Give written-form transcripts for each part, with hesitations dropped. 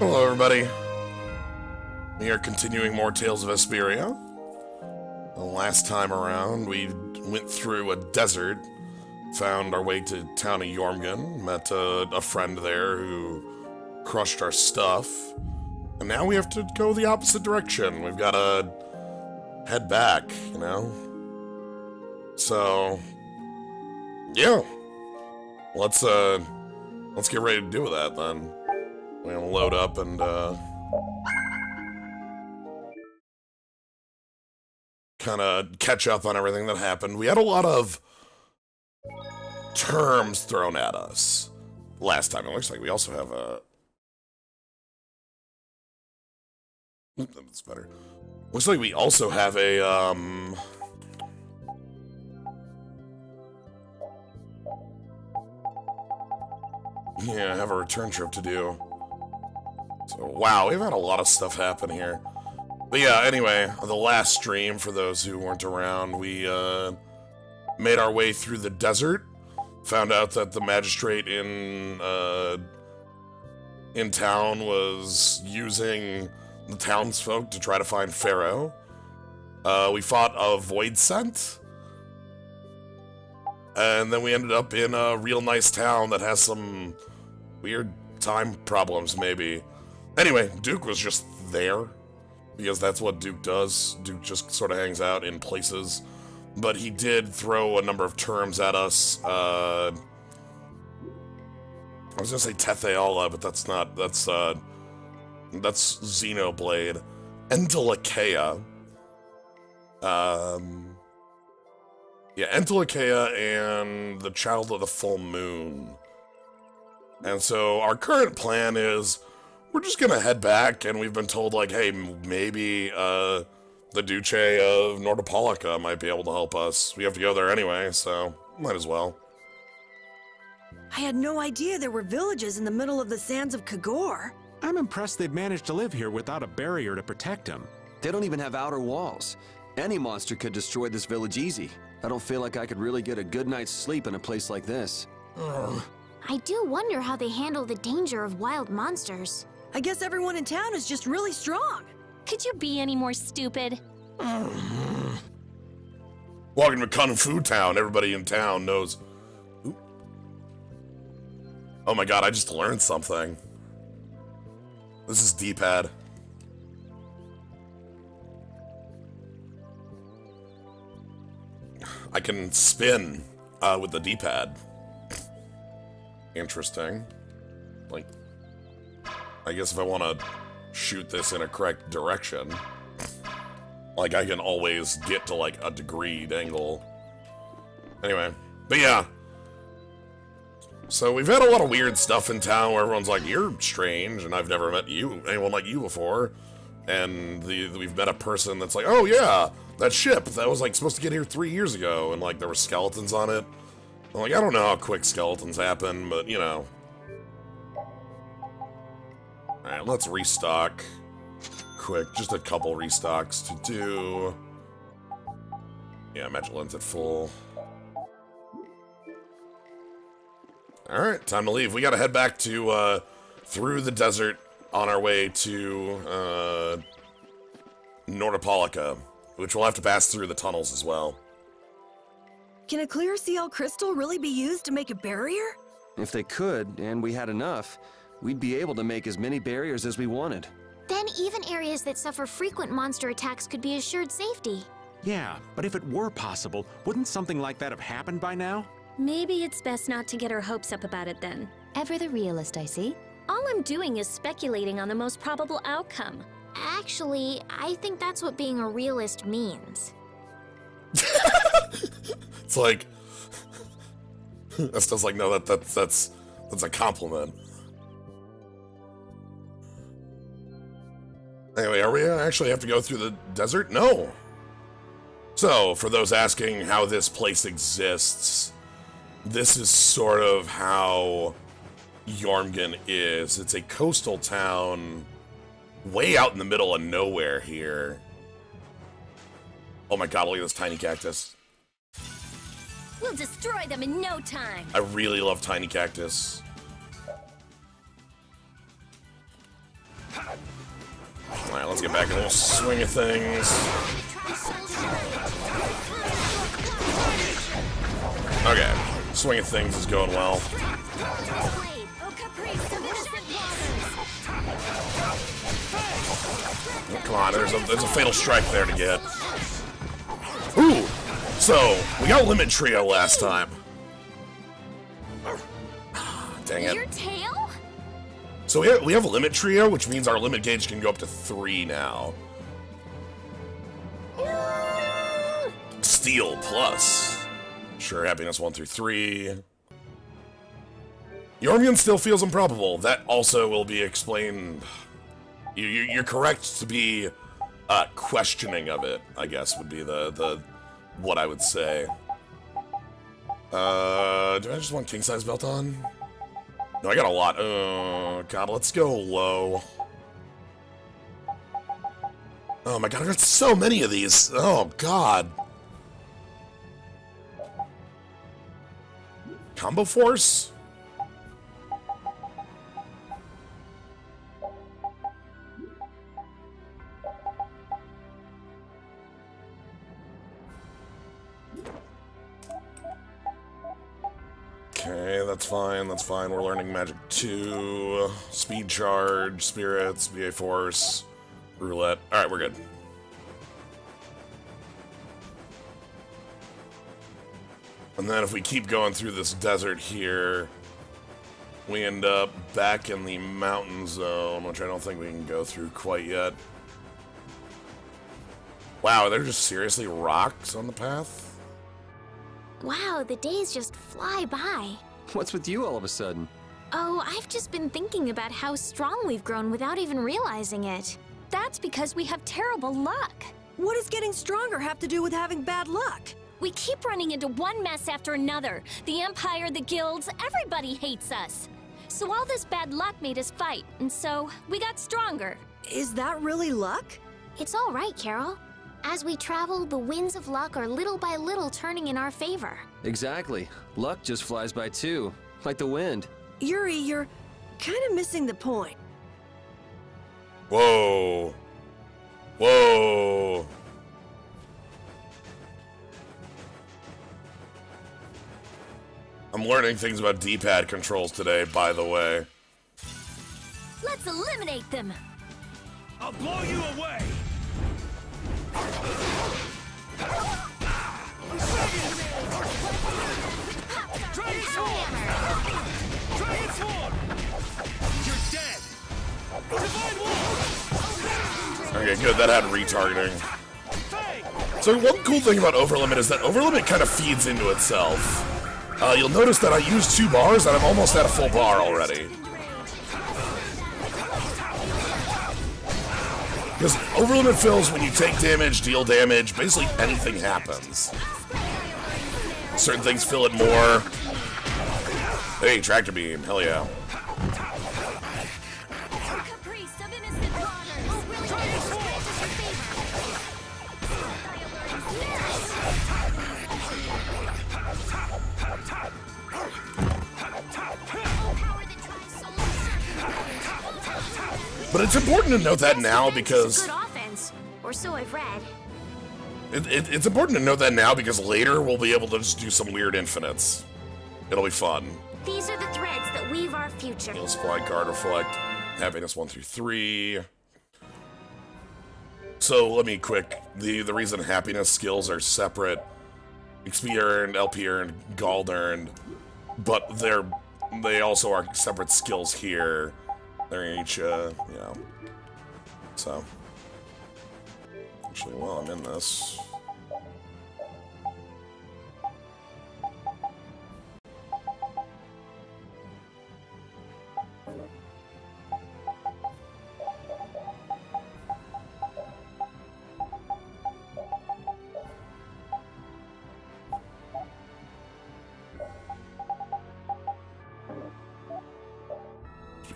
Hello, everybody. We are continuing more Tales of Vesperia. The last time around, we went through a desert, found our way to town of Jormungand, met a friend there who crushed our stuff, and now we have to go the opposite direction. We've got to head back, you know? So, yeah. Let's get ready to do that then. We're gonna load up and, kind of catch up on everything that happened. We had a lot of terms thrown at us last time. It looks like we also have a... That's better. Looks like we also have a, yeah, I have a return trip to do. So, wow, we've had a lot of stuff happen here. But yeah, anyway, the last stream, for those who weren't around, we made our way through the desert, found out that the magistrate in town was using the townsfolk to try to find Phaeroh. We fought a void scent, and then we ended up in a real nice town that has some weird time problems, maybe. Anyway, Duke was just there, because that's what Duke does. Duke just sort of hangs out in places. But he did throw a number of terms at us. I was gonna say Tetheala, but that's not. That's Xenoblade. Entelekea. Yeah, Entelekea and the Child of the Full Moon. And so our current plan is, we're just gonna head back, and we've been told, like, hey, maybe, the Duce of Nordopolica might be able to help us. We have to go there anyway, so might as well. I had no idea there were villages in the middle of the sands of Kagor. I'm impressed they've managed to live here without a barrier to protect them. They don't even have outer walls. Any monster could destroy this village easy. I don't feel like I could really get a good night's sleep in a place like this. I do wonder how they handle the danger of wild monsters. I guess everyone in town is just really strong. Could you be any more stupid? Walking to Kung Fu Town, everybody in town knows. Ooh. Oh my god, I just learned something. This is D-pad. I can spin with the D-pad. Interesting. Like, I guess if I want to shoot this in a correct direction, like, I can always get to, like, a degreed angle. Anyway, but yeah. So we've had a lot of weird stuff in town where everyone's like, you're strange, and I've never met anyone like you before. And we've met a person that's like, oh yeah, that ship, that was, like, supposed to get here 3 years ago, and, like, there were skeletons on it. I'm like, I don't know how quick skeletons happen, but, you know. Alright, let's restock. Quick, just a couple restocks to do. Yeah, magic lens at full. Alright, time to leave. We gotta head back to, through the desert on our way to, Nordopolica, which we'll have to pass through the tunnels as well. Can a Clear Ciel Crystal really be used to make a barrier? If they could, and we had enough, we'd be able to make as many barriers as we wanted. Then even areas that suffer frequent monster attacks could be assured safety. Yeah, but if it were possible, wouldn't something like that have happened by now? Maybe it's best not to get our hopes up about it then. Ever the realist, I see. All I'm doing is speculating on the most probable outcome. Actually, I think that's what being a realist means. It's like, Estel's like, no, that's a compliment. Anyway, are we actually have to go through the desert? No. So, for those asking how this place exists, this is sort of how Jormungand is. It's a coastal town way out in the middle of nowhere here. Oh my god, look at this tiny cactus. We'll destroy them in no time. I really love tiny cactus. let's get back in the swing of things. Okay, swing of things is going well. Oh, come on, there's a fatal strike there to get. Ooh, so we got Limit Trio last time. Dang it. Your tail? So we have a Limit Trio, which means our limit gauge can go up to 3 now. Steel plus. Sure, happiness 1 through 3. Yormian still feels improbable. That also will be explained. You're correct to be questioning of it, I guess, would be the what I would say. Do I just want king size belt on? No, I got a lot. God, let's go low. Oh my god, I got so many of these. Oh god. Combo force? Okay, that's fine, that's fine. We're learning Magic 2, Speed Charge, Spirits, VA Force, Roulette. Alright, we're good. And then if we keep going through this desert here, we end up back in the mountain zone, which I don't think we can go through quite yet. Wow, are there just seriously rocks on the path? Wow, the days just fly by. What's with you all of a sudden? Oh, I've just been thinking about how strong we've grown without even realizing it. That's because we have terrible luck. What does getting stronger have to do with having bad luck? We keep running into one mess after another. The Empire, the guilds, everybody hates us. So all this bad luck made us fight, and so we got stronger. Is that really luck? It's all right, Carol. As we travel, the winds of luck are little by little turning in our favor. Exactly. Luck just flies by too, like the wind. Yuri, you're kind of missing the point. Whoa. Whoa. I'm learning things about D-pad controls today, by the way. Let's eliminate them. I'll blow you away. Dragon Sword! Dragon Sword! You're dead! Divine Wall! Okay, good, that had retargeting. So one cool thing about Overlimit is that Overlimit kind of feeds into itself. You'll notice that I used 2 bars and I'm almost at a full bar already. Because Overlimit fills when you take damage, deal damage, basically anything happens. Certain things fill it more. Hey, Tractor Beam, hell yeah. But it's important to note that now because... Good offense, or so I've read. It's important to note that now because later we'll be able to just do some weird infinites. It'll be fun. These are the threads that weave our future. Heal, Supply, Guard, Reflect, Happiness 1 through 3. So let me quick, the reason Happiness skills are separate, XP earned, LP earned, Gold earned, but they also are separate skills here. They're each, you know, so. Actually, while I'm in this.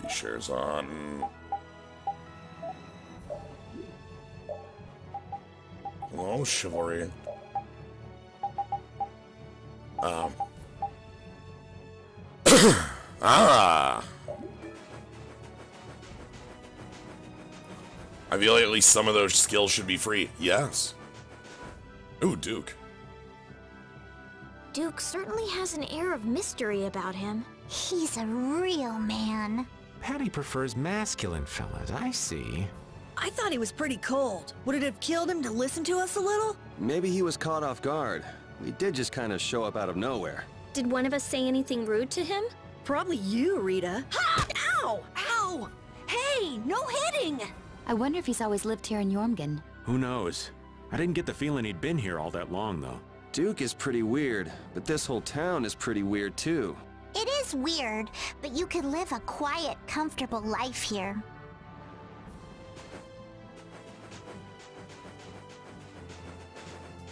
Shares on. Oh, chivalry. Ah. I feel like at least some of those skills should be free. Yes. Ooh, Duke. Duke certainly has an air of mystery about him. He's a real man. Patty prefers masculine fellas, I see. I thought he was pretty cold. Would it have killed him to listen to us a little? Maybe he was caught off guard. We did just kind of show up out of nowhere. Did one of us say anything rude to him? Probably you, Rita. Ha! Ow! Ow! Hey, no hitting! I wonder if he's always lived here in Jormungand. Who knows? I didn't get the feeling he'd been here all that long, though. Duke is pretty weird, but this whole town is pretty weird too. It is weird, but you could live a quiet, comfortable life here.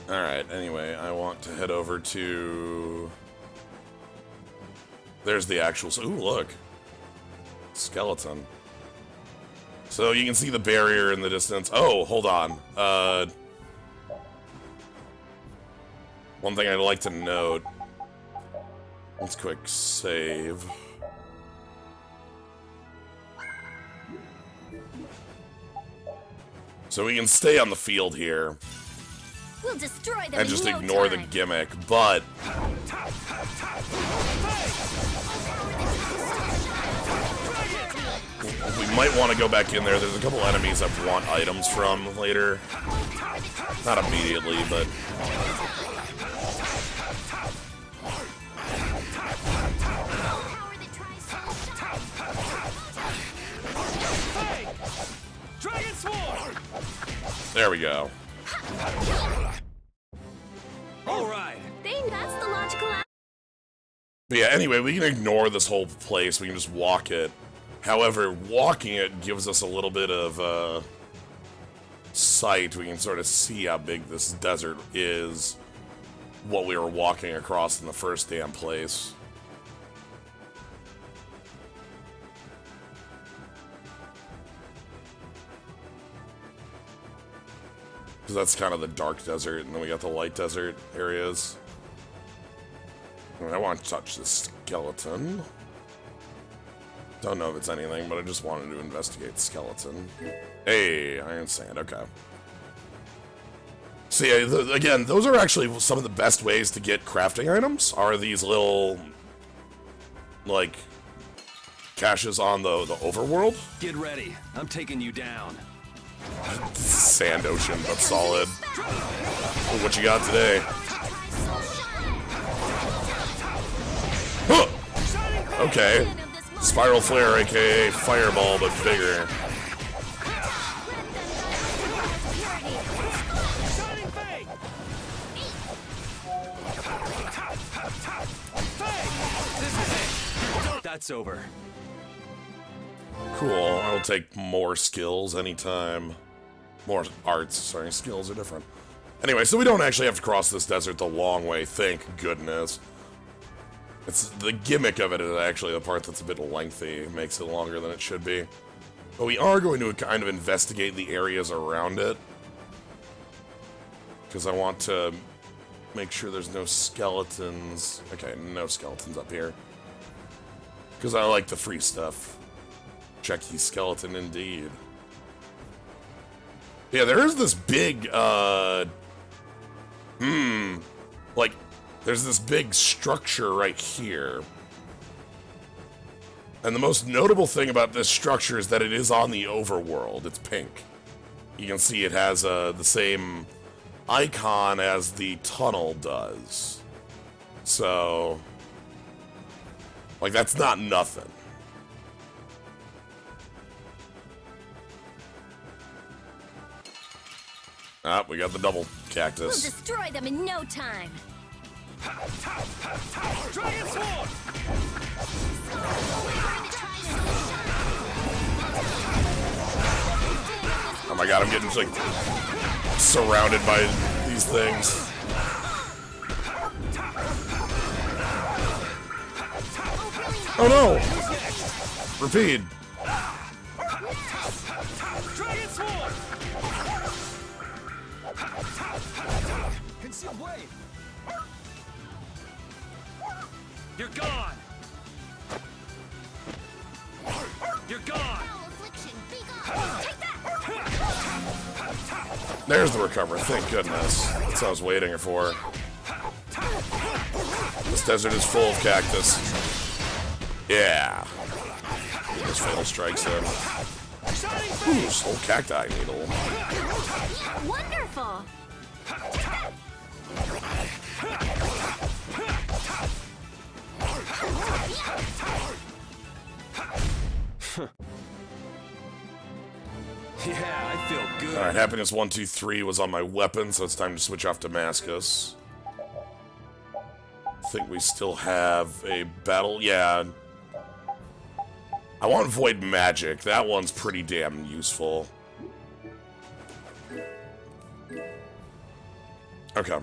Alright, anyway, I want to head over to... There's the actual... Ooh, look. Skeleton. So you can see the barrier in the distance. Oh, hold on. One thing I'd like to note. Let's quick save. So we can stay on the field here. We'll destroy them And just in ignore no the time. gimmick, but... We might want to go back in there. There's a couple enemies I want items from later. Not immediately, but... Dragon Sword! There we go. All right. Think that's the logical answer. But yeah, anyway, we can ignore this whole place. We can just walk it. However, walking it gives us a little bit of sight. We can sort of see how big this desert is, what we were walking across in the first damn place. Because that's kind of the dark desert, and then we got the light desert areas. I want to touch this skeleton. Don't know if it's anything, but I just wanted to investigate the skeleton. Hey, iron sand, okay. See, again, those are actually some of the best ways to get crafting items, are these little, like, caches on the overworld. Get ready. I'm taking you down. Sand ocean, but solid. Oh, what you got today? Huh. Okay. Spiral flare, aka fireball, but bigger. That's over. Cool. I'll take more skills anytime. More arts. Sorry, skills are different. Anyway, so we don't actually have to cross this desert the long way, thank goodness. It's the gimmick of it is actually the part that's a bit lengthy. It makes it longer than it should be. But we are going to kind of investigate the areas around it. Because I want to make sure there's no skeletons. Okay, no skeletons up here. Because I like the free stuff. Checky skeleton indeed. Yeah, there is this big, like, there's this big structure right here. And the most notable thing about this structure is that it is on the overworld. It's pink. You can see it has the same icon as the tunnel does. So, like, that's not nothing. Ah, we got the double We'll cactus. destroy them in no time. Dragon Sword! Oh my god, I'm getting like surrounded by these things. Oh no! Repeat. Dragon Sword! Concealed blade. You're gone! You're gone! Affliction, be gone! Take that! There's the recover, thank goodness. That's what I was waiting for. This desert is full of cactus. Yeah. This fatal strikes in. Ooh, soul cacti needle. Wonderful! Yeah, I feel good. Alright, happiness 1, 2, 3 was on my weapon, so it's time to switch off Damascus. I think we still have a battle. Yeah. I want Void Magic. That one's pretty damn useful. Okay.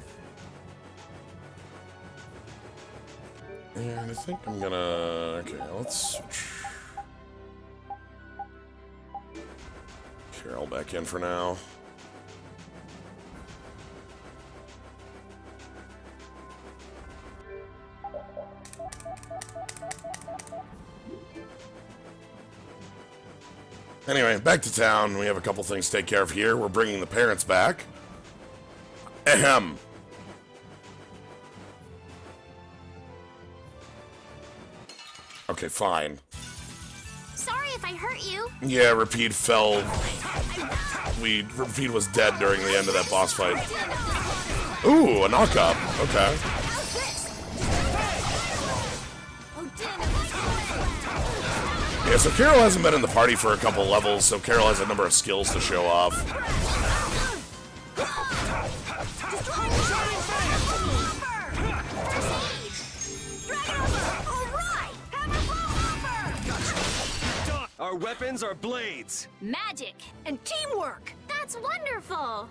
And I think I'm gonna... Okay, let's switch Carol back in for now. Anyway, back to town. We have a couple things to take care of here. We're bringing the parents back. Ahem. Okay, fine. Sorry if I hurt you. Yeah, Rapide fell. Rapide was dead during the end of that boss fight. Ooh, a knockup. Okay. Yeah, so Carol hasn't been in the party for a couple levels, so Carol has a number of skills to show off. Our weapons are blades. Magic And teamwork! That's wonderful.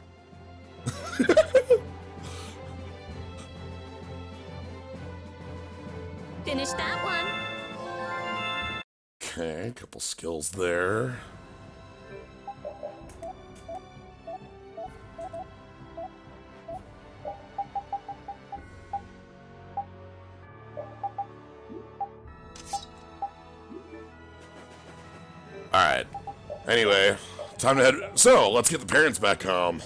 Finish that one. Okay, a couple skills there. Alright. Anyway, time to head... So, let's get the parents back home.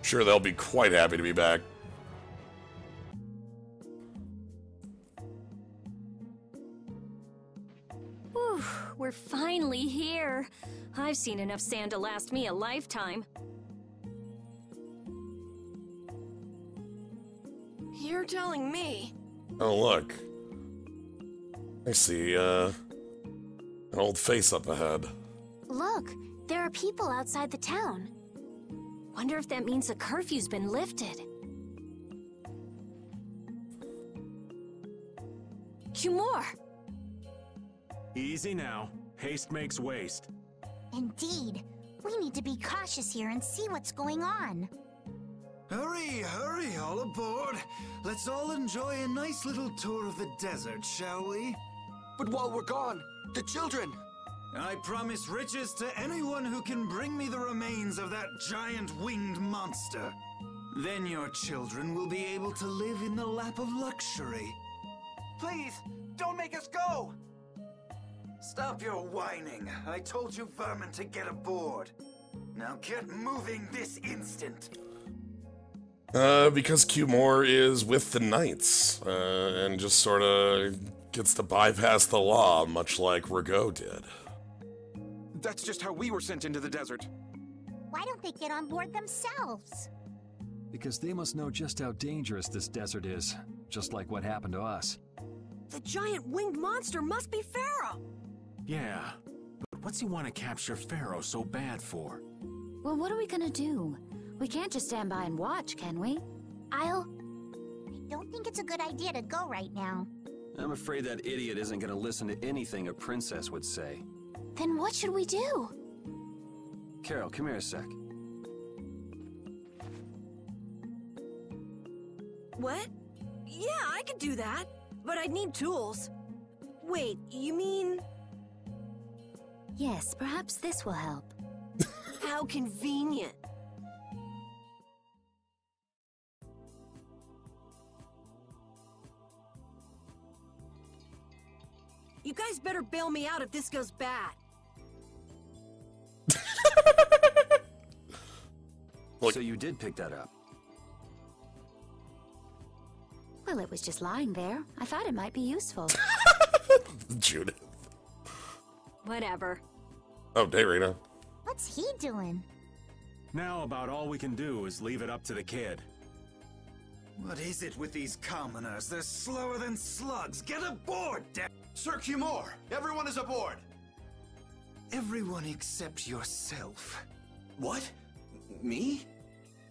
Sure, they'll be quite happy to be back. Whew, we're finally here. I've seen enough sand to last me a lifetime. You're telling me. Oh, look. I see, an old face up ahead. Look, there are people outside the town. Wonder if that means the curfew's been lifted. Cumore! Easy now. Haste makes waste. Indeed. We need to be cautious here and see what's going on. Hurry, hurry, all aboard. Let's all enjoy a nice little tour of the desert, shall we? But while we're gone, the children. I promise riches to anyone who can bring me the remains of that giant winged monster. Then your children will be able to live in the lap of luxury. Please, don't make us go! Stop your whining. I told you vermin to get aboard. Now get moving this instant. Because Cumore is with the Knights, and just sort of gets to bypass the law, much like Rago did. That's just how we were sent into the desert. Why don't they get on board themselves? Because they must know just how dangerous this desert is, just like what happened to us. The giant winged monster must be Phaeroh! Yeah, but what's he want to capture Phaeroh so bad for? Well, what are we gonna do? We can't just stand by and watch, can we? I don't think it's a good idea to go right now. I'm afraid that idiot isn't gonna listen to anything a princess would say. Then what should we do? Carol, come here a sec. What? Yeah, I could do that. But I'd need tools. Wait, you mean... Yes, perhaps this will help. How convenient. You guys better bail me out if this goes bad. Look. So you did pick that up? Well, it was just lying there. I thought it might be useful. Judith. Whatever. Oh, hey, Rita. What's he doing? Now about all we can do is leave it up to the kid. What is it with these commoners? They're slower than slugs. Get aboard, Sir Cumore, everyone is aboard. Everyone except yourself. What? Me?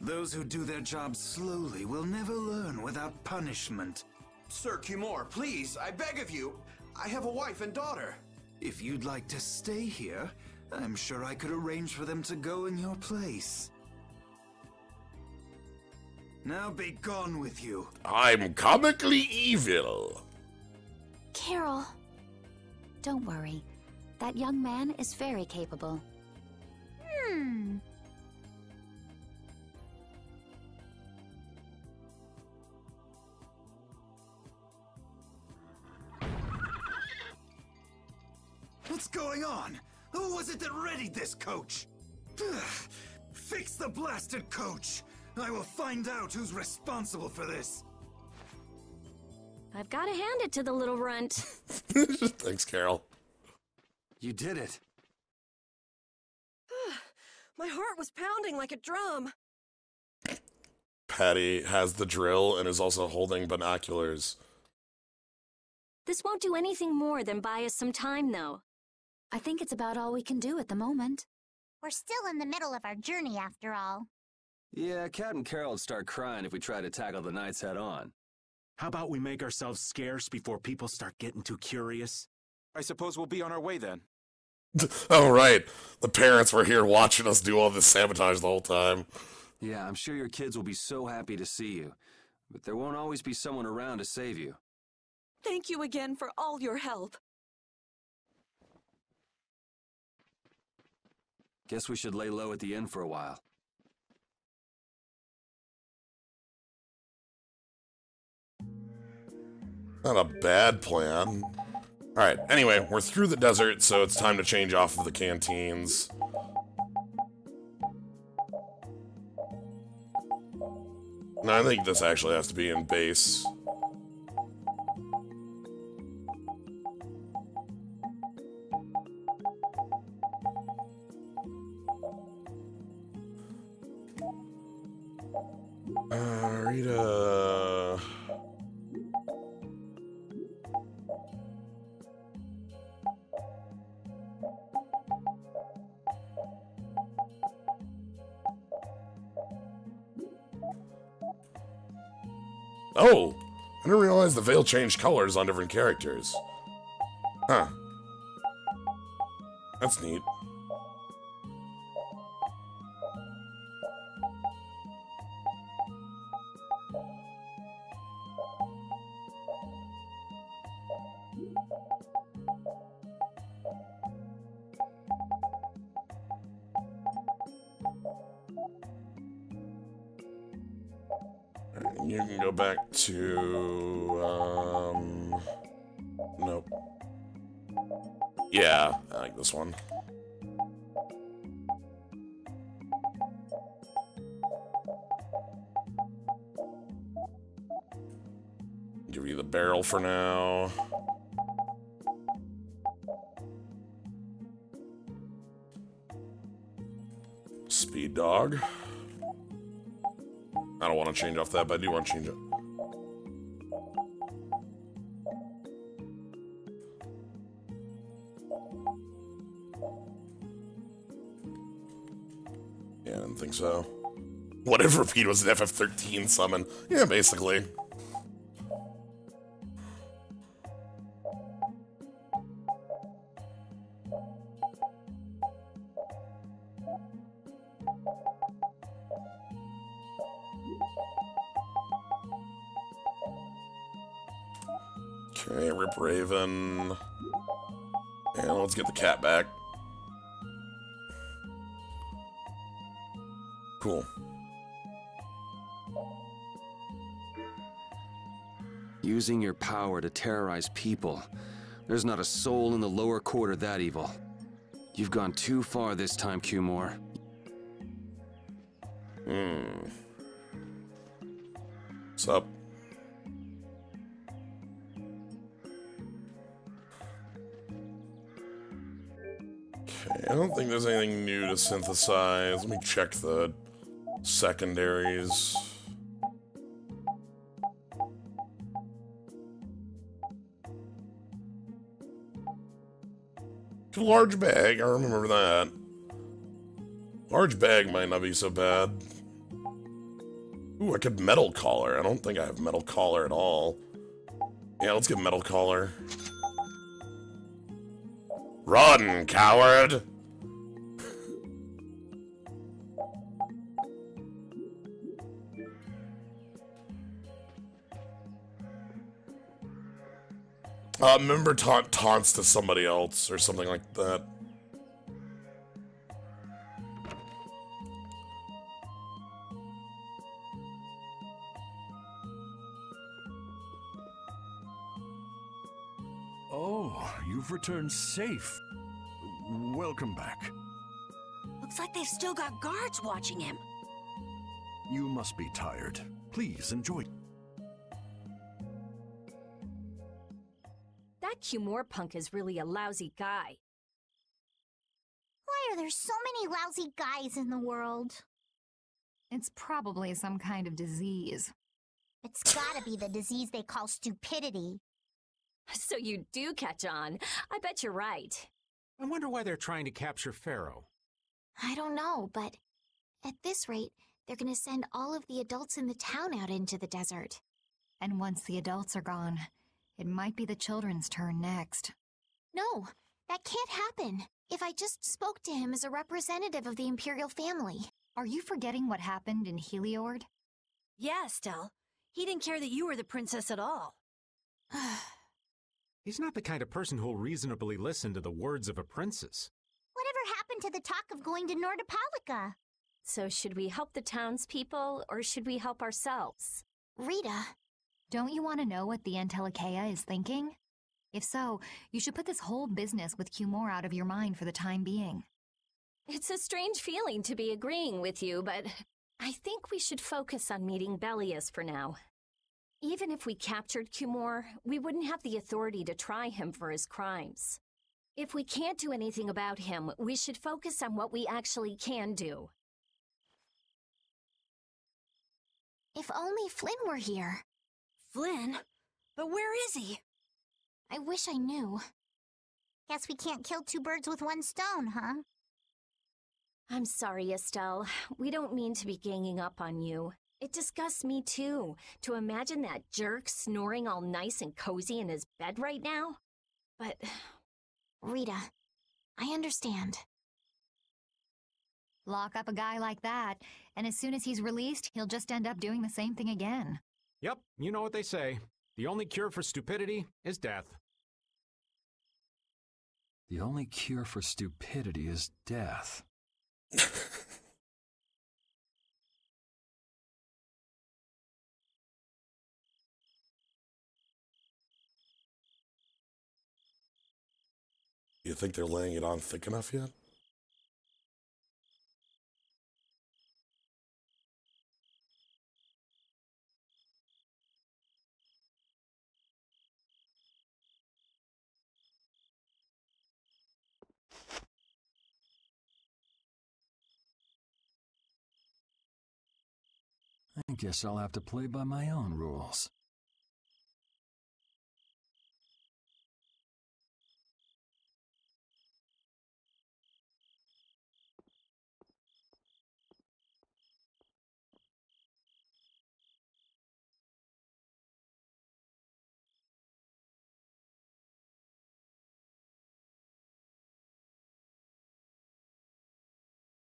Those who do their jobs slowly will never learn without punishment. Sir Cumore, please, I beg of you. I have a wife and daughter. If you'd like to stay here, I'm sure I could arrange for them to go in your place. Now be gone with you. I'm comically evil. Carol, don't worry. That young man is very capable. What's going on? Who was it that readied this coach? Fix the blasted coach! I will find out who's responsible for this. I've got to hand it to the little runt. Thanks, Carol. You did it. My heart was pounding like a drum. Patty has the drill and is also holding binoculars. This won't do anything more than buy us some time, though. I think it's about all we can do at the moment. We're still in the middle of our journey after all. Yeah, Cat and Carol would start crying if we tried to tackle the knights head on. How about we make ourselves scarce before people start getting too curious? I suppose we'll be on our way then. Oh, right. The parents were here watching us do all this sabotage the whole time. Yeah, I'm sure your kids will be so happy to see you. But there won't always be someone around to save you. Thank you again for all your help. Guess we should lay low at the inn for a while. Not a bad plan. Alright, anyway, we're through the desert, so it's time to change off of the canteens. No, I think this actually has to be in base. Rita... Oh! I didn't realize the veil changed colors on different characters. Huh. That's neat. You can go back to, nope. Yeah, I like this one. Give you the barrel for now. Speed dog. I don't want to change off that, but I do want to change it. Yeah, I didn't think so. What if Repeat was an FF13 summon? Yeah, basically. Okay, Rip Raven. And let's get the cat back. Cool. Using your power to terrorize people. There's not a soul in the lower quarter that evil. You've gone too far this time, Cumore. What's up? Okay, I don't think there's anything new to synthesize. Let me check the secondaries. Large bag, I remember that. Large bag might not be so bad. Ooh, I could metal collar. I don't think I have metal collar at all. Yeah, let's get metal collar. Run, coward! Remember taunts to somebody else or something like that. Oh, you've returned safe. Welcome back. Looks like they've still got guards watching him. You must be tired. Please enjoy. That Cumore punk is really a lousy guy. Why are there so many lousy guys in the world? It's probably some kind of disease. It's gotta be the disease they call stupidity. So you do catch on. I bet you're right. I wonder why they're trying to capture Phaeroh. I don't know, but at this rate, they're gonna send all of the adults in the town out into the desert. And once the adults are gone, it might be the children's turn next. No, that can't happen. If I just spoke to him as a representative of the Imperial family. Are you forgetting what happened in Heliord? Yeah, Estelle. He didn't care that you were the princess at all. He's not the kind of person who'll reasonably listen to the words of a princess. Whatever happened to the talk of going to Nordopolica? So should we help the townspeople, or should we help ourselves? Rita. Don't you want to know what the Entelikeia is thinking? If so, you should put this whole business with Cumore out of your mind for the time being. It's a strange feeling to be agreeing with you, but I think we should focus on meeting Belius for now. Even if we captured Cumore, we wouldn't have the authority to try him for his crimes. If we can't do anything about him, we should focus on what we actually can do. If only Flynn were here. Flynn? But where is he? I wish I knew. Guess we can't kill two birds with one stone, huh? I'm sorry, Estelle. We don't mean to be ganging up on you. It disgusts me too, to imagine that jerk snoring all nice and cozy in his bed right now. But... Rita, I understand. Lock up a guy like that, and as soon as he's released, he'll just end up doing the same thing again. Yep, you know what they say. The only cure for stupidity is death. The only cure for stupidity is death. You think they're laying it on thick enough yet? I guess I'll have to play by my own rules.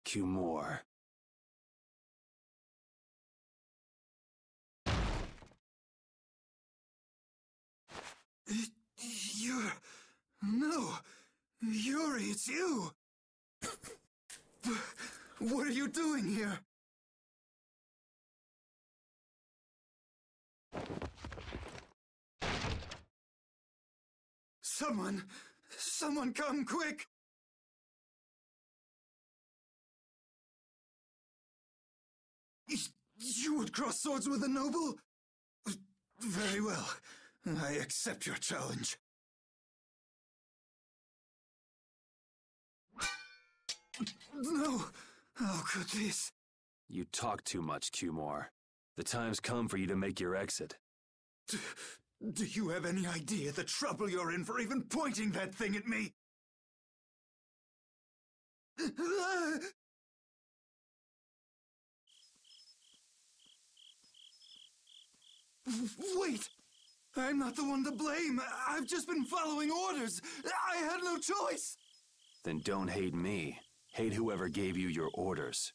Cumore. No! Yuri, it's you! What are you doing here? Someone come quick! You would cross swords with a noble? Very well. I accept your challenge. No! How could this? You talk too much, Cumore. The time's come for you to make your exit. Do you have any idea the trouble you're in for even pointing that thing at me? Wait! I'm not the one to blame. I've just been following orders. I had no choice. Then don't hate me. Hate whoever gave you your orders.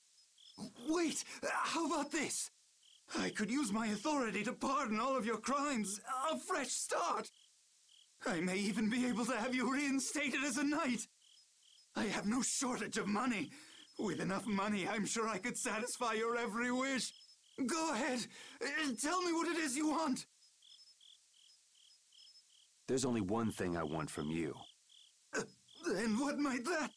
Wait! How about this? I could use my authority to pardon all of your crimes. A fresh start. I may even be able to have you reinstated as a knight. I have no shortage of money. With enough money, I'm sure I could satisfy your every wish. Go ahead. Tell me what it is you want. There's only one thing I want from you. And what might that?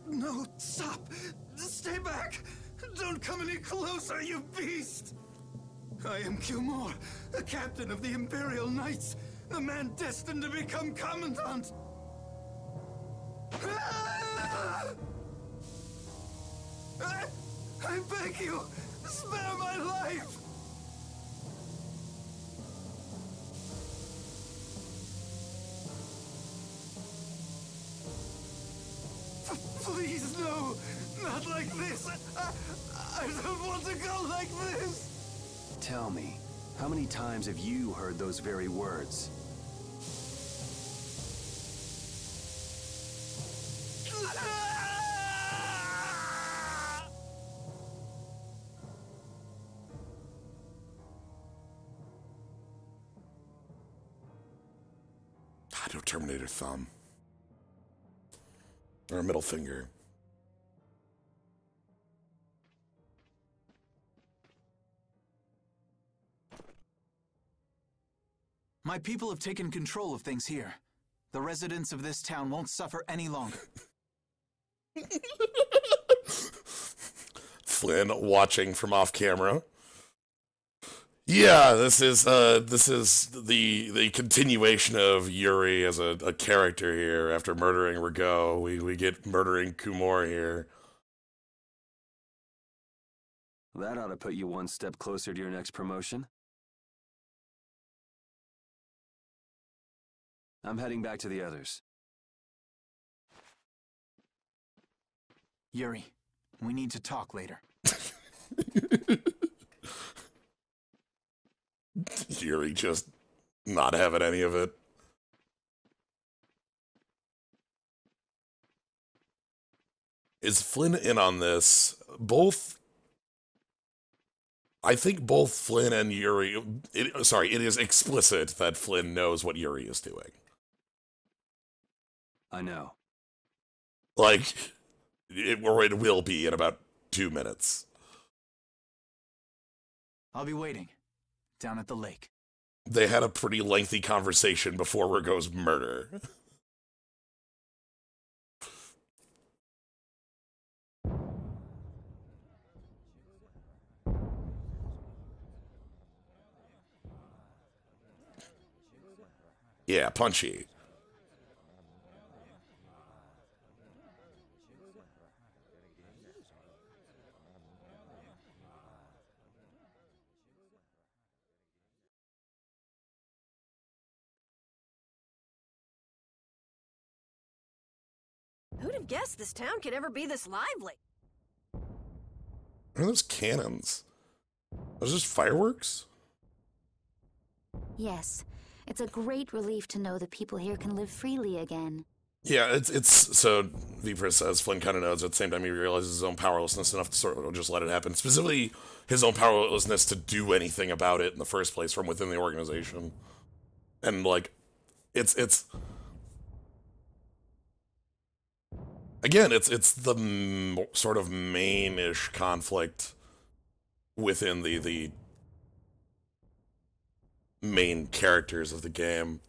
No, stop! Stay back! Don't come any closer, you beast! I am Cumore, the captain of the Imperial Knights, the man destined to become Commandant! I beg you, spare my life! Please, no! Not like this! I don't want to go like this! Tell me, how many times have you heard those very words? No Terminator thumb. Or a middle finger. My people have taken control of things here. The residents of this town won't suffer any longer. Flynn watching from off camera. Yeah, this is the continuation of Yuri as a character here. After murdering Rigaud, we get murdering Cumore here. That ought to put you one step closer to your next promotion. I'm heading back to the others. Yuri, we need to talk later. Yuri just not having any of it. Is Flynn in on this? I think both Flynn and Yuri... it is explicit that Flynn knows what Yuri is doing. I know. Like, it will be in about 2 minutes. I'll be waiting. Down at the lake. They had a pretty lengthy conversation before Rigaud's murder. Yeah, punchy. Who'd have guessed this town could ever be this lively? What are those cannons? Those just fireworks? Yes. It's a great relief to know that people here can live freely again. Yeah, it's so Vipra says Flynn kind of knows. At the same time, he realizes his own powerlessness enough to sort of just let it happen. Specifically, his own powerlessness to do anything about it in the first place from within the organization. And like, it's again, it's the sort of main-ish conflict within the main characters of the game.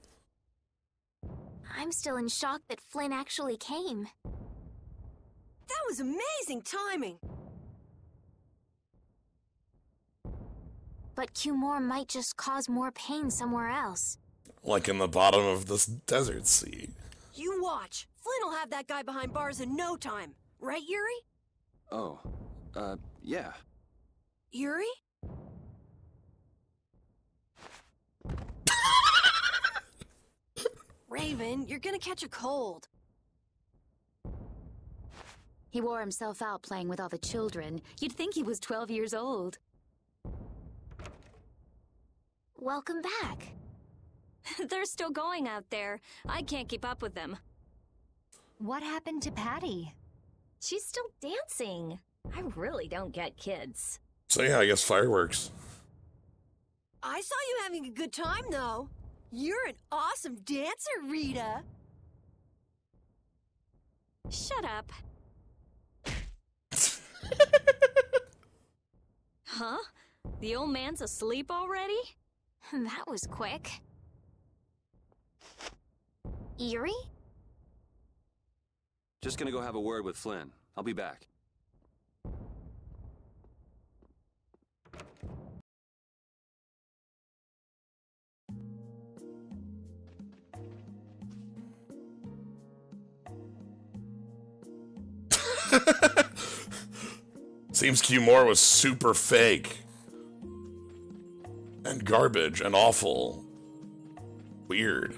I'm still in shock that Flynn actually came. That was amazing timing! But Cumore might just cause more pain somewhere else. Like in the bottom of this desert sea. You watch. Flynn will have that guy behind bars in no time. Right, Yuri? Oh, yeah. Yuri? Raven, you're gonna catch a cold. He wore himself out playing with all the children. You'd think he was 12 years old. Welcome back. They're still going out there. I can't keep up with them. What happened to Patty? She's still dancing. I really don't get kids. So yeah, I guess fireworks. I saw you having a good time, though. You're an awesome dancer, Rita. Shut up. Huh? The old man's asleep already? That was quick. Yuri? Just gonna go have a word with Flynn. I'll be back. Seems Cumore was super fake. And garbage and awful. Weird.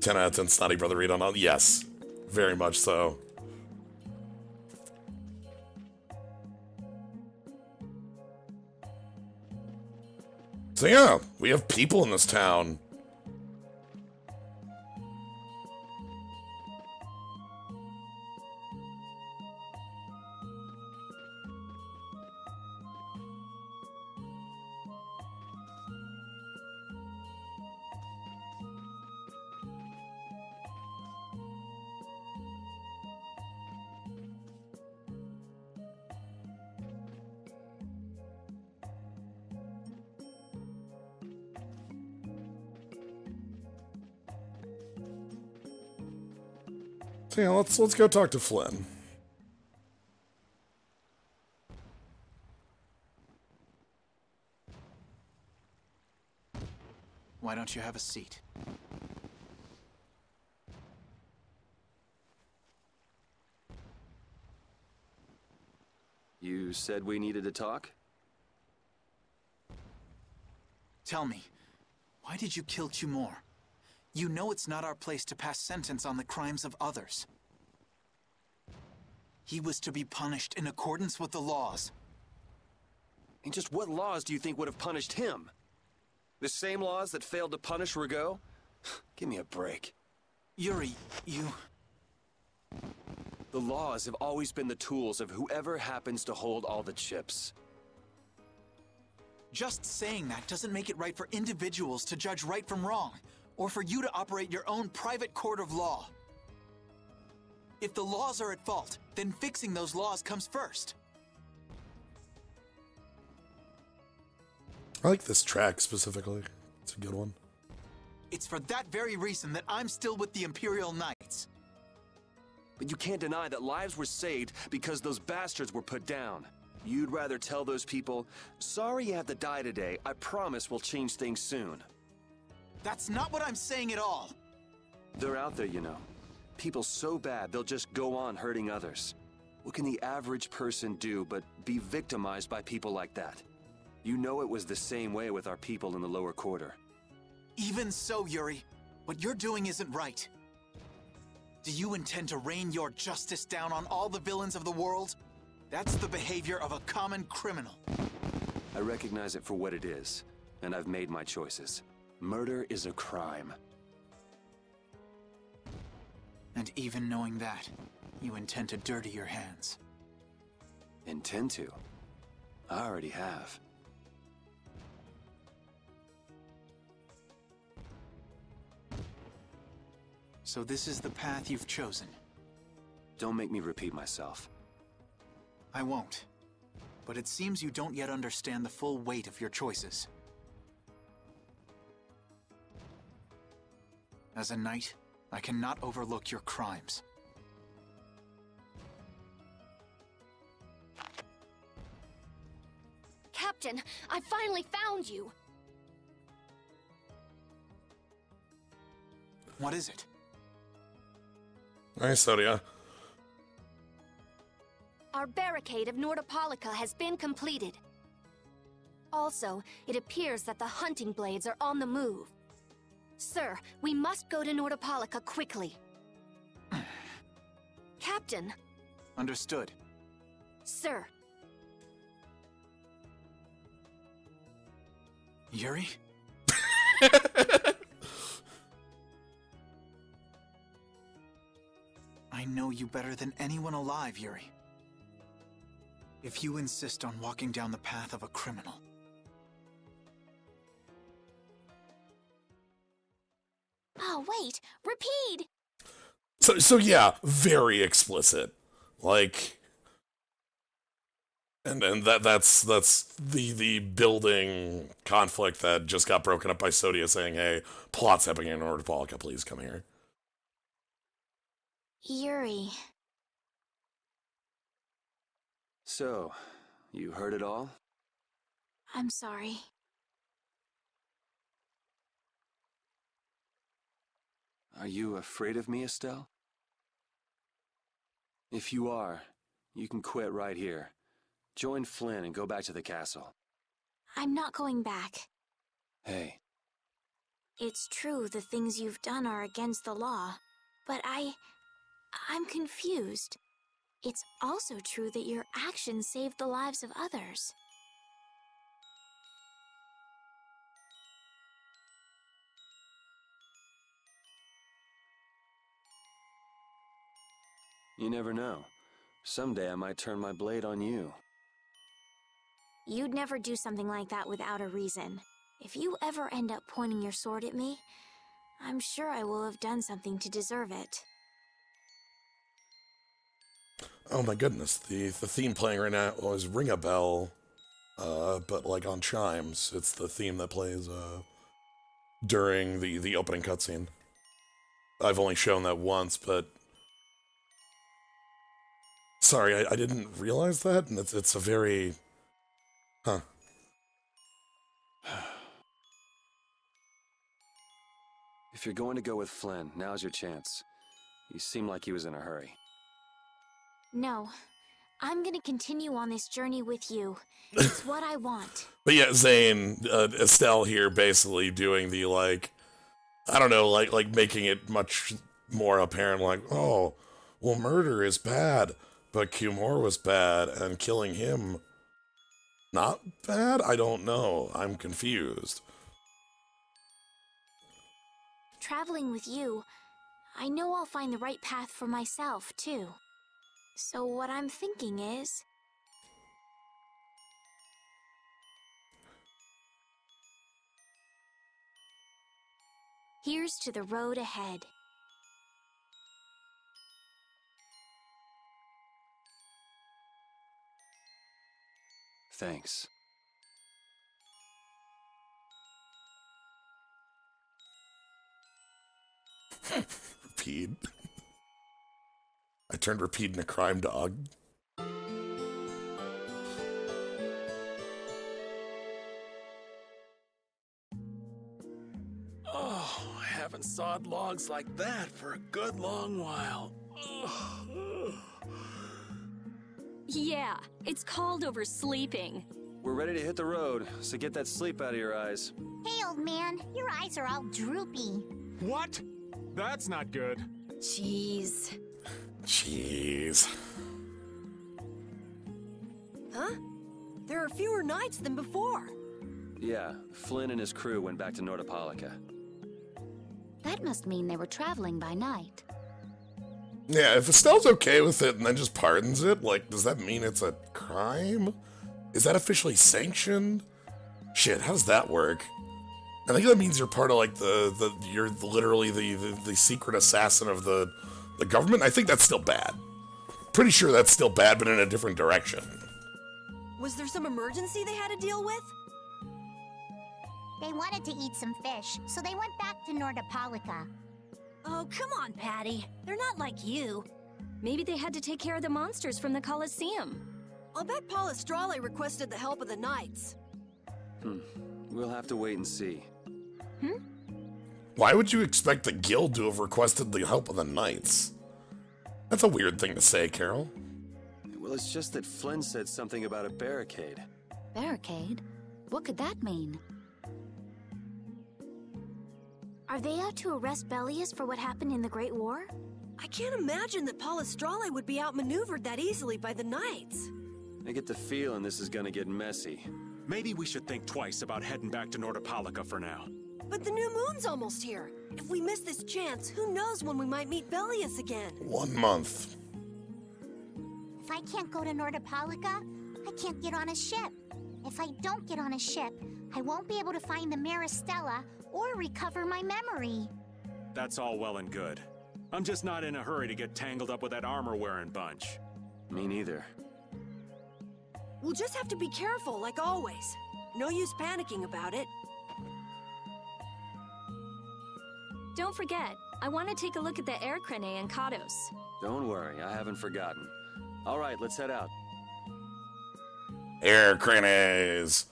Ten out of 10 snotty brother read on. Yes, very much so. So yeah, we have people in this town. So yeah, let's go talk to Flynn. Why don't you have a seat? You said we needed to talk? Tell me, why did you kill Cumore? You know it's not our place to pass sentence on the crimes of others. He was to be punished in accordance with the laws. And just what laws do you think would have punished him? The same laws that failed to punish Rigaud? Give me a break. Yuri, you... The laws have always been the tools of whoever happens to hold all the chips. Just saying that doesn't make it right for individuals to judge right from wrong, or for you to operate your own private court of law. If the laws are at fault, then fixing those laws comes first. I like this track specifically. It's a good one. It's for that very reason that I'm still with the Imperial Knights. But you can't deny that lives were saved because those bastards were put down. You'd rather tell those people, sorry you have to die today, I promise we'll change things soon. That's not what I'm saying at all. They're out there, you know. People so bad they'll just go on hurting others. What can the average person do but be victimized by people like that? You know it was the same way with our people in the lower quarter. Even so, Yuri, what you're doing isn't right. Do you intend to rain your justice down on all the villains of the world? That's the behavior of a common criminal. I recognize it for what it is, and I've made my choices. Murder is a crime. And even knowing that, you intend to dirty your hands. Intend to? I already have. So this is the path you've chosen. Don't make me repeat myself. I won't. but it seems you don't yet understand the full weight of your choices. As a knight, I cannot overlook your crimes. Captain, I finally found you! What is it? Hi, Sodia. Our barricade of Nordopolica has been completed. Also, it appears that the hunting blades are on the move. Sir, we must go to Nordopolica quickly. Captain! Understood. Sir. Yuri? I know you better than anyone alive, Yuri. If you insist on walking down the path of a criminal... Oh, wait! Repeat! So yeah, very explicit. Like... And that's the building conflict that just got broken up by Sodia saying, hey, plot's happening in Nordopolica, please come here. Yuri. So, you heard it all? I'm sorry. Are you afraid of me, Estelle? If you are, you can quit right here. Join Flynn and go back to the castle. I'm not going back. Hey. It's true the things you've done are against the law, but I'm confused. It's also true that your actions saved the lives of others. You never know. Someday I might turn my blade on you. You'd never do something like that without a reason. If you ever end up pointing your sword at me, I'm sure I will have done something to deserve it. Oh my goodness, the theme playing right now is Ring a Bell, but like on chimes. It's the theme that plays during the opening cutscene. I've only shown that once, but sorry, I didn't realize that, and it's a very If you're going to go with Flynn, now's your chance. You seem like he was in a hurry. No, I'm gonna continue on this journey with you. It's what I want. But yeah, Zane, Estelle here basically doing the, like, I don't know, like making it much more apparent, like, oh, well, murder is bad, but Cumore was bad, and killing him not bad? I don't know. I'm confused. Traveling with you, I know I'll find the right path for myself, too. So what I'm thinking is... here's to the road ahead. Thanks. Rapide. I turned Rapide into a crime dog. Oh, I haven't sawed logs like that for a good long while. Yeah, it's called oversleeping. We're ready to hit the road, so get that sleep out of your eyes. Hey, old man, your eyes are all droopy. What? That's not good. Jeez. Jeez. Huh? There are fewer knights than before. Yeah, Flynn and his crew went back to Nordopolica. That must mean they were traveling by night. Yeah, if Estelle's okay with it and then just pardons it, like, does that mean it's a crime? Is that officially sanctioned? Shit, how does that work? I think that means you're part of, like, you're literally the secret assassin of the government. I think that's still bad. Pretty sure that's still bad, but in a different direction. Was there some emergency they had to deal with? They wanted to eat some fish, so they went back to Nordopolica. Oh, come on, Patty. They're not like you. Maybe they had to take care of the monsters from the Colosseum. I'll bet Palestrale requested the help of the knights. We'll have to wait and see. Why would you expect the guild to have requested the help of the knights? That's a weird thing to say, Carol. Well, it's just that Flynn said something about a barricade. Barricade? What could that mean? Are they out to arrest Bellius for what happened in the Great War? I can't imagine that Palestrale would be outmaneuvered that easily by the knights. I get the feeling this is gonna get messy. Maybe we should think twice about heading back to Nordopolica for now. But the new moon's almost here. If we miss this chance, who knows when we might meet Bellius again? 1 month. If I can't go to Nordopolica, I can't get on a ship. If I don't get on a ship, I won't be able to find the Maristella or recover my memory. That's all well and good. I'm just not in a hurry to get tangled up with that armor-wearing bunch. Me neither. We'll just have to be careful, like always. No use panicking about it. Don't forget, I want to take a look at the air crane and Kados. Don't worry, I haven't forgotten. All right, let's head out. Air cranes.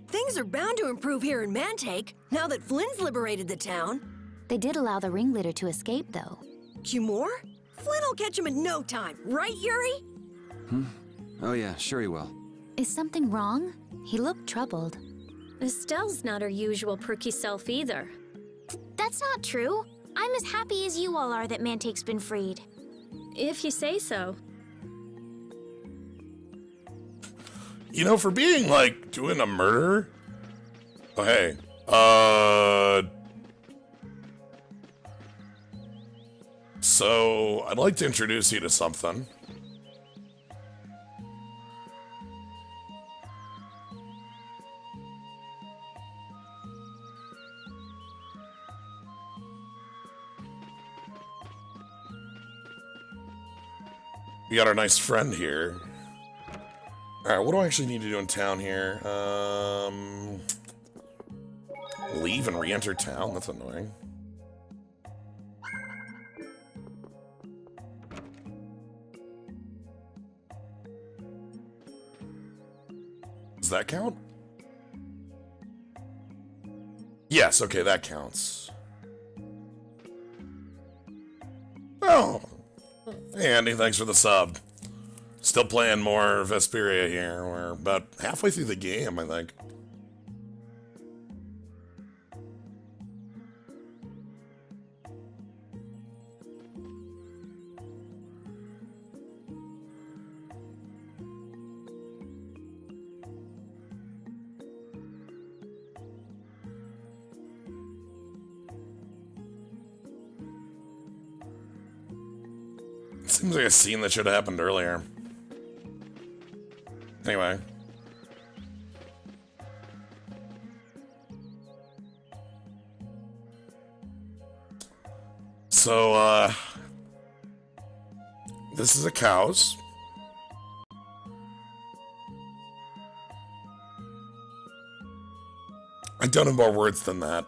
Things are bound to improve here in Mantake, now that Flynn's liberated the town. They did allow the ringleader to escape, though. Cumore? Flynn will catch him in no time, right, Yuri? Oh yeah, sure he will. Is something wrong? He looked troubled. Estelle's not her usual perky self either. That's not true. I'm as happy as you all are that Mantake's been freed. If you say so. You know, for being, like, doing a murder... Oh, hey. So, I'd like to introduce you to something. We got our nice friend here. Alright, what do I actually need to do in town here? Leave and re-enter town? That's annoying. Does that count? Yes, okay, that counts. Oh! Hey, Andy, thanks for the sub. Still playing more Vesperia here. We're about halfway through the game, I think. Seems like a scene that should have happened earlier. Anyway. So, this is a cow's. I don't have more words than that.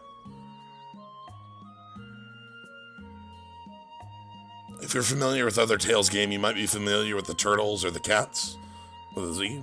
If you're familiar with other Tales game, you might be familiar with the turtles or the cats with a Z.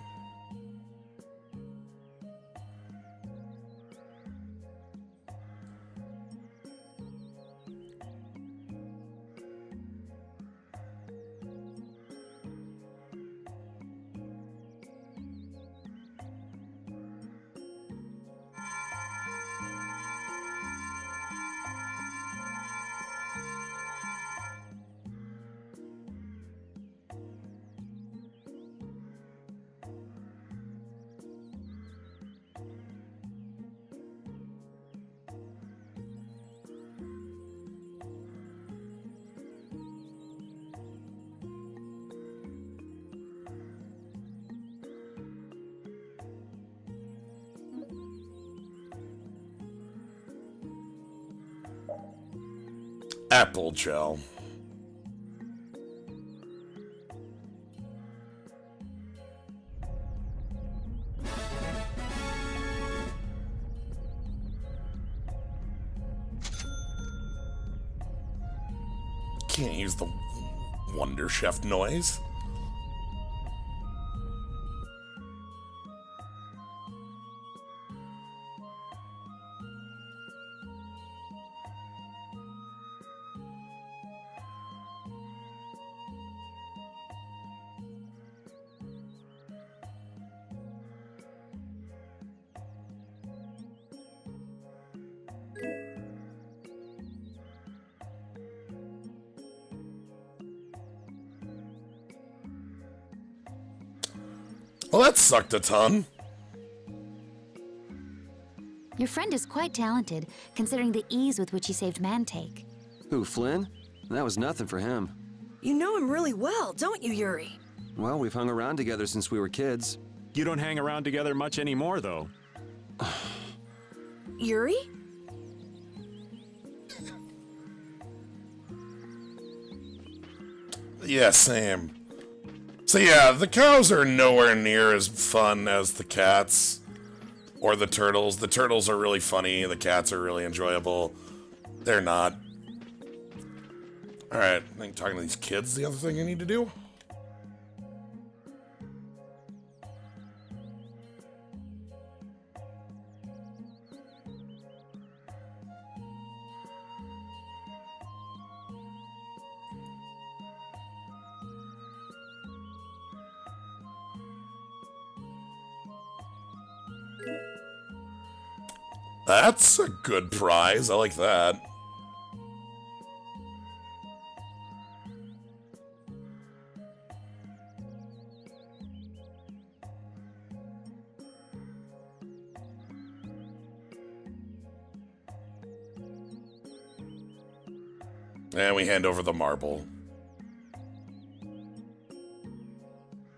Apple gel. can't use the Wonder Chef noise. Well, that sucked a ton. Your friend is quite talented, considering the ease with which he saved Mantake. Who, Flynn? That was nothing for him. You know him really well, don't you, Yuri? Well, we've hung around together since we were kids. You don't hang around together much anymore, though. Yuri? Yeah, same. So yeah, the cows are nowhere near as fun as the cats or the turtles. The turtles are really funny, the cats are really enjoyable. They're not. Alright, I think talking to these kids is the other thing I need to do. That's a good prize. I like that. And we hand over the marble.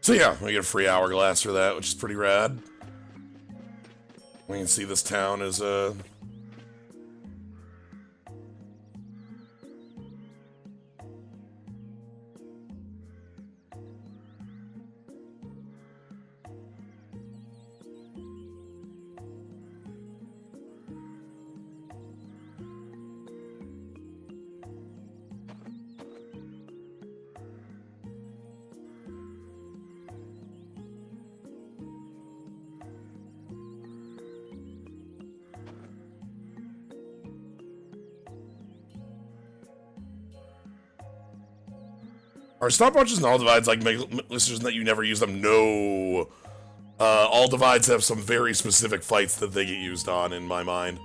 So yeah, we get a free hourglass for that, which is pretty rad. We can see this town is Are stopwatches and all divides like listeners that you never use them? No. All divides have some very specific fights that they get used on, in my mind.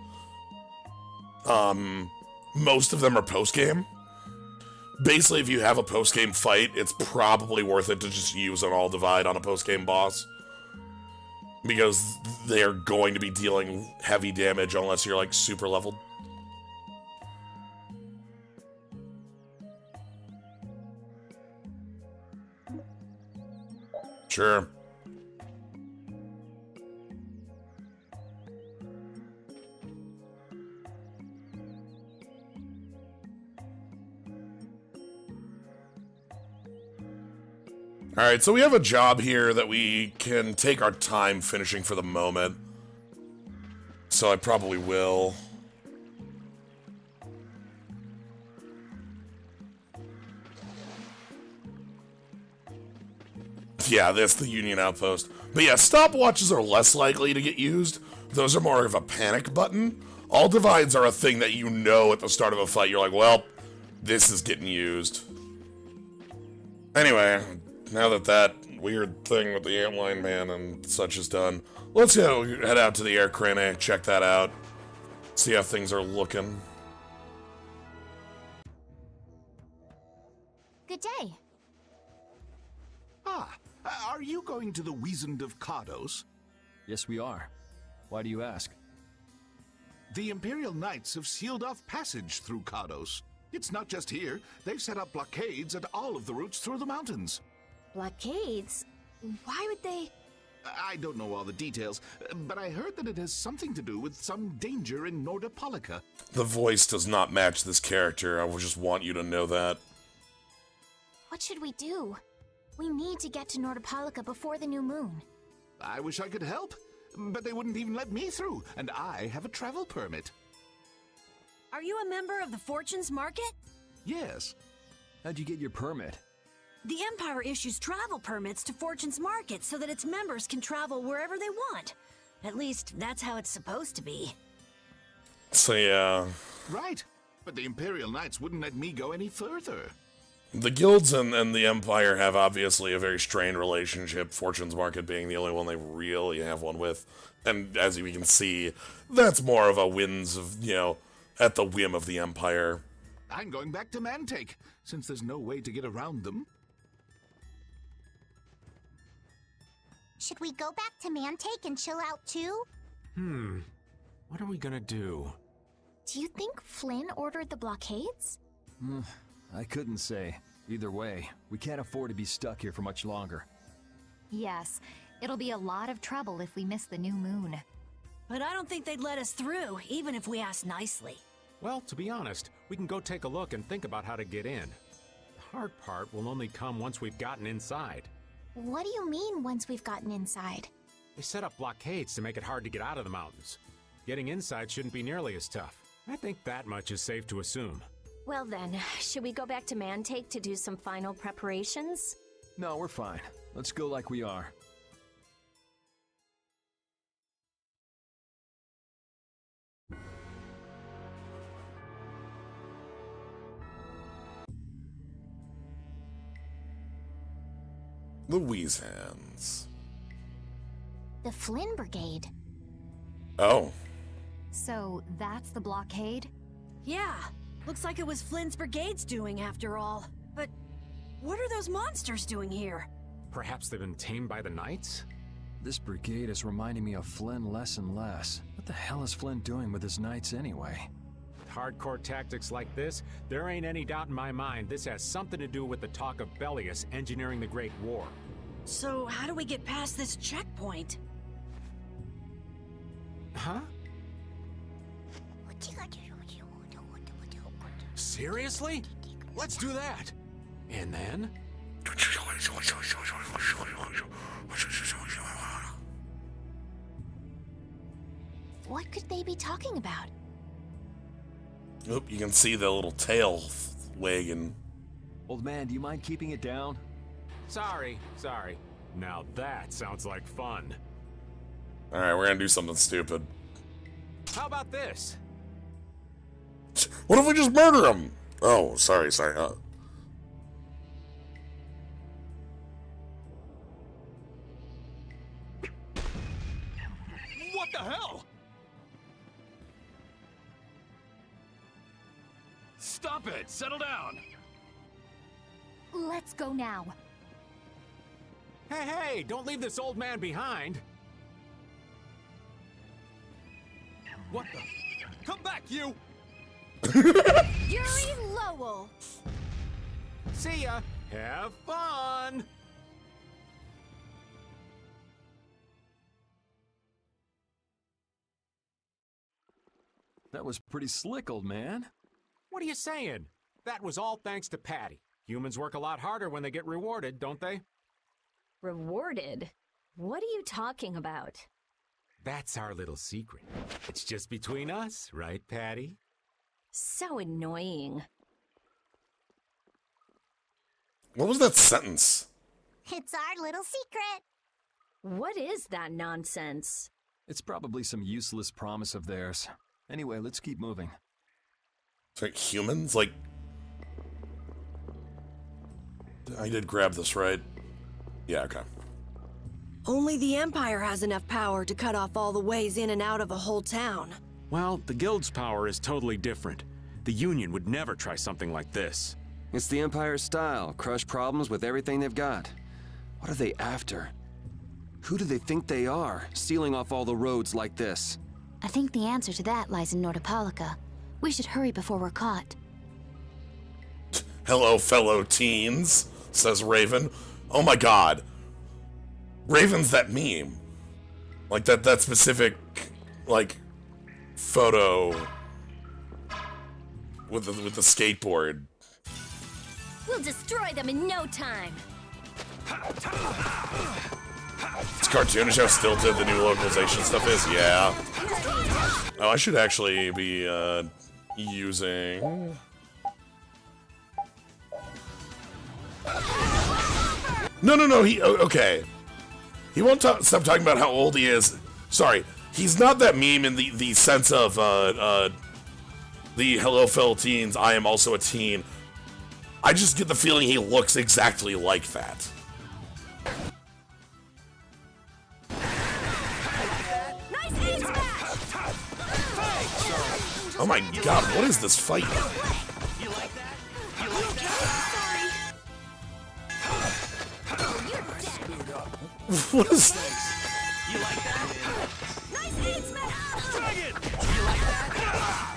Most of them are post-game. Basically, if you have a post-game fight, it's probably worth it to just use an all divide on a post-game boss. Because they're going to be dealing heavy damage unless you're like super leveled. Sure. Alright, so we have a job here that we can take our time finishing for the moment. So I probably will. Yeah, that's the Union Outpost. But yeah, stopwatches are less likely to get used. Those are more of a panic button. All divides are a thing that you know at the start of a fight. You're like, well, this is getting used. Anyway, now that that weird thing with the antline man and such is done, let's go head out to the air crane, check that out, see how things are looking. Good day. Ah, are you going to the Wizened of Cardos? Yes, we are. Why do you ask? The Imperial Knights have sealed off passage through Cardos. It's not just here. They've set up blockades at all of the routes through the mountains. Blockades? Why would they? I don't know all the details, but I heard that it has something to do with some danger in Nordopolica. The voice does not match this character. I just want you to know that. What should we do? We need to get to Nordopolica before the new moon. I wish I could help, but they wouldn't even let me through, and I have a travel permit. Are you a member of the Fortunes Market? Yes. How'd you get your permit? The Empire issues travel permits to Fortune's Market so that its members can travel wherever they want. At least, that's how it's supposed to be. So, yeah. Right. But the Imperial Knights wouldn't let me go any further. The guilds and the Empire have obviously a very strained relationship, Fortune's Market being the only one they really have one with. And as we can see, that's more of a whims of, at the whim of the Empire. I'm going back to Mantake, since there's no way to get around them. Should we go back to Mantake and chill out too? What are we gonna do? Do you think Flynn ordered the blockades? I couldn't say. Either way, we can't afford to be stuck here for much longer. Yes, it'll be a lot of trouble if we miss the new moon. But I don't think they'd let us through, even if we asked nicely. Well, to be honest, we can go take a look and think about how to get in. The hard part will only come once we've gotten inside. What do you mean, once we've gotten inside? They set up blockades to make it hard to get out of the mountains. Getting inside shouldn't be nearly as tough. I think that much is safe to assume. Well then, should we go back to Mantake to do some final preparations? No, we're fine. Let's go like we are. Louise Hands. The Flynn Brigade. Oh. So that's the blockade? Yeah, looks like it was Flynn's brigade's doing after all. But what are those monsters doing here? Perhaps they've been tamed by the Knights? This brigade is reminding me of Flynn less and less. What the hell is Flynn doing with his knights anyway? Hardcore tactics like this, there ain't any doubt in my mind this has something to do with the talk of Bellius engineering the Great War. So how do we get past this checkpoint? Huh? Seriously? Let's do that! And then? What could they be talking about? Oop, you can see the little tail wagging. Old man, do you mind keeping it down? Sorry. Now that sounds like fun. Alright, we're gonna do something stupid. How about this? What if we just murder him? Oh, sorry. What the hell? Stop it! Settle down! Let's go now. Hey, don't leave this old man behind. What the? Come back, you! Yuri Lowell! See ya! Have fun! That was pretty slick, old man. What are you saying? That was all thanks to Patty. Humans work a lot harder when they get rewarded, don't they? Rewarded? What are you talking about? That's our little secret. It's just between us, right, Patty? So annoying. What was that sentence? It's our little secret. What is that nonsense? It's probably some useless promise of theirs. Anyway, let's keep moving. So, humans? Like... I did grab this, right? Yeah, okay. Only the Empire has enough power to cut off all the ways in and out of a whole town. Well, the Guild's power is totally different. The Union would never try something like this. It's the Empire's style, crush problems with everything they've got. What are they after? Who do they think they are, sealing off all the roads like this? I think the answer to that lies in Nordopolica. We should hurry before we're caught. Hello, fellow teens, says Raven. Oh my god. Raven's that meme. Like, that specific, like, photo with the skateboard. We'll destroy them in no time. It's cartoonish how stilted the new localization stuff is. Yeah. Oh, I should actually be using No, okay. He won't stop talking about how old he is. Sorry, he's not that meme in the sense of, the hello fellow teens, I am also a teen. I just get the feeling he looks exactly like that. Oh my god, what is this fight? You like that? You like that? What is... You like that? Nice aim smash! Dragon! You like that?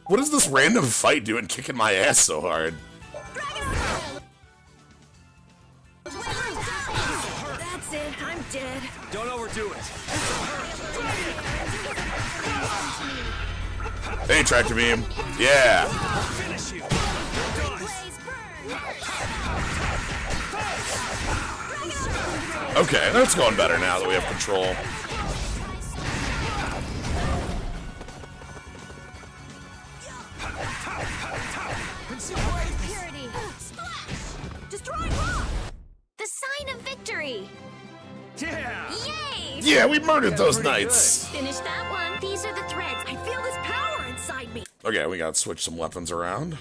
What is this random fight doing kicking my ass so hard? That's it, I'm dead. Don't overdo it. Hey, tractor beam. Yeah. Finish you. Okay, that's going better now that we have control. Purity. Splash! Destroy rock! The sign of victory! Yeah! Yay! Yeah, we murdered those knights. Finish that one. These are the threads. I feel this power inside me. Okay, we gotta switch some weapons around.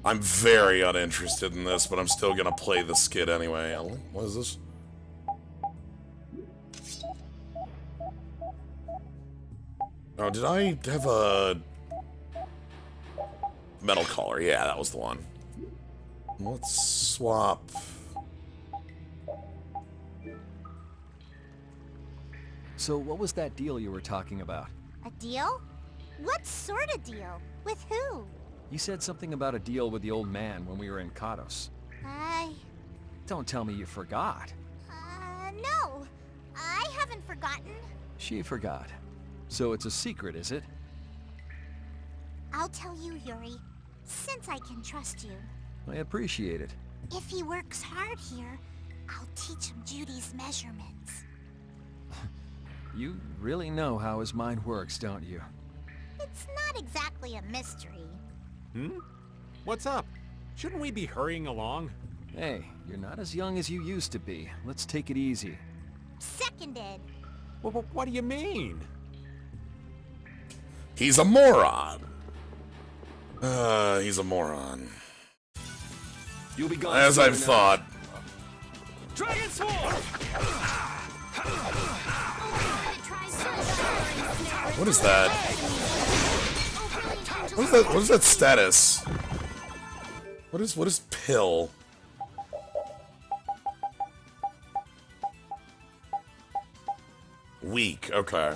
I'm very uninterested in this, but I'm still gonna play the skit anyway. What is this? Oh, did I have a metal collar? Yeah, that was the one. Let's swap. So what was that deal you were talking about? A deal? What sort of deal? With who? You said something about a deal with the old man when we were in Kados. Don't tell me you forgot. No. I haven't forgotten. She forgot. So it's a secret, is it? I'll tell you, Yuri, since I can trust you. I appreciate it. If he works hard here, I'll teach him Judy's measurements. You really know how his mind works, don't you? It's not exactly a mystery. Hmm? What's up? Shouldn't we be hurrying along? Hey, you're not as young as you used to be. Let's take it easy. Seconded. What do you mean? He's a moron. He's a moron. You'll be gone as I've thought. Dragon Sword! What is that? What is that? What is that status? What is pill? Weak. Okay.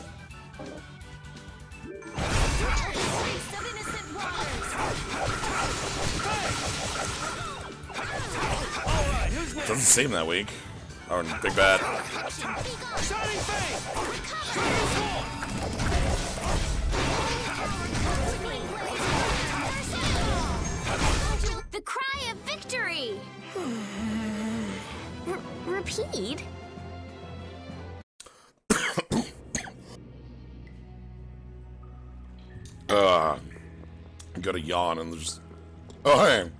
Doesn't seem that weak. Oh, big bad. The cry of victory! Repeat? I got a yawn and there's... Oh, hey.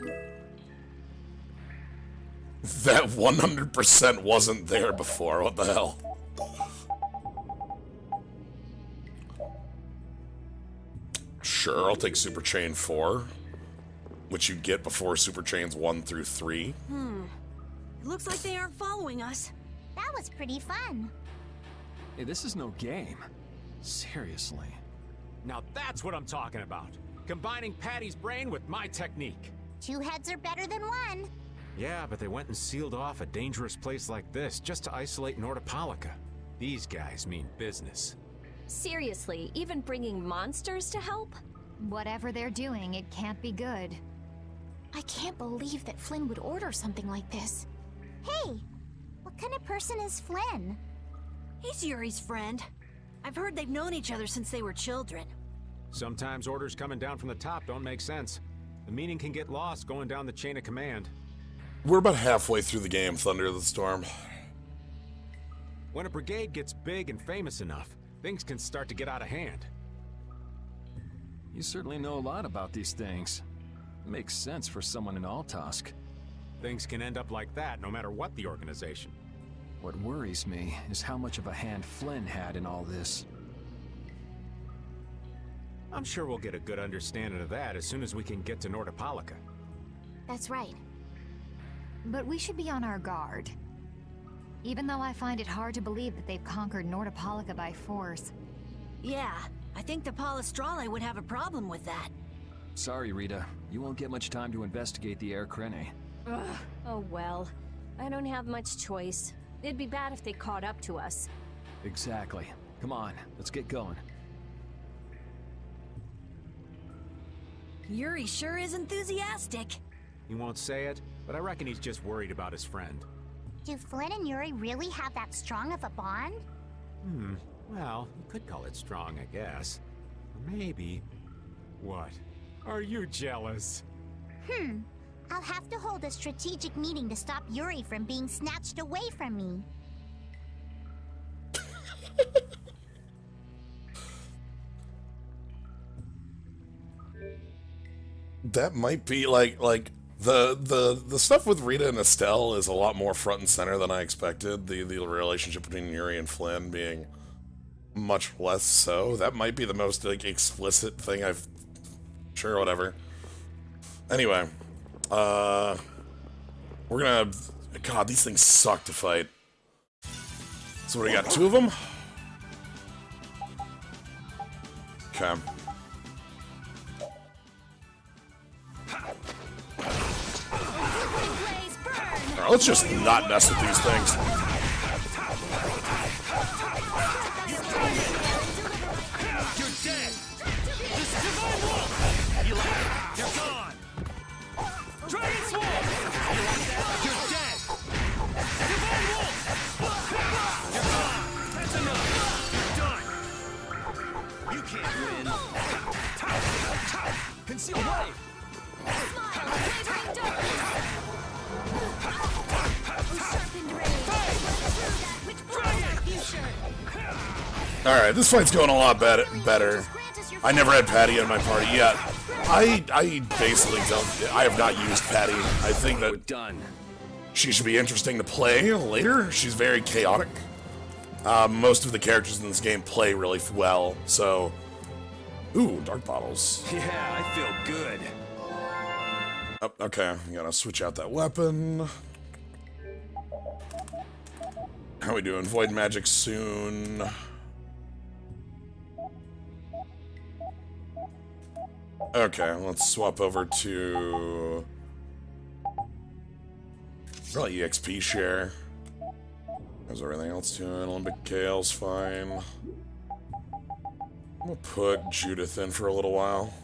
That 100% wasn't there before. What the hell? Sure, I'll take Super Chain 4, which you get before Super Chains 1 through 3. It looks like they aren't following us. That was pretty fun. Hey, this is no game. Seriously. Now that's what I'm talking about. Combining Patty's brain with my technique. 2 heads are better than 1. Yeah, but they went and sealed off a dangerous place like this just to isolate Nordopolica. These guys mean business. Seriously, even bringing monsters to help? Whatever they're doing, it can't be good. I can't believe that Flynn would order something like this. Hey, what kind of person is Flynn? He's Yuri's friend. I've heard they've known each other since they were children. Sometimes orders coming down from the top don't make sense. The meaning can get lost going down the chain of command. We're about halfway through the game, Thunder of the Storm. When a brigade gets big and famous enough, things can start to get out of hand. You certainly know a lot about these things. Makes sense for someone in Altosk. Things can end up like that no matter what the organization. What worries me is how much of a hand Flynn had in all this. I'm sure we'll get a good understanding of that as soon as we can get to Nordopolica. That's right. But we should be on our guard. Even though I find it hard to believe that they've conquered Nordopolica by force. Yeah, I think the Palestrale would have a problem with that. Sorry, Rita. You won't get much time to investigate the Air Crene. Ugh. Oh well. I don't have much choice. It'd be bad if they caught up to us. Exactly. Come on, let's get going. Yuri sure is enthusiastic. He won't say it, but I reckon he's just worried about his friend. Do Flynn and Yuri really have that strong of a bond? Well, you could call it strong, I guess. Or maybe... What? Are you jealous? I'll have to hold a strategic meeting to stop Yuri from being snatched away from me. That might be like the stuff with Rita and Estelle is a lot more front and center than I expected. The relationship between Yuri and Flynn being much less so. That might be the most like explicit thing I've... Sure, whatever. Anyway, we're gonna... God, these things suck to fight. So what do we got? 2 of them? Okay. Alright, let's just not mess with these things. You're dead! This divine wolf! You like it? You're gone! Dragon swarm! You like that? You're dead! Divine wolf! You're gone! That's enough! You're done! You can't win! Conceal away! Alright, this fight's going a lot better. I never had Patty in my party yet. I basically don't... I have not used Patty. I think that she should be interesting to play later. She's very chaotic. Most of the characters in this game play really well, so... Ooh, dark bottles. Yeah, I feel good. Oh, okay, I'm gonna switch out that weapon. How we doing? Void magic soon. Okay, let's swap over to... Probably EXP share. How's everything else doing? Olympic Kale's fine. I'm gonna put Judith in for a little while.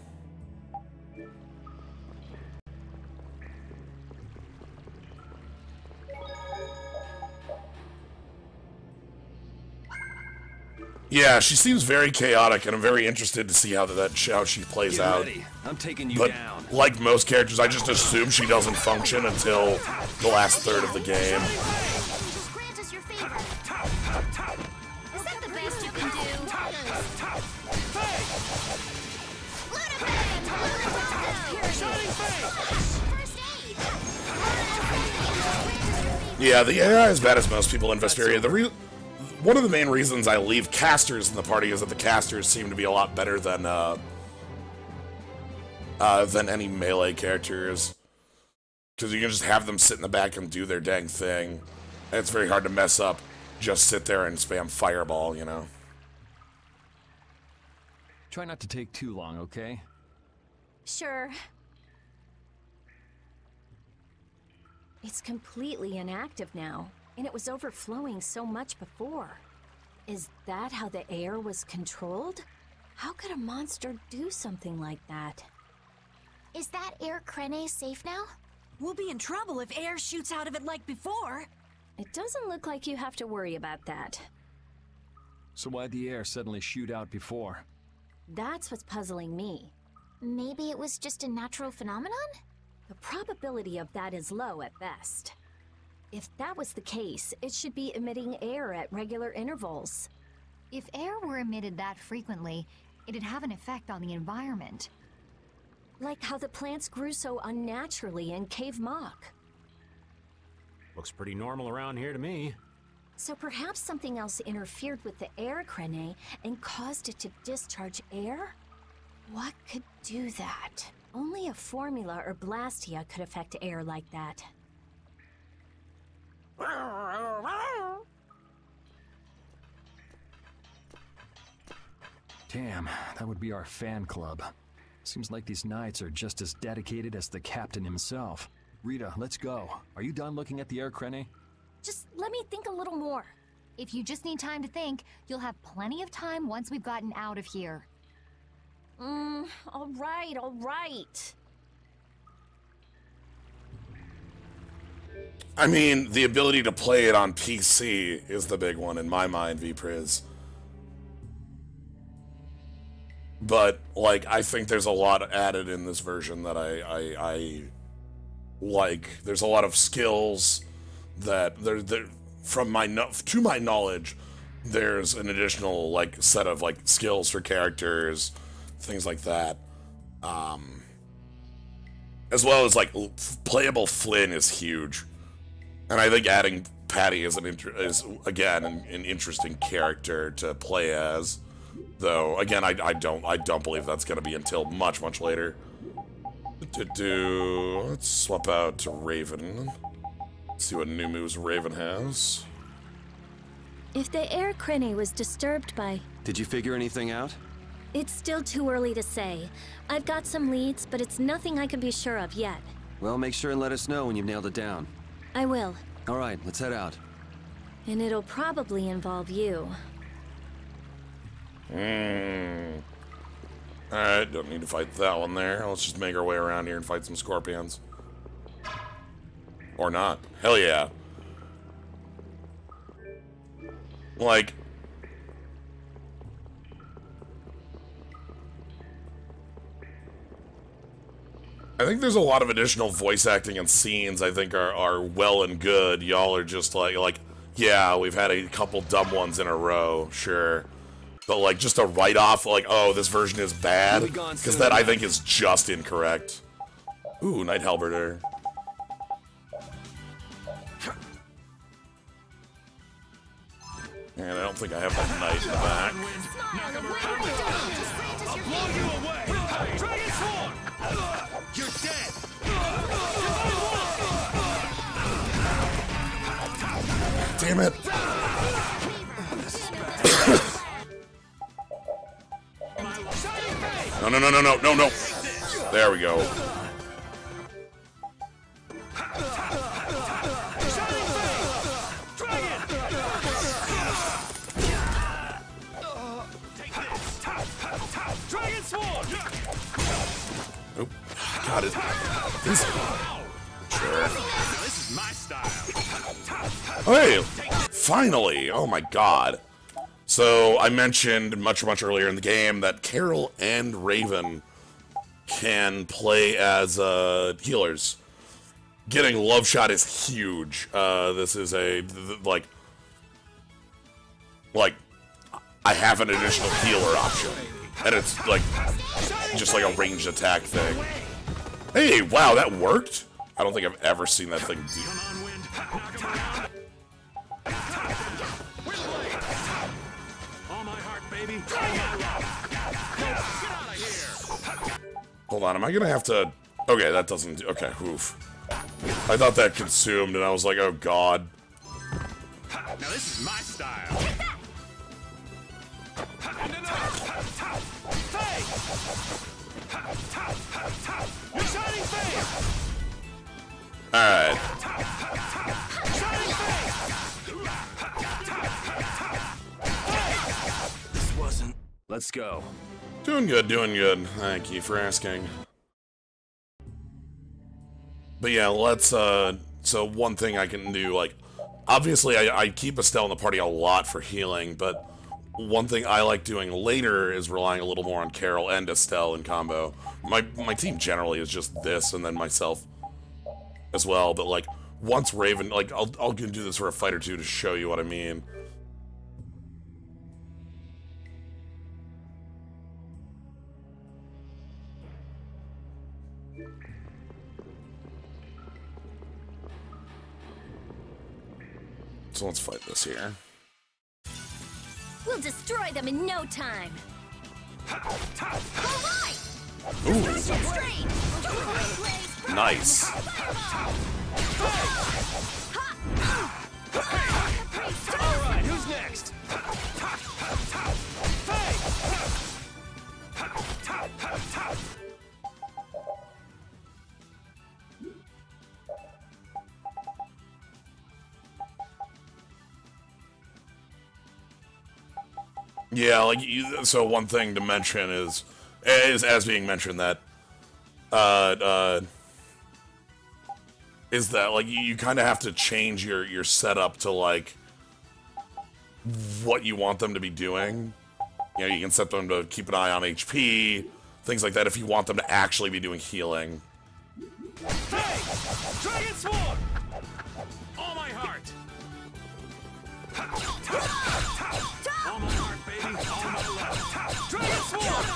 Yeah, she seems very chaotic, and I'm very interested to see how how she plays Get out. ready. I'm taking you But down. like most characters, I just assume she doesn't function until the last third of the game. Grant us your favor. Is that the best you can do? Yeah, the AI is bad as most people in Vesperia. One of the main reasons I leave casters in the party is that the casters seem to be a lot better than any melee characters. Because you can just have them sit in the back and do their dang thing. And it's very hard to mess up. Just sit there and spam fireball, you know? Try not to take too long, okay? Sure. It's completely inactive now, and it was overflowing so much before. Is that how the air was controlled? How could a monster do something like that? Is that Air Crene safe now? We'll be in trouble if air shoots out of it like before. It doesn't look like you have to worry about that. So why'd the air suddenly shoot out before? That's what's puzzling me. Maybe it was just a natural phenomenon? The probability of that is low at best. If that was the case, it should be emitting air at regular intervals. If air were emitted that frequently, it'd have an effect on the environment. Like how the plants grew so unnaturally in Cave Mock. Looks pretty normal around here to me. So perhaps something else interfered with the air crane and caused it to discharge air? What could do that? Only a formula or blastia could affect air like that. Damn, that would be our fan club. Seems like these knights are just as dedicated as the captain himself. Rita, let's go. Are you done looking at the air crane? Just let me think a little more. If you just need time to think, you'll have plenty of time once we've gotten out of here. All right. I mean, the ability to play it on PC is the big one in my mind, VPriz. But, like, I think there's a lot added in this version that I like. There's a lot of skills that to my knowledge, there's an additional, like, set of, like, skills for characters, things like that. As well as, like, playable Flynn is huge. And I think adding Patty is again an interesting character to play as. Though again, I don't believe that's gonna be until much later. Let's swap out to Raven. See what new moves Raven has. If the air crane was disturbed by... Did you figure anything out? It's still too early to say. I've got some leads, but it's nothing I can be sure of yet. Well, make sure and let us know when you've nailed it down. I will. All right, let's head out. And it'll probably involve you. Alright, don't need to fight that one there. Let's just make our way around here and fight some scorpions. Or not. Hell yeah. Like... I think there's a lot of additional voice acting and scenes I think are well and good. Y'all are just like, yeah, we've had a couple dumb ones in a row, sure. But like, just a write-off, like, oh, this version is bad, because that I think is just incorrect. Ooh, Knight Halberder. And I don't think I have that knight in the back. I'll blow you away! Dragon Swarm! You're dead! Damn it! No. There we go. Dragon Swarm! Oh, got it. Sure. This is my style. Hey, finally! Oh my god. So, I mentioned much earlier in the game that Carol and Raven can play as healers. Getting Love Shot is huge. This is like, I have an additional healer option. And it's like, just like a ranged attack thing. Hey, wow, that worked? I don't think I've ever seen that thing do. Hold on, am I gonna have to... Okay, that doesn't... Okay, oof. I thought that consumed, and I was like, oh god. Now this is my style. You're shining face! Alright. This wasn't... Let's go. Doing good. Thank you for asking. But yeah, let's, so one thing I can do, like, obviously I keep Estelle in the party a lot for healing, but one thing I like doing later is relying a little more on Carol and Estelle in combo. My team generally is just this, and then myself as well, but like, once Raven, like, I'll do this for a fight or two to show you what I mean. so let's fight this here. We'll destroy them in no time. Ooh. Nice. Alright, who's next? Yeah, like, so one thing to mention is as being mentioned that, is that, like, you kind of have to change your setup to, like, what you want them to be doing. You know, you can set them to keep an eye on HP, things like that, if you want them to actually be doing healing. Hey! Dragon Swarm! All my heart! All my heart, baby! All my love! Dragon Swarm!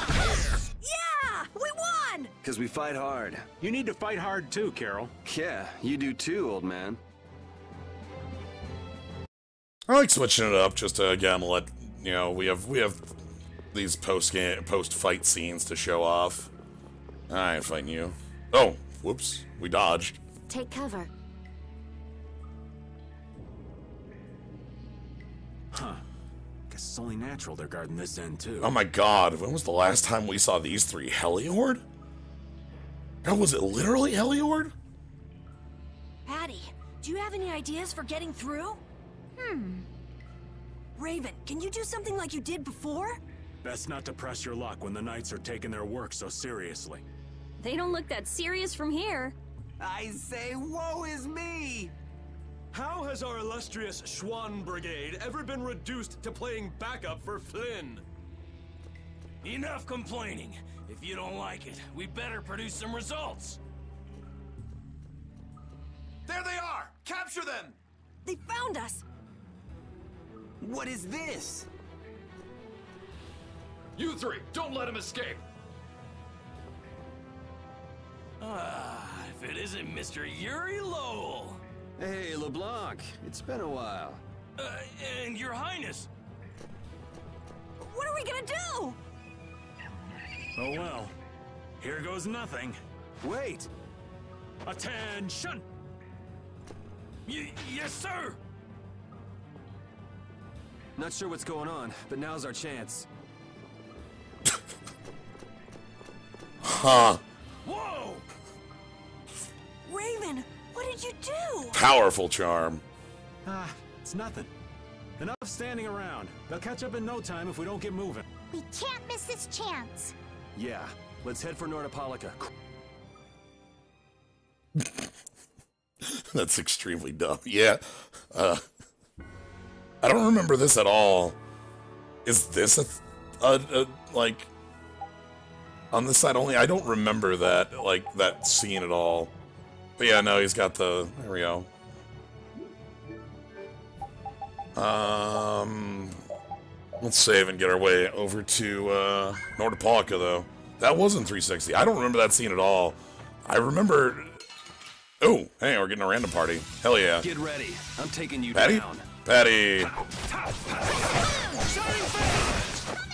Yeah! We won! Because we fight hard. You need to fight hard too, Carol. Yeah, you do too, old man. I like switching it up just to, again, let, you know, we have these post-fight scenes to show off. I ain't fighting you. Oh, whoops. We dodged. Take cover. Huh. Guess it's only natural they're guarding this end too. Oh my god, when was the last time we saw these three? Heliord? God, was it literally Heliord? Patty, do you have any ideas for getting through? Raven, can you do something like you did before? Best not to press your luck when the knights are taking their work so seriously. They don't look that serious from here. I say, woe is me! How has our illustrious Schwann Brigade ever been reduced to playing backup for Flynn? Enough complaining. If you don't like it, we better produce some results. There they are! Capture them! They found us! What is this? You three, don't let him escape! If it isn't Mr. Yuri Lowell. Hey, LeBlanc. It's been a while. And Your Highness. What are we gonna do? Oh well. Here goes nothing. Wait! Attention! Yes, sir! Not sure what's going on, but now's our chance. Huh. Whoa! Raven, what did you do? Powerful charm. It's nothing. Enough standing around. They'll catch up in no time if we don't get moving. We can't miss this chance. Yeah, let's head for Nordopolica. That's extremely dumb. Yeah. I don't remember this at all. Is this like, on this side only? I don't remember that, like, that scene at all. But yeah, no, he's got the, there we go. Let's save and get our way over to, Nordopolica, though. That wasn't 360. I don't remember that scene at all. I remember... Oh, hey, we're getting a random party. Hell yeah. Get ready. I'm taking you Patty? down. Patty!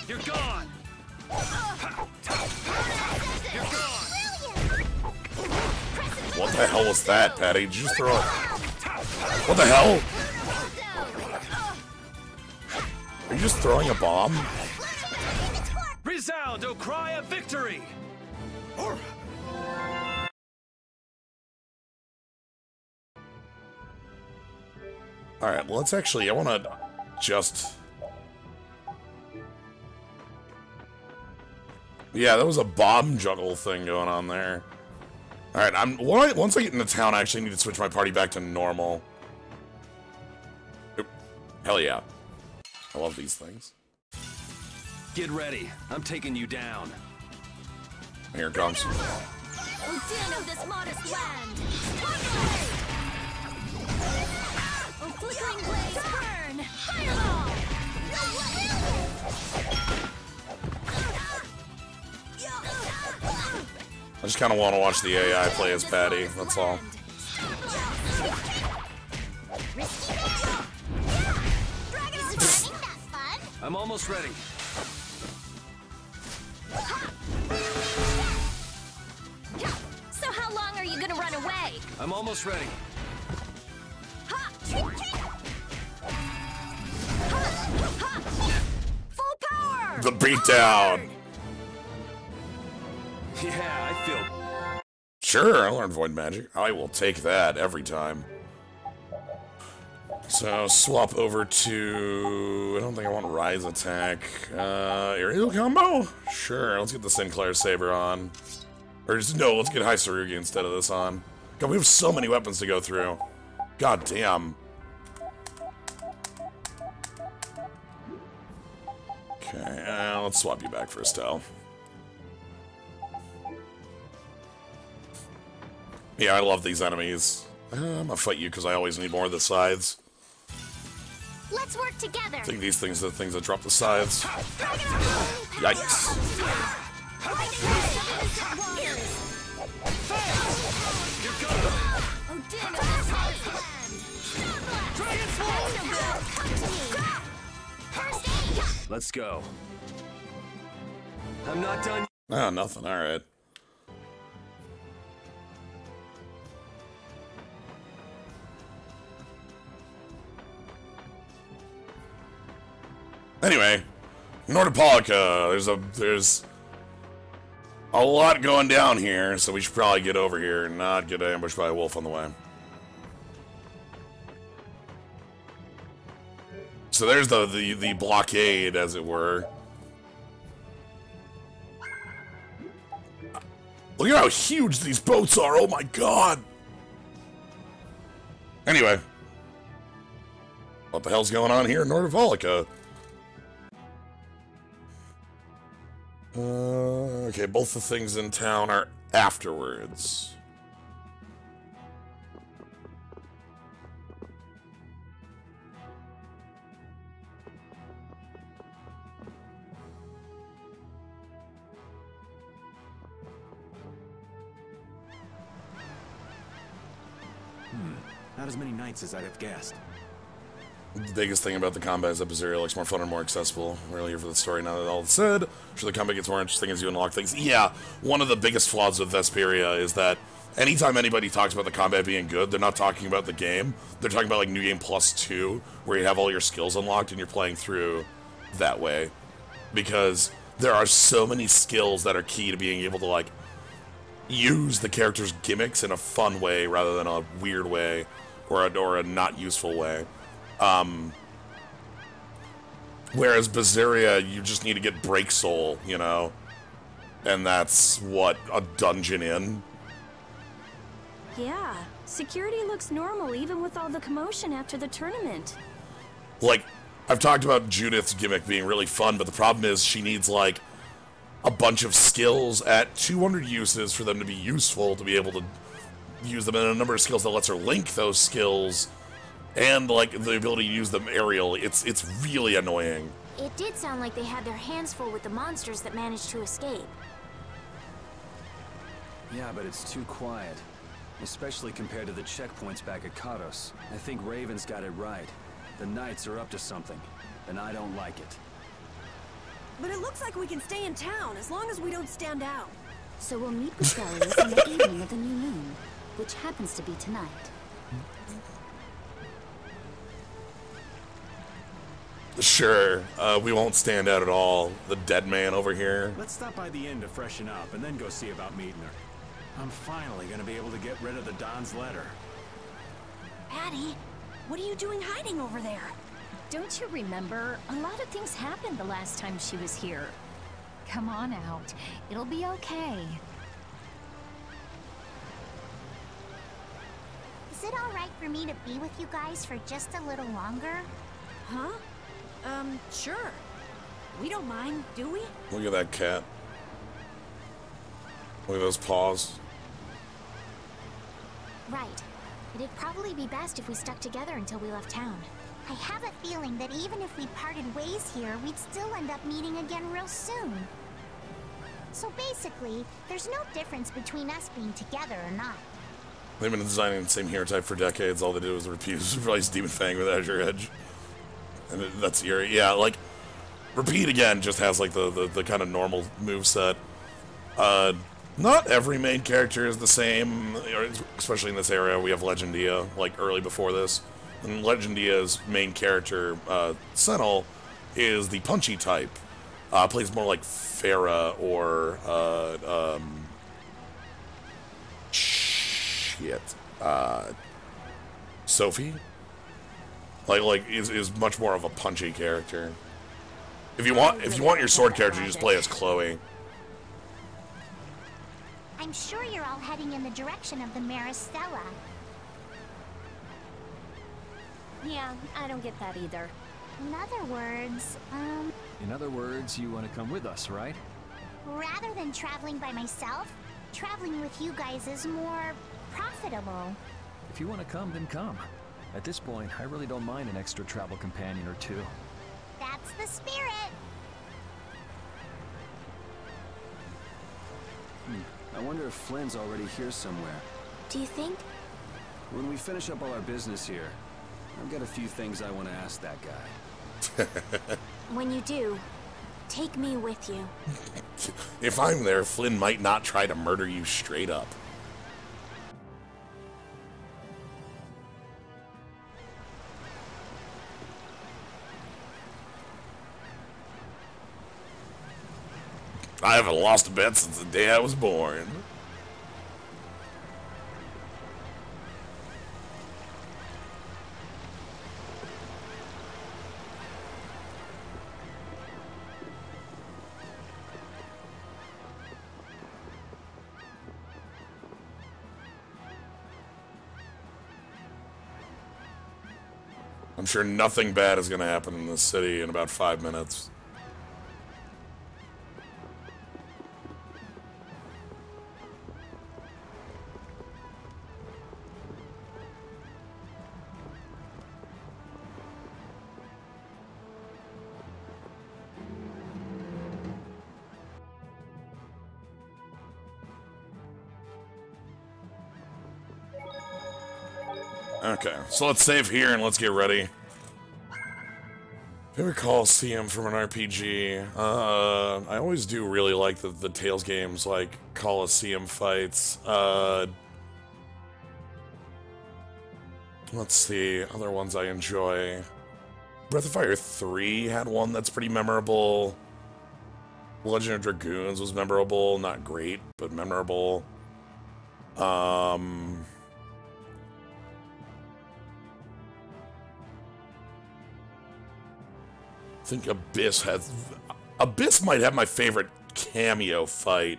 You're gone! You're gone! What the hell was that, Patty? Did you just throw it? What the hell? Are you just throwing a bomb? Resound, O cry of victory! Alright, well, let's actually, I want to just... Yeah, there was a bomb juggle thing going on there. Alright, once I get into town, I actually need to switch my party back to normal. Oop. Hell yeah. I love these things. Get ready. I'm taking you down. Here it comes. Odin of this modest land! Oh, flickering blaze, burn! Fireball! I just kind of want to watch the AI play as Patty, that's all. I'm almost ready. So how long are you gonna run away? I'm almost ready. Full power! The beatdown! Yeah, I feel... Sure, I learned Void Magic. I will take that every time. So, swap over to... I don't think I want Rise Attack. Aerial Combo? Sure, let's get the Sinclair Saber on. Or just, no, let's get High Sarugi instead of this on. God, we have so many weapons to go through. God damn. Okay, let's swap you back for Estelle. Yeah, I love these enemies. I'm gonna fight you because I always need more of the scythes. Let's work together. I think these things are the things that drop the scythes. Yikes. Let's go. I'm not done. Oh, nothing. All right. Anyway, Nordopolica, there's a lot going down here, so we should probably get over here and not get ambushed by a wolf on the way. So there's the blockade, as it were. Look at how huge these boats are, oh my god! Anyway. What the hell's going on here in Nordopolica? Okay, both the things in town are afterwards. Not as many knights as I'd have guessed. The biggest thing about the combat is that Vesperia looks more fun and more accessible. We're really here for the story now that all is said. Sure, the combat gets more interesting as you unlock things. Yeah, one of the biggest flaws with Vesperia is that anytime anybody talks about the combat being good, they're not talking about the game. They're talking about like New Game Plus 2, where you have all your skills unlocked and you're playing through that way. Because there are so many skills that are key to being able to like use the character's gimmicks in a fun way rather than a weird way or a not useful way. Whereas Vesperia, you just need to get Break Soul, you know? And that's, what, a dungeon in? Yeah, security looks normal even with all the commotion after the tournament. Like, I've talked about Judith's gimmick being really fun, but the problem is she needs, like, a bunch of skills at 200 uses for them to be useful, to be able to use them, and a number of skills that lets her link those skills, and, like, the ability to use them aerial. It's really annoying. It did sound like they had their hands full with the monsters that managed to escape. Yeah, but it's too quiet. Especially compared to the checkpoints back at Kados. I think Raven's got it right. The Knights are up to something, and I don't like it. But it looks like we can stay in town as long as we don't stand out. So we'll meet with Bellius on the evening of the new moon, which happens to be tonight. Sure, we won't stand out at all. The dead man over here. Let's stop by the inn to freshen up and then go see about meeting her. I'm finally gonna be able to get rid of the Don's letter. Addie, what are you doing hiding over there? Don't you remember? A lot of things happened the last time she was here. Come on out. It'll be okay. Is it all right for me to be with you guys for just a little longer? Huh? Sure. We don't mind, do we? Look at that cat. Look at those paws. Right. It'd probably be best if we stuck together until we left town. I have a feeling that even if we parted ways here, we'd still end up meeting again real soon. So basically, there's no difference between us being together or not. They've been designing the same hero type for decades. All they did was replace Demon Fang with Azure Edge. And that's Yuri. Yeah, like, Repeat again just has like the kind of normal moveset. Not every main character is the same, especially in this area. We have Legendia, like early before this. And Legendia's main character, Sentinel, is the punchy type. Plays more like Phaeroh or, Sophie? Like is much more of a punchy character. If you want your sword character, you just play as Chloe. I'm sure you're all heading in the direction of the Maristella. Yeah, I don't get that either. In other words, In other words, you want to come with us, right? rather than traveling by myself, traveling with you guys is more profitable. If you want to come, then come. At this point, I really don't mind an extra travel companion or two. That's the spirit. I wonder if Flynn's already here somewhere. Do you think? When we finish up all our business here, I've got a few things I want to ask that guy. When you do, take me with you. If I'm there, Flynn might not try to murder you straight up. I haven't lost a bet since the day I was born. I'm sure nothing bad is going to happen in this city in about 5 minutes. Okay, so let's save here and let's get ready. If I recall CM from an RPG, I always do really like the Tales games, like Coliseum fights. Let's see, other ones I enjoy. Breath of Fire 3 had one that's pretty memorable. Legend of Dragoons was memorable, not great, but memorable. I think Abyss might have my favorite cameo fight.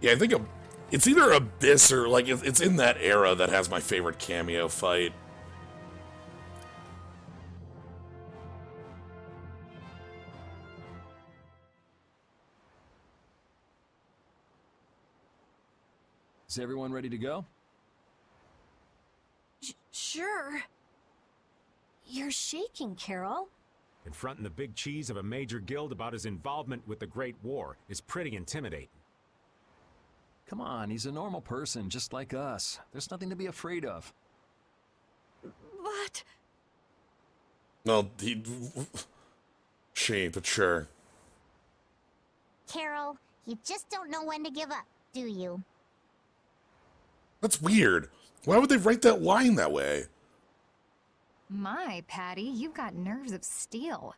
Yeah, I think it's either Abyss or like it's in that era that has my favorite cameo fight. Is everyone ready to go? Sure. You're shaking, Carol. Confronting the big cheese of a major guild about his involvement with the Great War is pretty intimidating. Come on, he's a normal person, just like us. There's nothing to be afraid of. But... Well, but sure. Carol, you just don't know when to give up, do you? That's weird. Why would they write that line that way? My, Patty, you've got nerves of steel.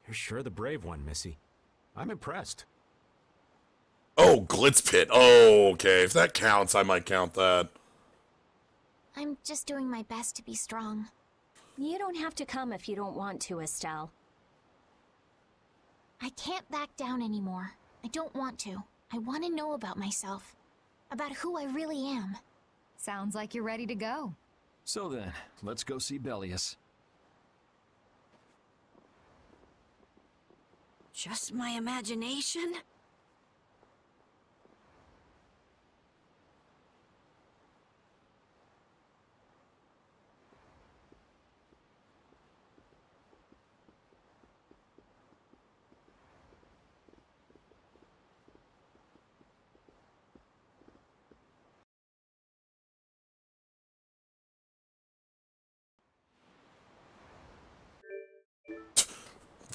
You're sure the brave one, Missy. I'm impressed. Oh, Glitz Pit. Oh, okay. If that counts, I might count that. I'm just doing my best to be strong. You don't have to come if you don't want to, Estelle. I can't back down anymore. I don't want to. I want to know about myself. About who I really am. Sounds like you're ready to go. So then, let's go see Bellius. Just my imagination?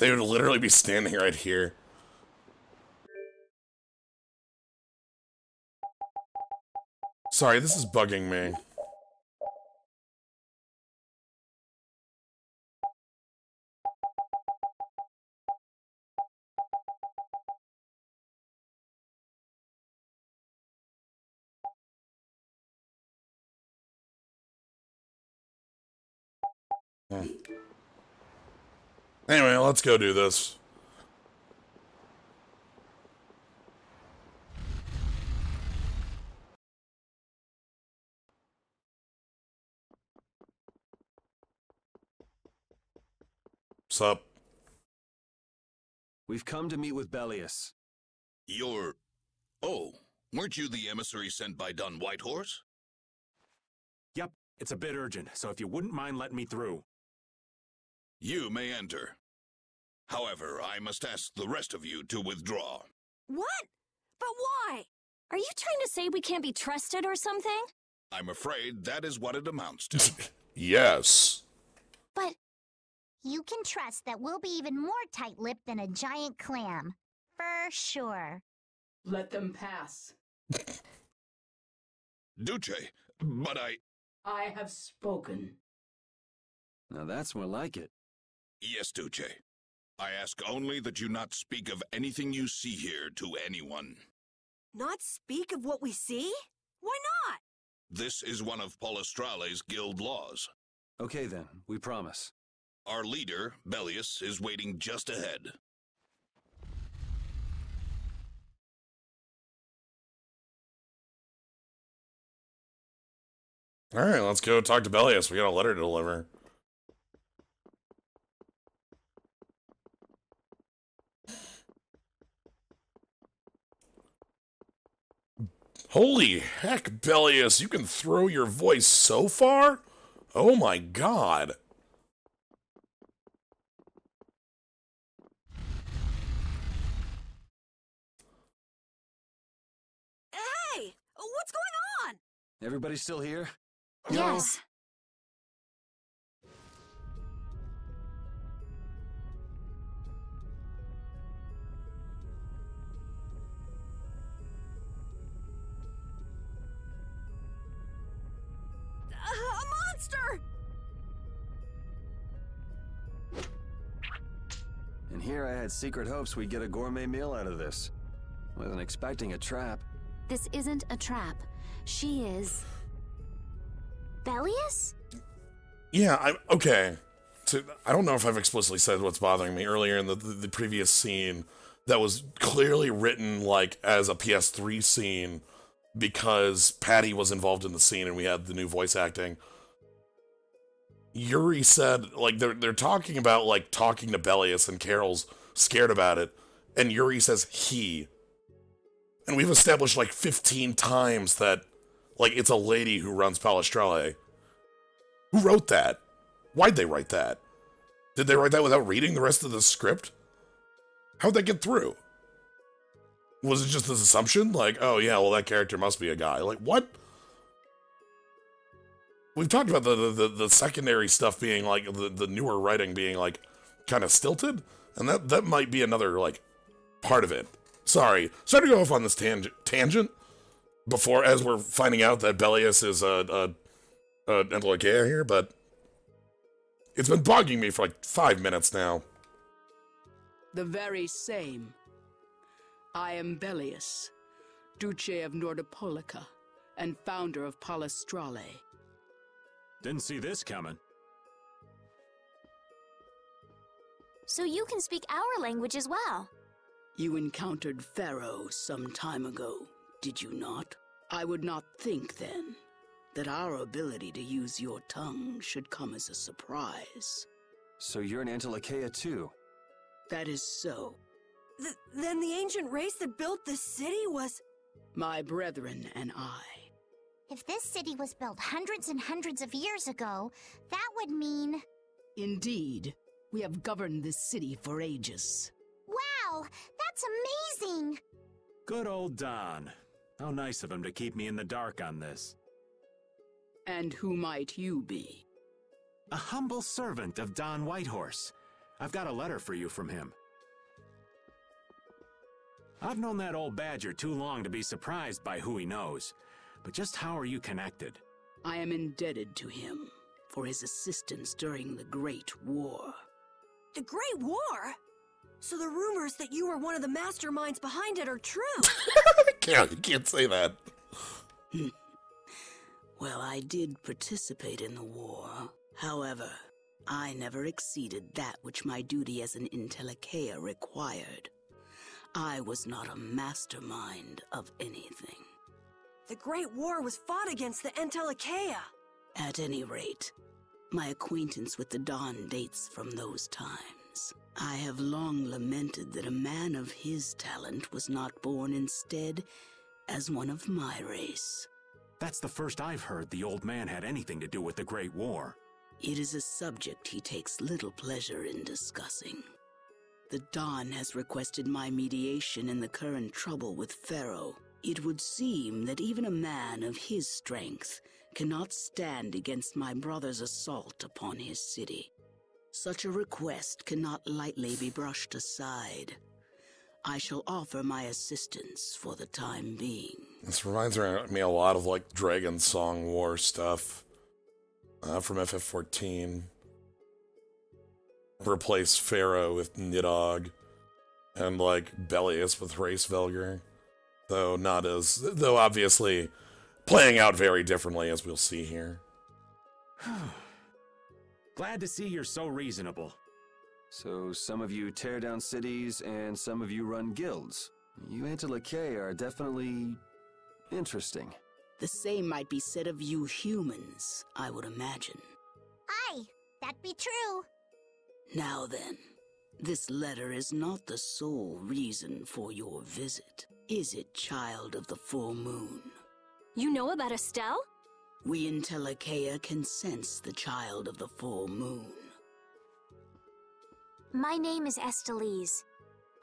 They would literally be standing right here. Sorry, this is bugging me. Anyway, let's go do this. Sup? We've come to meet with Bellius. You're... Oh, weren't you the emissary sent by Don Whitehorse? Yep, it's a bit urgent, so if you wouldn't mind letting me through. You may enter. However, I must ask the rest of you to withdraw. What? But why? Are you trying to say we can't be trusted or something? I'm afraid that is what it amounts to. Yes. But you can trust that we'll be even more tight-lipped than a giant clam. For sure. Let them pass. Duce, but I have spoken. Now that's more like it. Yes, Duce. I ask only that you not speak of anything you see here to anyone. Not speak of what we see? Why not? This is one of Palestrale's guild laws. Okay then, we promise. Our leader, Bellius, is waiting just ahead. Alright, let's go talk to Bellius. We got a letter to deliver. Holy heck, Bellius, you can throw your voice so far? Oh my god. Hey! What's going on? Everybody still here? Yes. A monster! And here I had secret hopes we'd get a gourmet meal out of this. Wasn't expecting a trap. This isn't a trap. She is... Bellius? Yeah, okay. I don't know if I've explicitly said what's bothering me. Earlier in the previous scene, that was clearly written like as a PS3 scene because Patty was involved in the scene and we had the new voice acting. Yuri said, like, they're talking about, like, talking to Bellius and Carol's scared about it, and Yuri says he. And we've established, like, 15 times that, like, it's a lady who runs Palestrale. Who wrote that? Why'd they write that? Did they write that without reading the rest of the script? How'd that get through? Was it just this assumption? Like, oh yeah, well that character must be a guy. Like, what? We've talked about the secondary stuff being, like, the newer writing being, like, kind of stilted. And that might be another, like, part of it. Sorry to go off on this tangent. Before, as we're finding out that Bellius is an Entelakea here, but it's been bugging me for like 5 minutes now. The very same. I am Bellius, Duce of Nordopolica, and founder of Palestrale. Didn't see this coming. So you can speak our language as well. You encountered Phaeroh some time ago, did you not? I would not think then that our ability to use your tongue should come as a surprise. So you're an Entelakea too? That is so. Then the ancient race that built this city was... My brethren and I. If this city was built hundreds and hundreds of years ago, that would mean... Indeed. We have governed this city for ages. Wow! That's amazing! Good old Don. How nice of him to keep me in the dark on this. And who might you be? A humble servant of Don Whitehorse. I've got a letter for you from him. I've known that old badger too long to be surprised by who he knows. But just how are you connected? I am indebted to him for his assistance during the Great War. The Great War? So the rumors that you were one of the masterminds behind it are true. You can't say that. Well, I did participate in the war. However, I never exceeded that which my duty as an Intellicaea required. I was not a mastermind of anything. The Great War was fought against the Intellicaea. At any rate, my acquaintance with the Dawn dates from those times. I have long lamented that a man of his talent was not born instead as one of my race. That's the first I've heard the old man had anything to do with the Great War. It is a subject he takes little pleasure in discussing. The Dawn has requested my mediation in the current trouble with Phaeroh. It would seem that even a man of his strength cannot stand against my brother's assault upon his city. Such a request cannot lightly be brushed aside. I shall offer my assistance for the time being. This reminds me a lot of like Dragon Song War stuff from FF14. Replace Phaeroh with Nidhogg and like Bellius with Hraesvelgr. Though obviously playing out very differently as we'll see here. Glad to see you're so reasonable. So some of you tear down cities and some of you run guilds. You Intellicaea are definitely interesting. The same might be said of you humans, I would imagine. Aye, that be true. Now then, this letter is not the sole reason for your visit, is it, Child of the Full Moon? You know about Estelle? We Intellicaea can sense the Child of the Full Moon. My name is Estelise.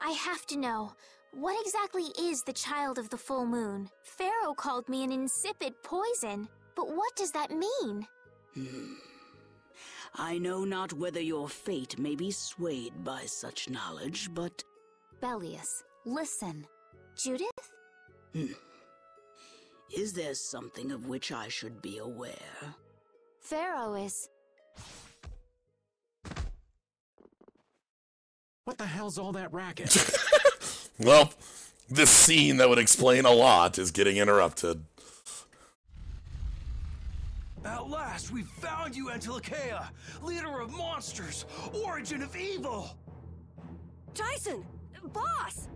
I have to know, what exactly is the Child of the Full Moon? Phaeroh called me an insipid poison, but what does that mean? I know not whether your fate may be swayed by such knowledge, but... Bellius, listen. Judith? Is there something of which I should be aware? Phaeroh is... What the hell's all that racket? Well, this scene that would explain a lot is getting interrupted. At last, we found you, Intellicaea, leader of monsters, origin of evil! Tyson! Boss!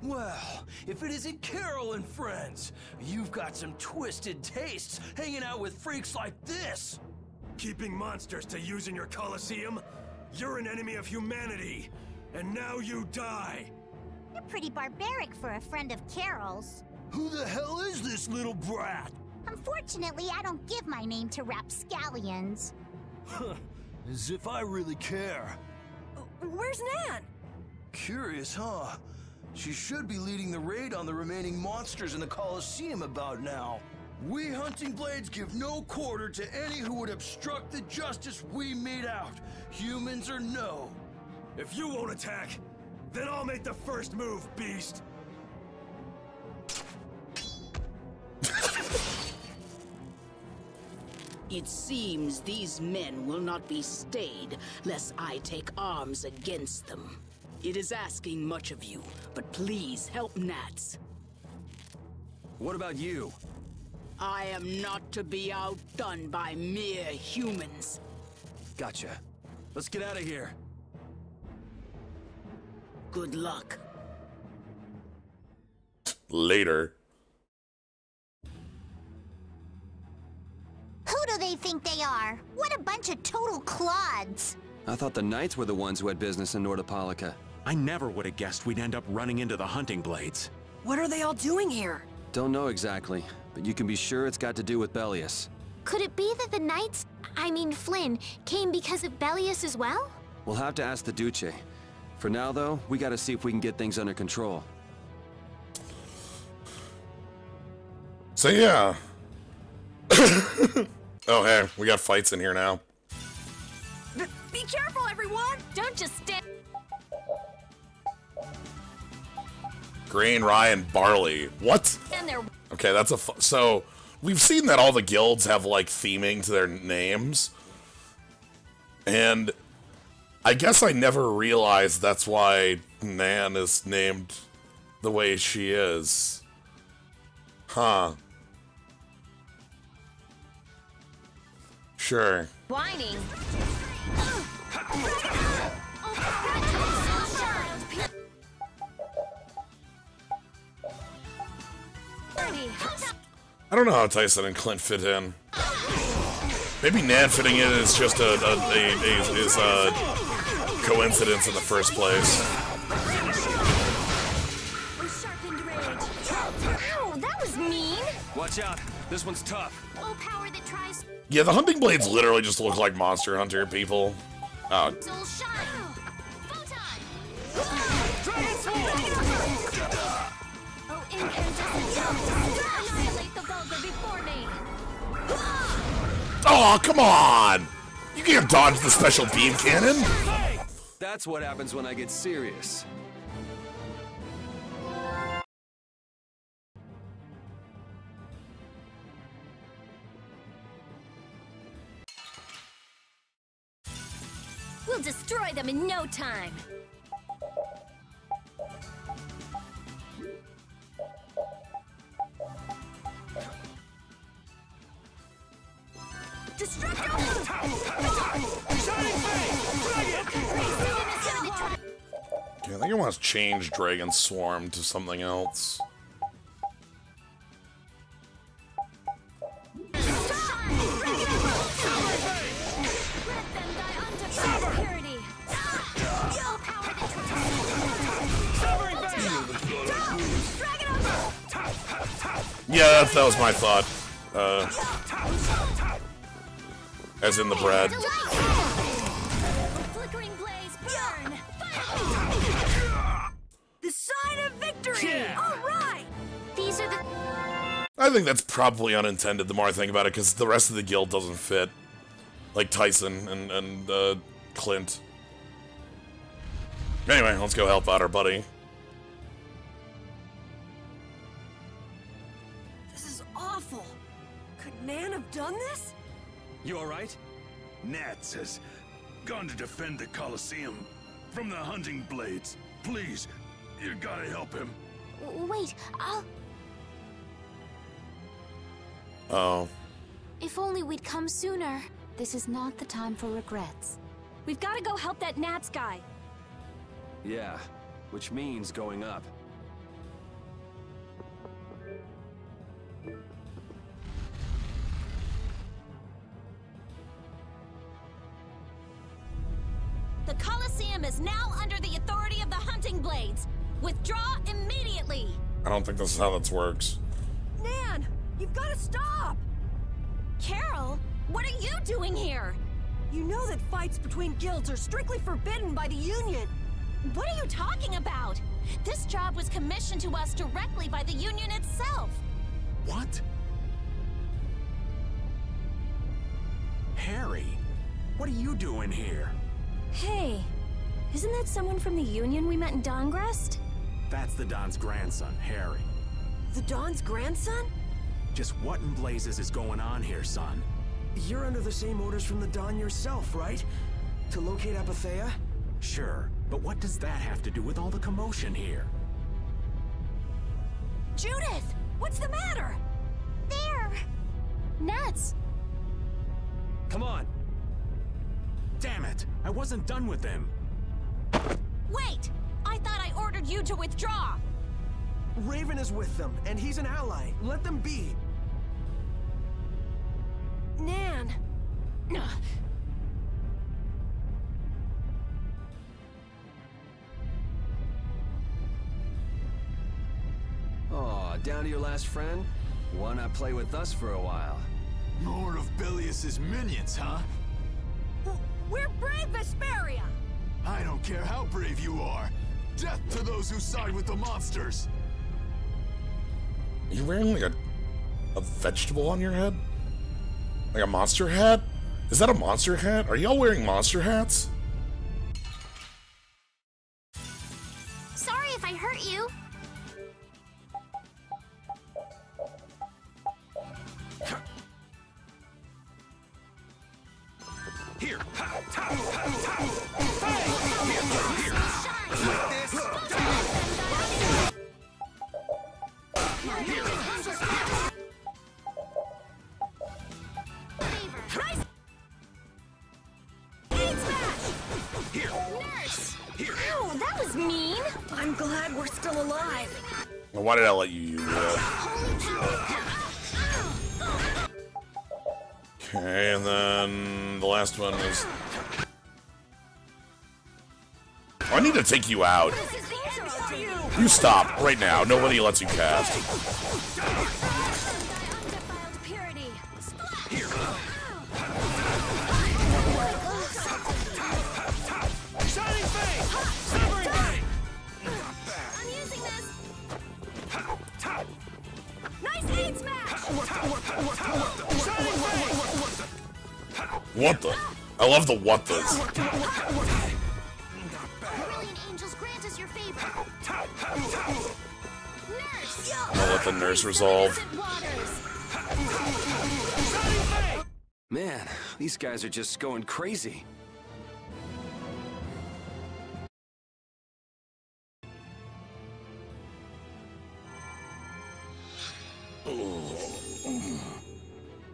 Well, if it isn't Carol and friends, you've got some twisted tastes hanging out with freaks like this! Keeping monsters to use in your Colosseum? You're an enemy of humanity, and now you die! You're pretty barbaric for a friend of Carol's. Who the hell is this little brat? Unfortunately, I don't give my name to rapscallions. As if I really care. Where's Nan? Curious, huh? She should be leading the raid on the remaining monsters in the Colosseum about now. We Hunting Blades give no quarter to any who would obstruct the justice we mete out, humans or no. If you won't attack, then I'll make the first move, beast. It seems these men will not be stayed, lest I take arms against them. It is asking much of you, but please help Nats. What about you? I am not to be outdone by mere humans. Gotcha. Let's get out of here. Good luck. Later. Who do they think they are? What a bunch of total clods! I thought the Knights were the ones who had business in Nordopolica. I never would have guessed we'd end up running into the Hunting Blades. What are they all doing here? Don't know exactly, but you can be sure it's got to do with Bellius. Could it be that the Knights, Flynn, came because of Bellius as well? We'll have to ask the Duce. For now, though, we gotta see if we can get things under control. So yeah. Oh hey, we got fights in here now. Be careful, everyone! Don't just stand... Grain, rye, and barley. What? Okay, that's a so we've seen that all the guilds have like theming to their names, and I guess I never realized that's why Nan is named the way she is. Huh. Sure. Whining. I don't know how Tyson and Clint fit in. Maybe Nan fitting in is just a coincidence in the first place. Ow, that was mean. Watch out. This one's tough. Oh, power that tries. Yeah, the hunting blades literally just look like Monster Hunter people. Oh. Soul shine. Oh, incandescent. Annihilate the vulgar before me. Oh, come on! You can't dodge the special beam cannon! That's what happens when I get serious. We'll destroy them in no time. Yeah, I think I want to change Dragon Swarm to something else. Yeah, that was my thought. As in the bread. Flickering blaze burn. The sign of victory! All right! These are the... I think that's probably unintended the more I think about it, because the rest of the guild doesn't fit. Like Tyson and Clint. Anyway, let's go help out our buddy. This is awful. Could Nan have done this? You alright? Nats has gone to defend the Colosseum from the hunting blades. Please, you gotta help him. Wait, I'll... Oh. If only we'd come sooner. This is not the time for regrets. We've got to go help that Nats guy. Yeah, which means going up. The Colosseum is now under the authority of the Hunting Blades. Withdraw immediately. I don't think this is how this works. Nan, you've got to stop. Carol, what are you doing here? You know that fights between guilds are strictly forbidden by the Union. What are you talking about? This job was commissioned to us directly by the Union itself. What? Harry, what are you doing here? Hey, isn't that someone from the Union we met in Dongrest? That's the Don's grandson, Harry. The Don's grandson? Just what in blazes is going on here, son? You're under the same orders from the Don yourself, right? To locate Apatheia? Sure, but what does that have to do with all the commotion here? Judith! What's the matter? There! Nats! Come on! Damn it! I wasn't done with them! Wait! I thought I ordered you to withdraw! Raven is with them, and he's an ally. Let them be. Nan! Aw, down to your last friend? Why not play with us for a while? More of Belius's minions, huh? We're brave Vesperia! I don't care how brave you are. Death to those who side with the monsters! Are you wearing like a vegetable on your head? Like a monster hat? Is that a monster hat? Are y'all wearing monster hats? Sorry if I hurt you. Ow, that was mean. I'm glad we're still alive. Well, why did I let you use that? Okay, and then the last one is... I need to take you out. You stop right now. Nobody lets you cast. What the? I love the what this. I'll let the nurse resolve. Man, these guys are just going crazy.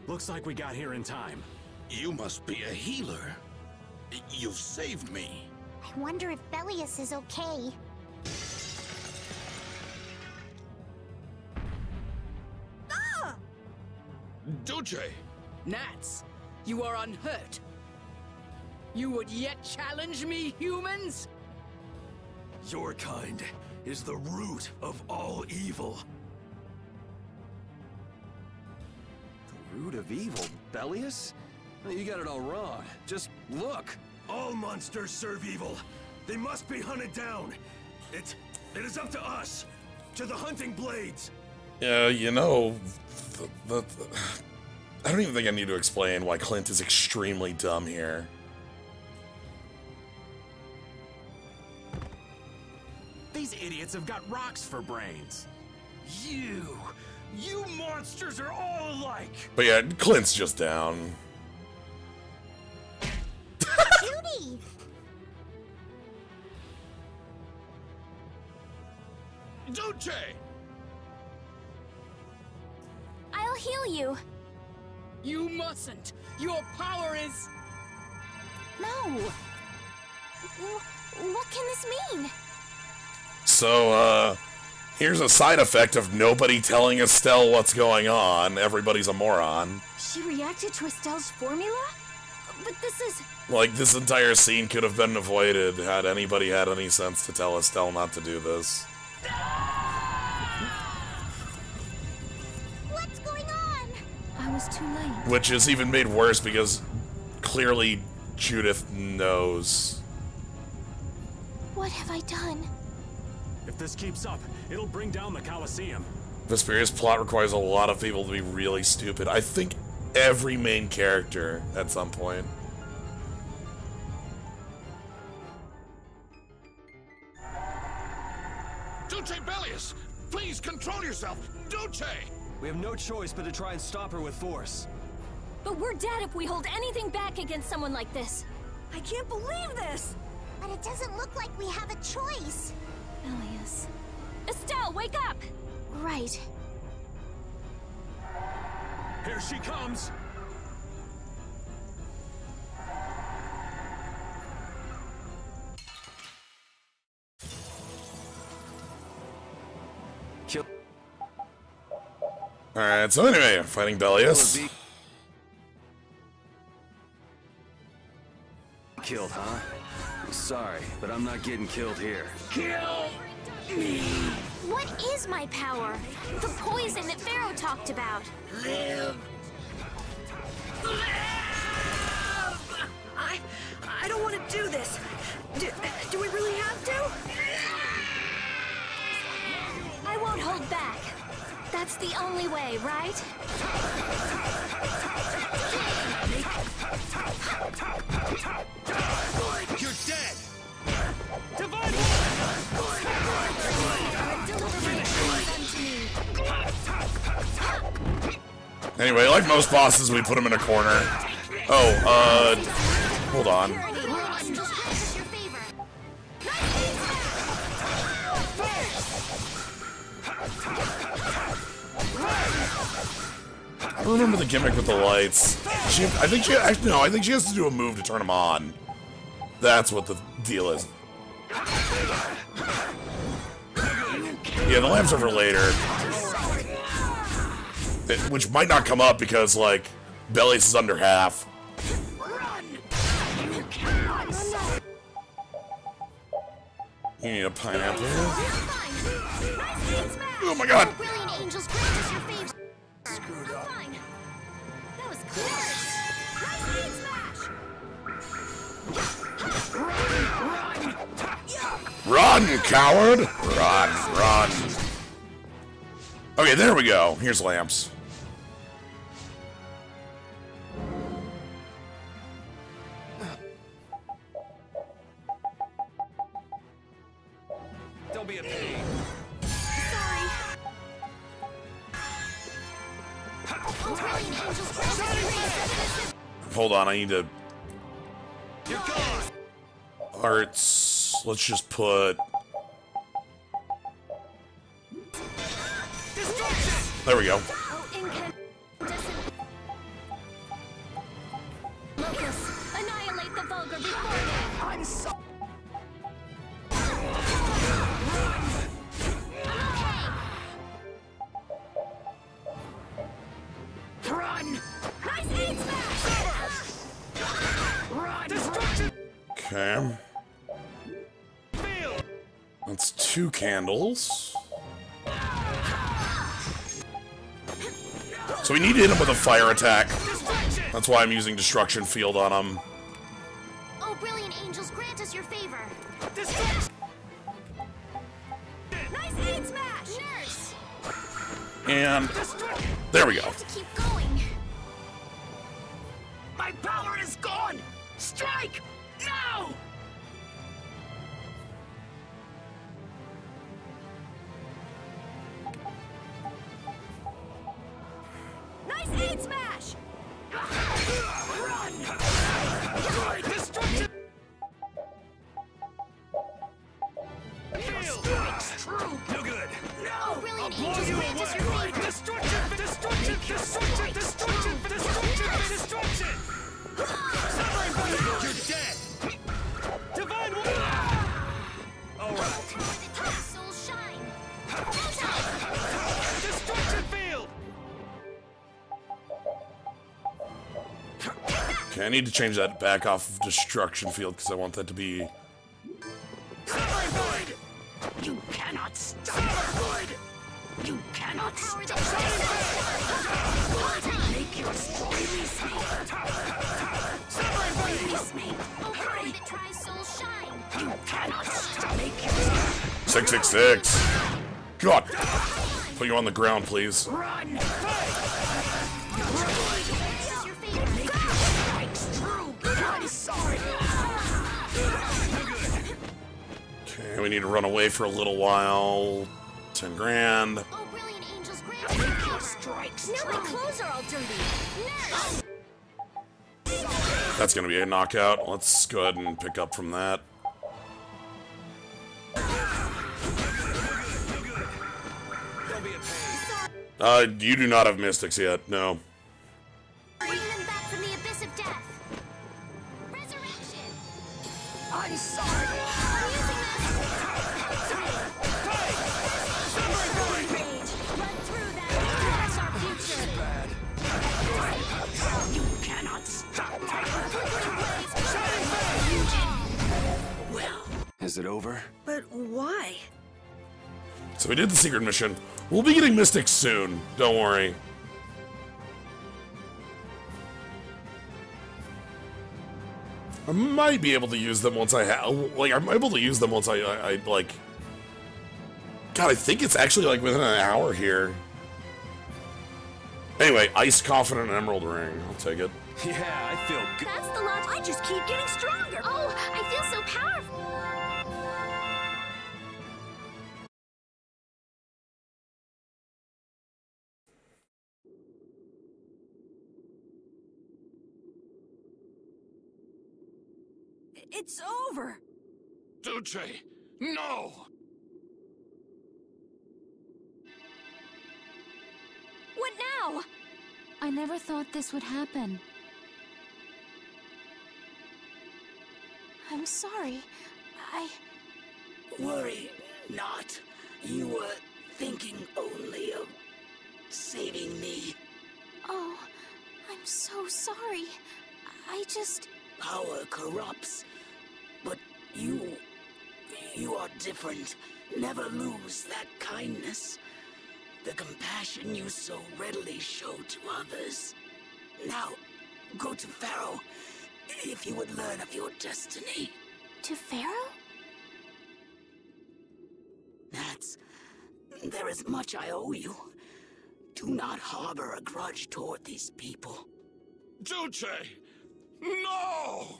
Looks like we got here in time. You must be a healer. You've saved me. I wonder if Bellius is okay. Ah! Duce! Gnats, you are unhurt. You would yet challenge me, humans? Your kind is the root of all evil. Root of evil, Bellius? You got it all wrong. Just look. All monsters serve evil. They must be hunted down. It is up to us, to the hunting blades. Yeah, you know, I don't even think I need to explain why Clint is extremely dumb here. These idiots have got rocks for brains. You monsters are all alike. But yeah, Clint's just down. Judy! Duce! I'll heal you. You mustn't. Your power is... No. What can this mean? So, here's a side effect of nobody telling Estelle what's going on. Everybody's a moron. She reacted to Estelle's formula? But this is... Like, this entire scene could have been avoided had anybody had any sense to tell Estelle not to do this. What's going on? I was too late. Which is even made worse because clearly Judith knows. What have I done? If this keeps up, it'll bring down the Colosseum. Vesperia's plot requires a lot of people to be really stupid. I think every main character at some point. Duce Bellius! Please control yourself! Duce! We have no choice but to try and stop her with force. But we're dead if we hold anything back against someone like this. I can't believe this! But it doesn't look like we have a choice. Bellius. Estelle, wake up! Right. Here she comes! Kill. Alright, so anyway, fighting Bellius. Killed, huh? I'm sorry, but I'm not getting killed here. Kill me! What is my power? The poison that Phaeroh talked about. Live! I don't want to do this. Do we really have to? I won't hold back. That's the only way, right? You're dead! Divine Anyway, like most bosses, we put him in a corner. Oh, hold on. I don't remember the gimmick with the lights. I think she has to do a move to turn them on. That's what the deal is. Yeah, the lamps are for later. Which might not come up because, like, Belius is under half. You need a pineapple. Oh my god! Screwed up. That was close. Run, coward! Run, run. Okay, there we go. Here's lamps. Don't be a pain. Sorry. Hold on, I need to... Arts... Let's just put... There we go. Locus, annihilate the vulgar before me. I'm so... Run! Nice aid smash! Run! Destruction! Okay. That's 2 candles. So we need to hit him with a fire attack. That's why I'm using Destruction Field on him. Oh, brilliant angels, grant us your favor. Nice aid smash! Nurse! And there we go. To keep going. My power is gone! Strike! Now! Nice aid smash! Run! Destruction! Strike's true! No good! Oh, brilliant angels, grant us your favor. Destruction! Destruction! Destruction! Destruction! Destruction! Destruction! Suffering Blade! You're dead! Divine Will! Alright. Soul shine! Destruction Field! Okay, I need to change that back off of Destruction Field because I want that to be... Suffering Blade! You cannot stop Void! You cannot stop Make your release me! Suffering Blade! Oh, hurry! That tries soul shine! You cannot stop Make your 666. God! Put you on the ground, please. Run! Make your strikes true! I'm sorry! Okay, we need to run away for a little while. 10 grand. Oh, brilliant angels, grant us Make your strikes Now my true! clothes are all dirty. Nurse! That's gonna be a knockout. Let's go ahead and pick up from that. You do not have Mystics yet, no. Bring them back from the abyss of death. Resurrection! I'm sorry! I'm using this! Run through that! That's our future! You cannot stop my Well, is it over? But why? So we did the secret mission. We'll be getting Mystics soon. Don't worry. I might be able to use them once I have... Like, I'm able to use them once I like... God, I think it's actually, like, within an hour here. Anyway, Ice Coffin and Emerald Ring. I'll take it. Yeah, I feel good. That's the lot. I just keep getting stronger. Oh, I feel so powerful. It's over. Duce, no! What now? I never thought this would happen. I'm sorry. Worry not. You were thinking only of saving me. Oh, I'm so sorry. I just... Power corrupts, but you are different. Never lose that kindness. The compassion you so readily show to others. Now, go to Phaeroh, if you would learn of your destiny. To Phaeroh? There is much I owe you. Do not harbor a grudge toward these people. Duce! No!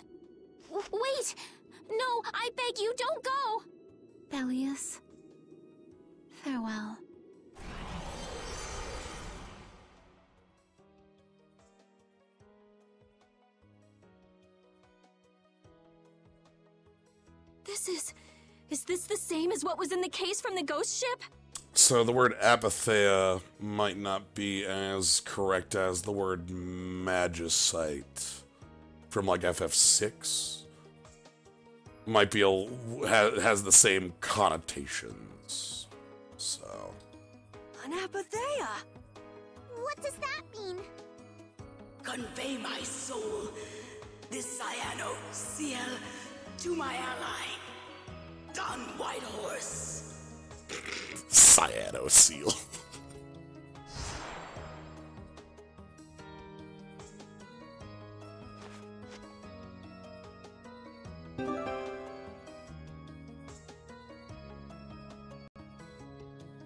Wait! No, I beg you, don't go! Bellius, farewell. Is this the same as what was in the case from the ghost ship? So the word apatheia might not be as correct as the word magicite from like FF6. Might be has the same connotations. So. An apatheia. What does that mean? Convey my soul, this Clear Ciel, to my ally, Don Whitehorse. Clear Ciel.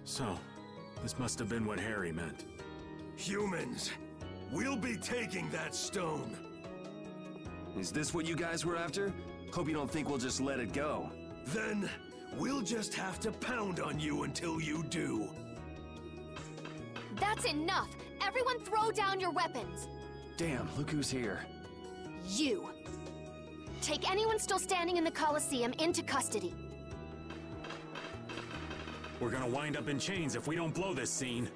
So, this must have been what Harry meant. Humans, we'll be taking that stone. Is this what you guys were after? Hope you don't think we'll just let it go. Then, we'll just have to pound on you until you do. That's enough! Everyone throw down your weapons! Damn, look who's here. You! Take anyone still standing in the Colosseum into custody. We're gonna wind up in chains if we don't blow this scene.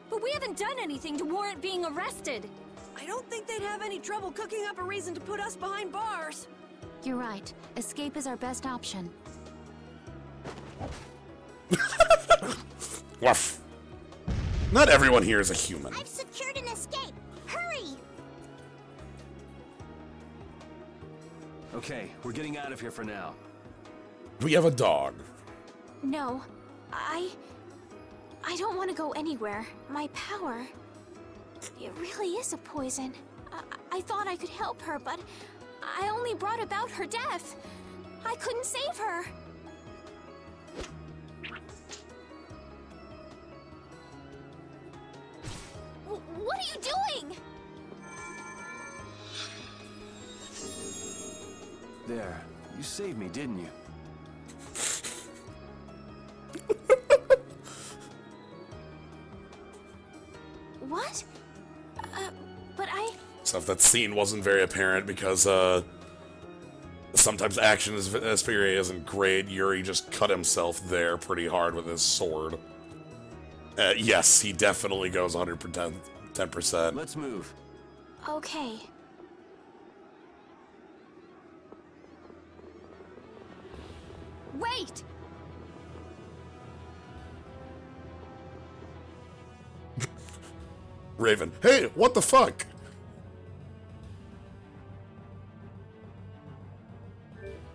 But we haven't done anything to warrant being arrested. I don't think they'd have any trouble cooking up a reason to put us behind bars. You're right. Escape is our best option. Woof. Not everyone here is a human. I've secured an escape. Hurry! Okay, we're getting out of here for now. We have a dog. No, I don't want to go anywhere. My power... It really is a poison. I thought I could help her, but I only brought about her death. I couldn't save her. What are you doing? There, you saved me, didn't you? What? But I... So if that scene wasn't very apparent because, sometimes action in Vesperia isn't great, Yuri just cut himself there pretty hard with his sword. Yes, he definitely goes 110%. Let's move. Okay. Wait! Raven, hey, what the fuck?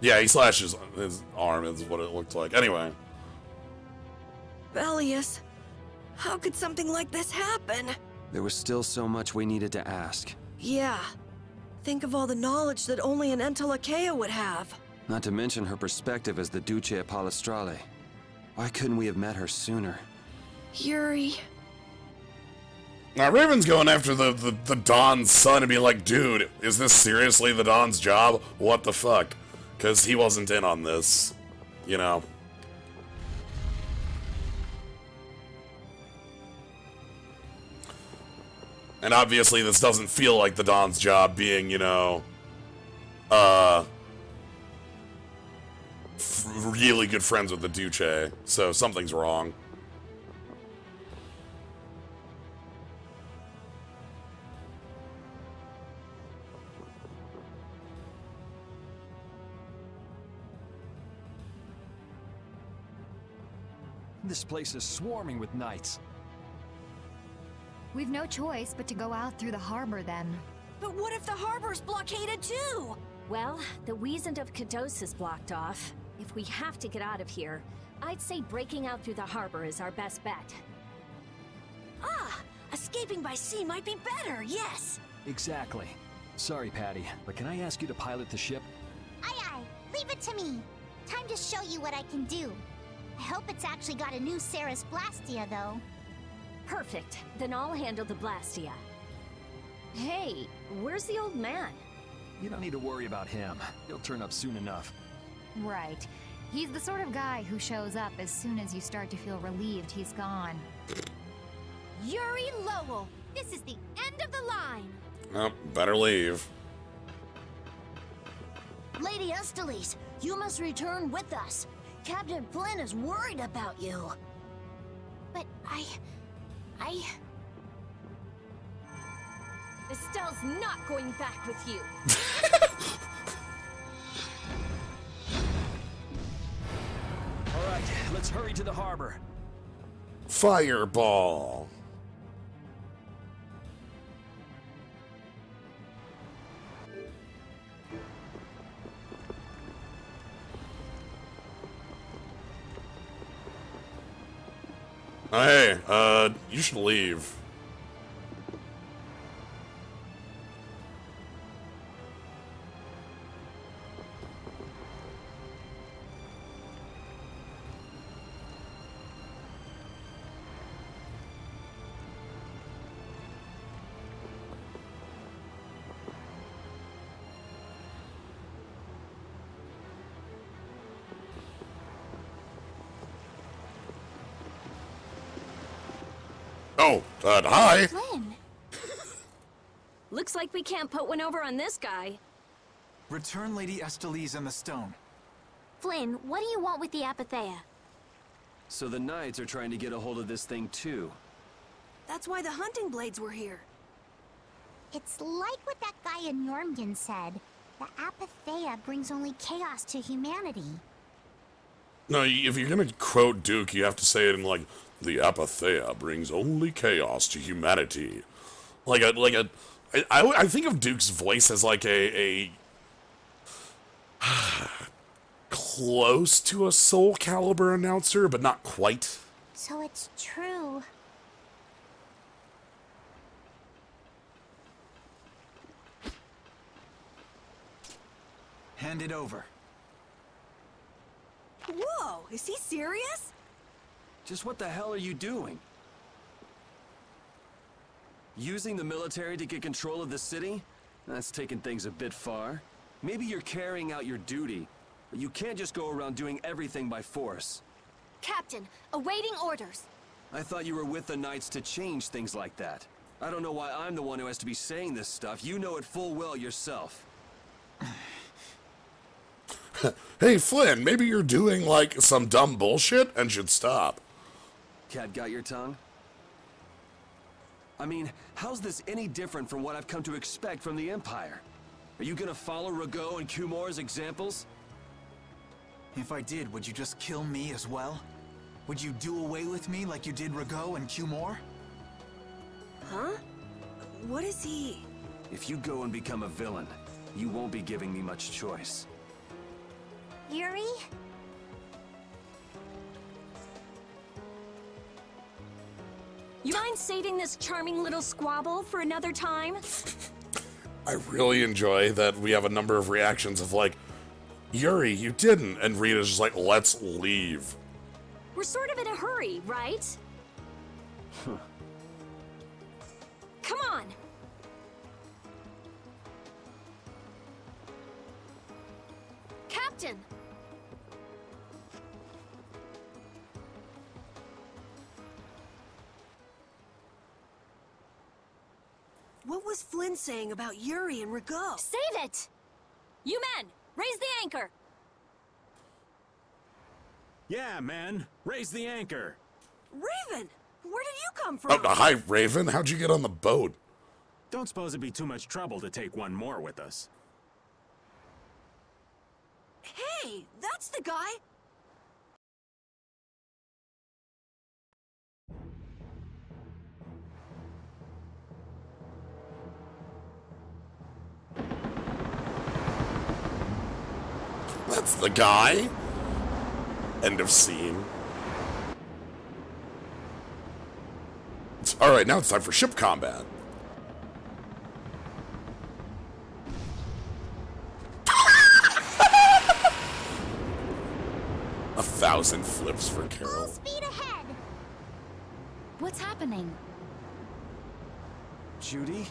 Yeah, he slashes his arm is what it looked like. Anyway. Bellius, how could something like this happen? There was still so much we needed to ask. Yeah. Think of all the knowledge that only an Entelekea would have. Not to mention her perspective as the Duce Palestrale. Why couldn't we have met her sooner? Yuri... Now, Raven's going after the Don's son and being like, dude, is this seriously the Don's job? What the fuck? Because he wasn't in on this, you know. And obviously this doesn't feel like the Don's job being, you know, really good friends with the Duce. So something's wrong. This place is swarming with knights. We've no choice but to go out through the harbor then. But what if the harbor's blockaded too? Well, the Wiesent of Kados is blocked off. If we have to get out of here, I'd say breaking out through the harbor is our best bet. Ah! Escaping by sea might be better, yes! Exactly. Sorry, Patty, but can I ask you to pilot the ship? Aye aye, leave it to me. Time to show you what I can do. I hope it's actually got a new Ceres Blastia, though. Perfect. Then I'll handle the Blastia. Hey, where's the old man? You don't need to worry about him. He'll turn up soon enough. Right. He's the sort of guy who shows up as soon as you start to feel relieved he's gone. Yuri Lowell, this is the end of the line. Oh, better leave. Lady Estellise, you must return with us. Captain Flynn is worried about you. But I... Estelle's not going back with you. All right, let's hurry to the harbor. Fireball. Hey, you should leave. Oh, hi. Flynn. Looks like we can't put one over on this guy. Return Lady Estellise and the stone. Flynn, what do you want with the Apatheia? So the Knights are trying to get a hold of this thing too. That's why the hunting blades were here. It's like what that guy in Jormungand said. The Apatheia brings only chaos to humanity. No, if you're gonna quote Duke, you have to say it in like, the Apatheia brings only chaos to humanity. I think of Duke's voice as like a close to a Soul Calibur announcer, but not quite. So it's true. Hand it over. Whoa, is he serious? Just what the hell are you doing? Using the military to get control of the city? That's taking things a bit far. Maybe you're carrying out your duty, but you can't just go around doing everything by force. Captain, awaiting orders. I thought you were with the Knights to change things like that. I don't know why I'm the one who has to be saying this stuff. You know it full well yourself. Hey, Flynn, maybe you're doing, like, some dumb bullshit and should stop. Cat got your tongue? I mean, how's this any different from what I've come to expect from the Empire? Are you gonna follow Rago and Kumor's examples? If I did, would you just kill me as well? Would you do away with me like you did Rago and Kumor? Huh? What is he? If you go and become a villain, you won't be giving me much choice. Yuri? You mind saving this charming little squabble for another time? I really enjoy that we have a number of reactions of like, Yuri, you didn't, and Rita's just like, let's leave. We're sort of in a hurry, right? Come on! Captain! What was Flynn saying about Yuri and Rago? Save it! You men, raise the anchor! Yeah, man. Raise the anchor. Raven! Where did you come from? Oh, hi, Raven. How'd you get on the boat? Don't suppose it'd be too much trouble to take one more with us. Hey, that's the guy! That's the guy. End of scene. Alright, now it's time for ship combat. A 1,000 flips for Carol. Full speed ahead. What's happening? Judy?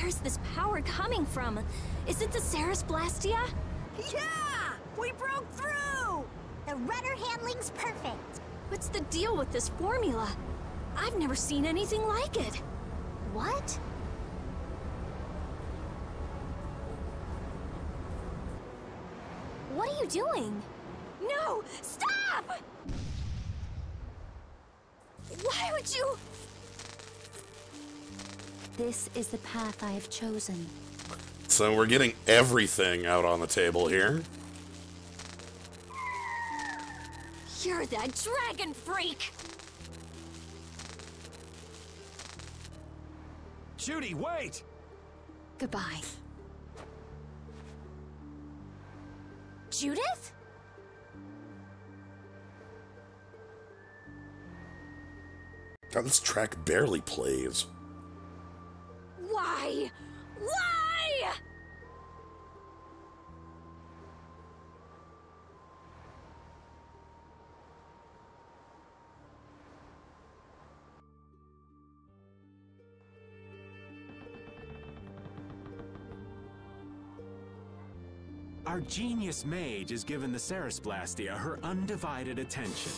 Where's this power coming from? Is it the Ceres Blastia? Yeah! We broke through! The rudder handling's perfect. What's the deal with this formula? I've never seen anything like it. What? What are you doing? No! Stop! Why would you... This is the path I have chosen. So we're getting everything out on the table here. You're that dragon freak! Judy, wait! Goodbye. Judith? God, this track barely plays. Why? Why? Our genius mage has given the Ceres Blastia her undivided attention.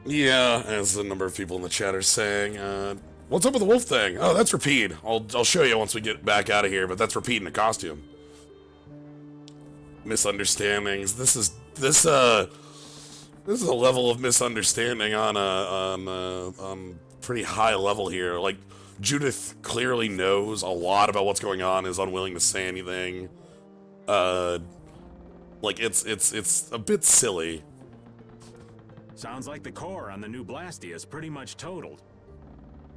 Yeah, as a number of people in the chat are saying, what's up with the wolf thing? Oh, that's Rapide. I'll show you once we get back out of here, but that's Rapide in a costume. Misunderstandings. This is a level of misunderstanding on pretty high level here. Like, Judith clearly knows a lot about what's going on, is unwilling to say anything. Like, it's a bit silly. Sounds like the core on the new Blastia is pretty much totaled.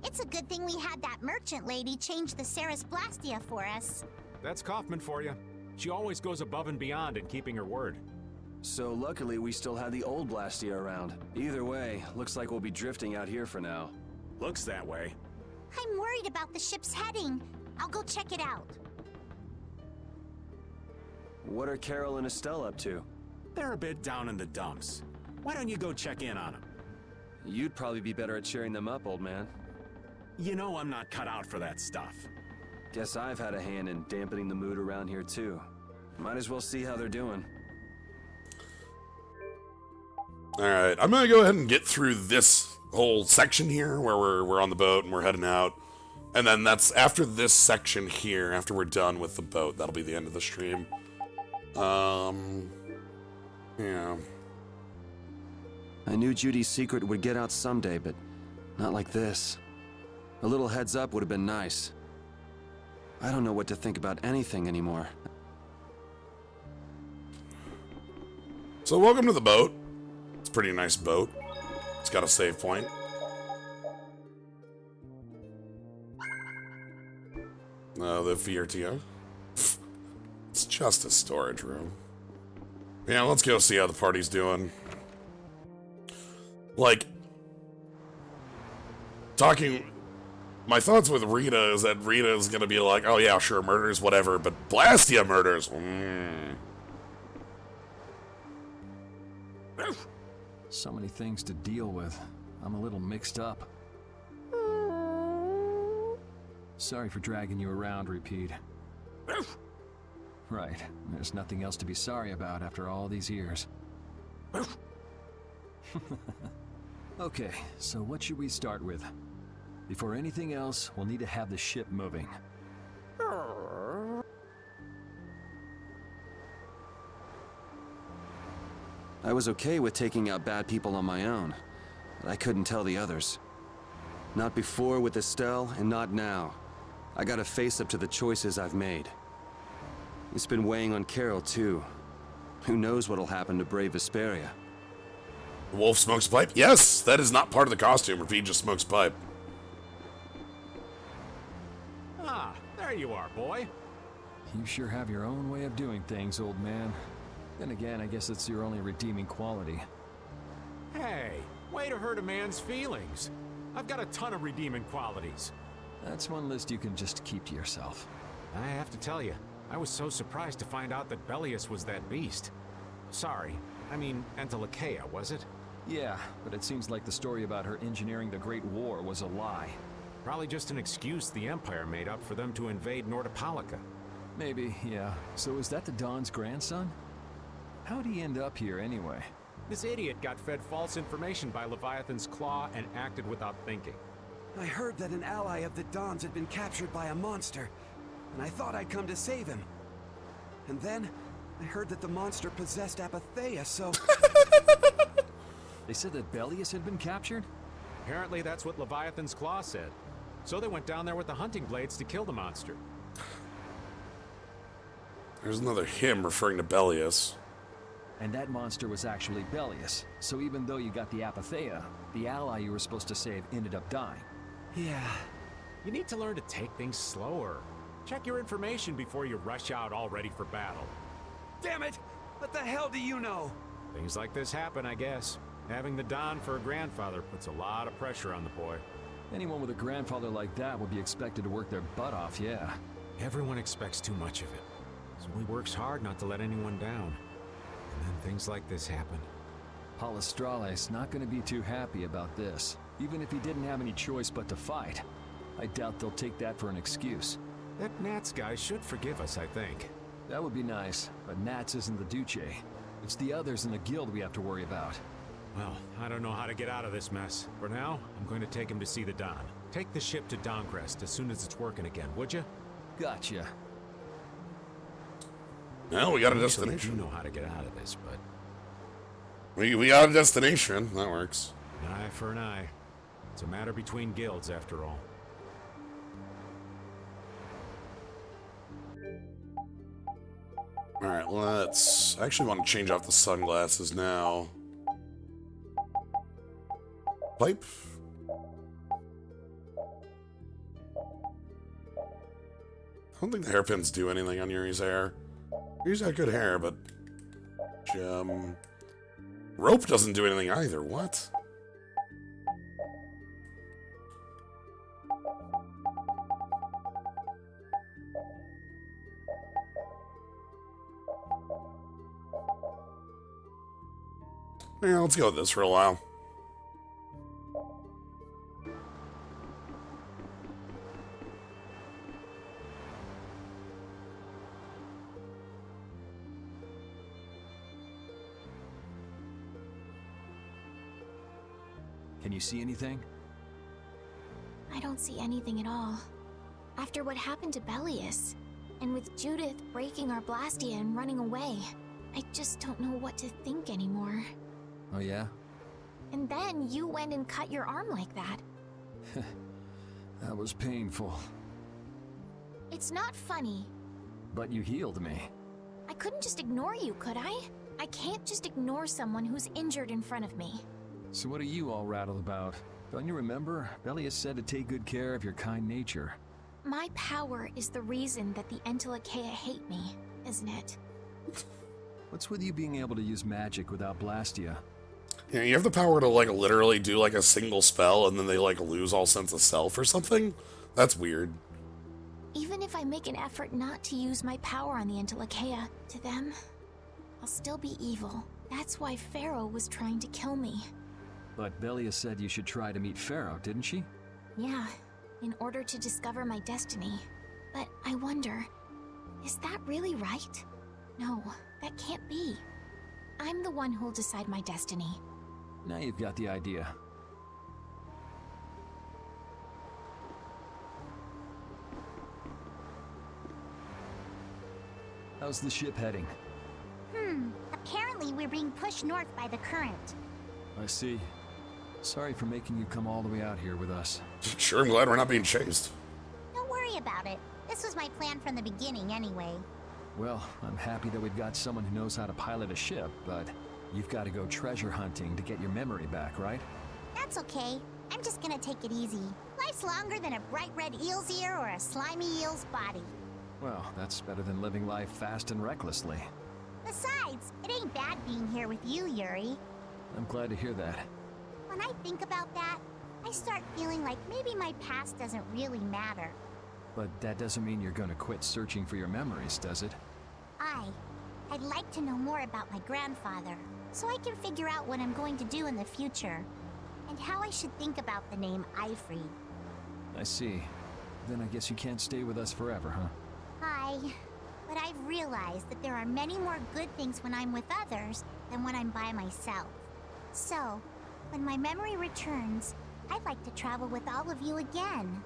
It's a good thing we had that merchant lady change the Ceres Blastia for us. That's Kaufman for you. She always goes above and beyond in keeping her word. So luckily we still had the old Blastia around. Either way, looks like we'll be drifting out here for now. Looks that way. I'm worried about the ship's heading. I'll go check it out. What are Carol and Estelle up to? They're a bit down in the dumps. Why don't you go check in on them? You'd probably be better at cheering them up, old man. You know I'm not cut out for that stuff. Guess I've had a hand in dampening the mood around here too. Might as well see how they're doing. Alright, I'm gonna go ahead and get through this whole section here where we're on the boat and we're heading out. And then that's after this section here, after we're done with the boat, that'll be the end of the stream. Yeah. I knew Judy's secret would get out someday, but not like this. A little heads up would have been nice. I don't know what to think about anything anymore. So welcome to the boat. It's a pretty nice boat. It's got a save point. The VRTO. It's just a storage room. Yeah, let's go see how the party's doing. Like, my thoughts with Rita is that Rita is gonna be like, oh yeah, sure, murders, whatever, but Blastia murders, So many things to deal with. I'm a little mixed up. Sorry for dragging you around, Rapide. Right. There's nothing else to be sorry about after all these years. Okay, so what should we start with? Before anything else, we'll need to have the ship moving. I was okay with taking out bad people on my own, but I couldn't tell the others. Not before with Estelle, and not now. I gotta face up to the choices I've made. It's been weighing on Carol, too. Who knows what'll happen to brave Vesperia? Wolf smokes pipe? Yes! That is not part of the costume. Rapide just smokes pipe. Ah, there you are, boy. You sure have your own way of doing things, old man. Then again, I guess it's your only redeeming quality. Hey, way to hurt a man's feelings. I've got a ton of redeeming qualities. That's one list you can just keep to yourself. I have to tell you, I was so surprised to find out that Bellius was that beast. Sorry, I mean Entelekea, was it? Yeah, but it seems like the story about her engineering the Great War was a lie. Probably just an excuse the Empire made up for them to invade Nordopolica. Maybe, yeah. So is that the Don's grandson? How'd he end up here anyway? This idiot got fed false information by Leviathan's Claw and acted without thinking. I heard that an ally of the Don's had been captured by a monster, and I thought I'd come to save him. And then, I heard that the monster possessed Apatheia, so... They said that Bellius had been captured? Apparently that's what Leviathan's Claw said. So they went down there with the hunting blades to kill the monster. There's another him referring to Bellius. And that monster was actually Bellius. So even though you got the Apatheia, the ally you were supposed to save ended up dying. Yeah. You need to learn to take things slower. Check your information before you rush out all ready for battle. Damn it! What the hell do you know? Things like this happen, I guess. Having the Don for a grandfather puts a lot of pressure on the boy. Anyone with a grandfather like that would be expected to work their butt off, yeah. Everyone expects too much of it. So he works hard not to let anyone down. And then things like this happen. Palestrale's not going to be too happy about this, even if he didn't have any choice but to fight. I doubt they'll take that for an excuse. That Nats guy should forgive us, I think. That would be nice, but Nats isn't the Duce. It's the others in the guild we have to worry about. Well, I don't know how to get out of this mess. For now, I'm going to take him to see the Don. Take the ship to Dawngrest as soon as it's working again, would you? Gotcha. Well, we got a destination. You know how to get out of this, but... We got a destination. That works. An eye for an eye. It's a matter between guilds, after all. Alright, let's... I actually want to change off the sunglasses now. Pipe? I don't think the hairpins do anything on Yuri's hair. Yuri's got good hair, but... rope doesn't do anything either. What? Yeah, let's go with this for a while. Can you see anything? I don't see anything at all. After what happened to Bellius, and with Judith breaking our Blastia and running away, I just don't know what to think anymore. Oh yeah? And then you went and cut your arm like that. That was painful. It's not funny. But you healed me. I couldn't just ignore you, could I? I can't just ignore someone who's injured in front of me. So what are you all rattled about? Don't you remember? Bellius said to take good care of your kind nature. My power is the reason that the Entelekea hate me, isn't it? What's with you being able to use magic without Blastia? Yeah, you have the power to, like, literally do, like, a single spell and then they, like, lose all sense of self or something? That's weird. Even if I make an effort not to use my power on the Entelekea, to them, I'll still be evil. That's why Phaeroh was trying to kill me. But Bellius said you should try to meet Phaeroh, didn't she? Yeah, in order to discover my destiny. But I wonder, is that really right? No, that can't be. I'm the one who'll decide my destiny. Now you've got the idea. How's the ship heading? Apparently we're being pushed north by the current. I see. Sorry for making you come all the way out here with us. Sure, I'm glad we're not being chased. Don't worry about it. This was my plan from the beginning anyway. Well, I'm happy that we've got someone who knows how to pilot a ship, but you've got to go treasure hunting to get your memory back, right? That's okay. I'm just gonna take it easy. Life's longer than a bright red eel's ear or a slimy eel's body. Well, that's better than living life fast and recklessly. Besides, it ain't bad being here with you, Yuri. I'm glad to hear that. When I think about that, I start feeling like maybe my past doesn't really matter. But that doesn't mean you're gonna quit searching for your memories, does it? I'd like to know more about my grandfather, so I can figure out what I'm going to do in the future, and how I should think about the name Ifrid. I see. Then I guess you can't stay with us forever, huh? But I've realized that there are many more good things when I'm with others than when I'm by myself. So, when my memory returns, I'd like to travel with all of you again.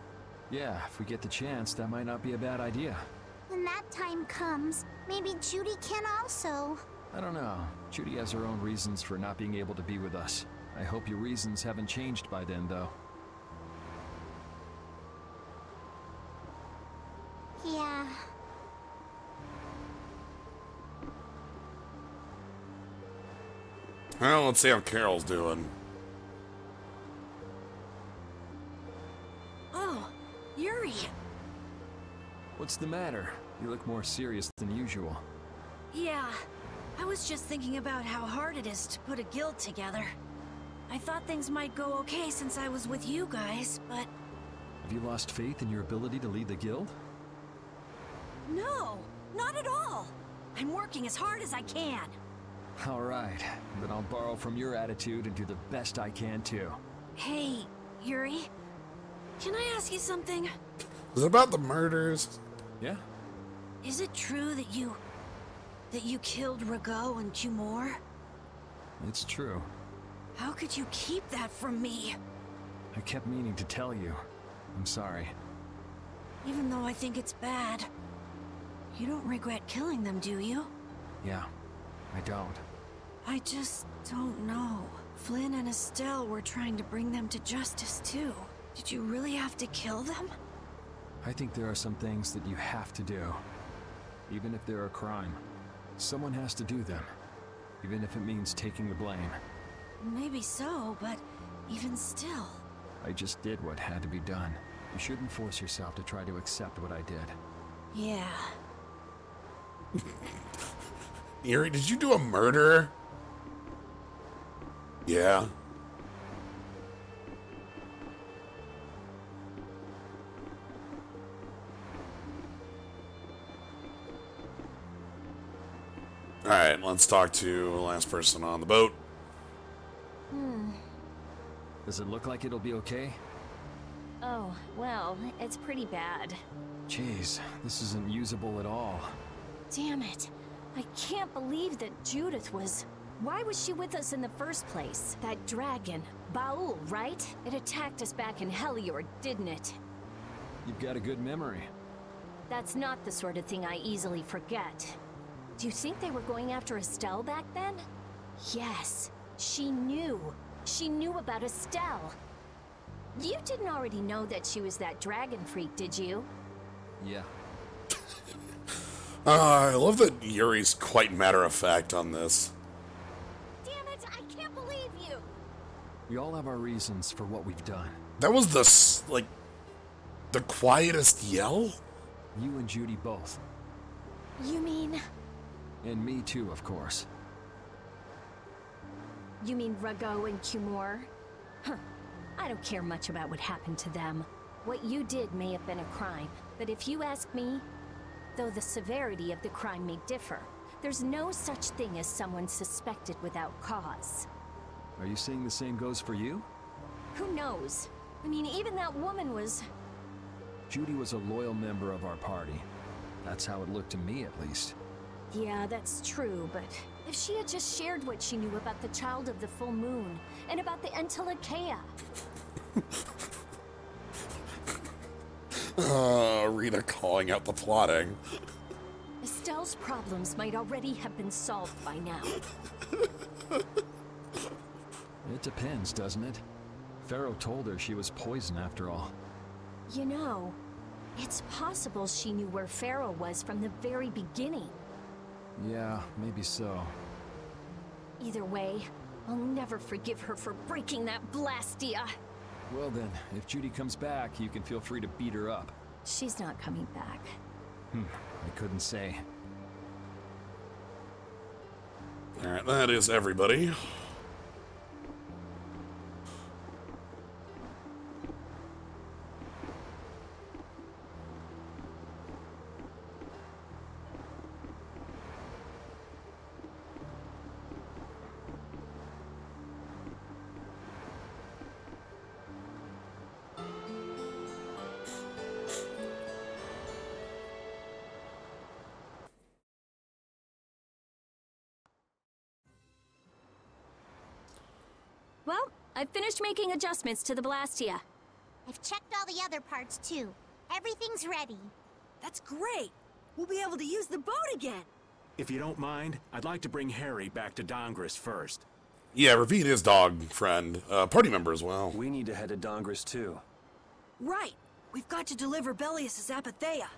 Yeah, if we get the chance, that might not be a bad idea. When that time comes, maybe Judy can also. I don't know. Judy has her own reasons for not being able to be with us. I hope your reasons haven't changed by then, though. Yeah. Well, let's see how Carol's doing. Oh, Yuri. What's the matter? You look more serious than usual. Yeah, I was just thinking about how hard it is to put a guild together. I thought things might go okay since I was with you guys, but... Have you lost faith in your ability to lead the guild? No, not at all. I'm working as hard as I can. All right, then I'll borrow from your attitude and do the best I can too. Hey, Yuri. Can I ask you something? Is it about the murders? Yeah? Is it true that you killed Rago and Cumor? It's true. How could you keep that from me? I kept meaning to tell you. I'm sorry. Even though I think it's bad. You don't regret killing them, do you? Yeah, I don't. I just don't know. Flynn and Estelle were trying to bring them to justice too. Did you really have to kill them? I think there are some things that you have to do. Even if they're a crime. Someone has to do them. Even if it means taking the blame. Maybe so, but even still. I just did what had to be done. You shouldn't force yourself to try to accept what I did. Yeah. Yuri, did you do a murder? Yeah. Alright, let's talk to the last person on the boat. Does it look like it'll be okay? Oh, well, it's pretty bad. Jeez, this isn't usable at all. Damn it. I can't believe that Judith was... Why was she with us in the first place? That dragon. Baul, right? It attacked us back in Heliord, didn't it? You've got a good memory. That's not the sort of thing I easily forget. Do you think they were going after Estelle back then? Yes, she knew. She knew about Estelle. You didn't already know that she was that dragon freak, did you? Yeah. I love that Yuri's quite matter-of-fact on this. Damn it, I can't believe you! We all have our reasons for what we've done. That was the quietest yell? You and Judy both. You mean... And me too, of course. You mean Rago and Cumor? Huh. I don't care much about what happened to them. What you did may have been a crime, but if you ask me, though the severity of the crime may differ, there's no such thing as someone suspected without cause. Are you saying the same goes for you? Who knows? I mean, even that woman was... Judy was a loyal member of our party. That's how it looked to me, at least. Yeah, that's true, but if she had just shared what she knew about the Child of the Full Moon, and about the Entelekea... Rita calling out the plotting. Estelle's problems might already have been solved by now. It depends, doesn't it? Phaeroh told her she was poison after all. You know, it's possible she knew where Phaeroh was from the very beginning. Yeah, maybe so. Either way, I'll never forgive her for breaking that Blastia. Well then, if Judy comes back, you can feel free to beat her up. She's not coming back. I couldn't say. Alright, that is everybody. Well, I've finished making adjustments to the Blastia. I've checked all the other parts too. Everything's ready. That's great. We'll be able to use the boat again. If you don't mind, I'd like to bring Harry back to Dongris first. Yeah, Ravid is dog friend, party member as well. We need to head to Dongris too. Right. We've got to deliver Belius's Apatheia.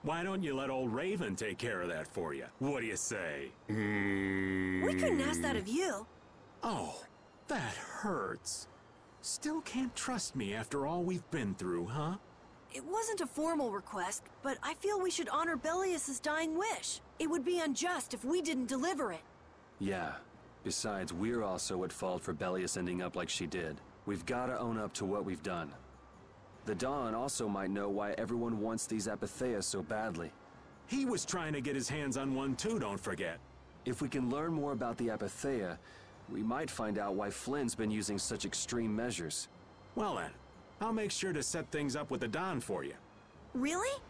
Why don't you let old Raven take care of that for you? What do you say? We couldn't ask that of you. Oh, that hurts. Still can't trust me after all we've been through, huh? It wasn't a formal request, but I feel we should honor Belius's dying wish. It would be unjust if we didn't deliver it. Yeah. Besides, we're also at fault for Belius ending up like she did. We've gotta own up to what we've done. The Dawn also might know why everyone wants these Apatheia so badly. He was trying to get his hands on one too, don't forget. If we can learn more about the Apatheia, we might find out why Flynn's been using such extreme measures. Well then, I'll make sure to set things up with the Don for you. Really?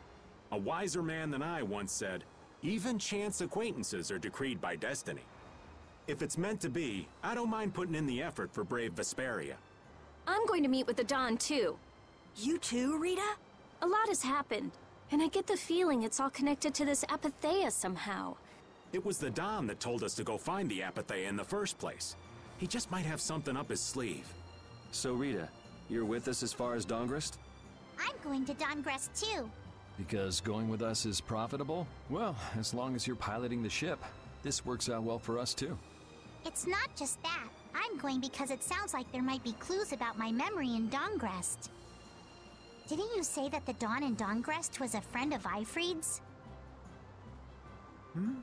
A wiser man than I once said, even chance acquaintances are decreed by destiny. If it's meant to be, I don't mind putting in the effort for brave Vesperia. I'm going to meet with the Don too. You too, Rita? A lot has happened, and I get the feeling it's all connected to this Apatheia somehow. It was the Don that told us to go find the Apatheia in the first place. He just might have something up his sleeve. So Rita, you're with us as far as Dongris? I'm going to Dongris too. Because going with us is profitable? Well, as long as you're piloting the ship, this works out well for us too. It's not just that. I'm going because it sounds like there might be clues about my memory in Dongris. Didn't you say that the Dawn in Dongris was a friend of Ifrid's? Hmm?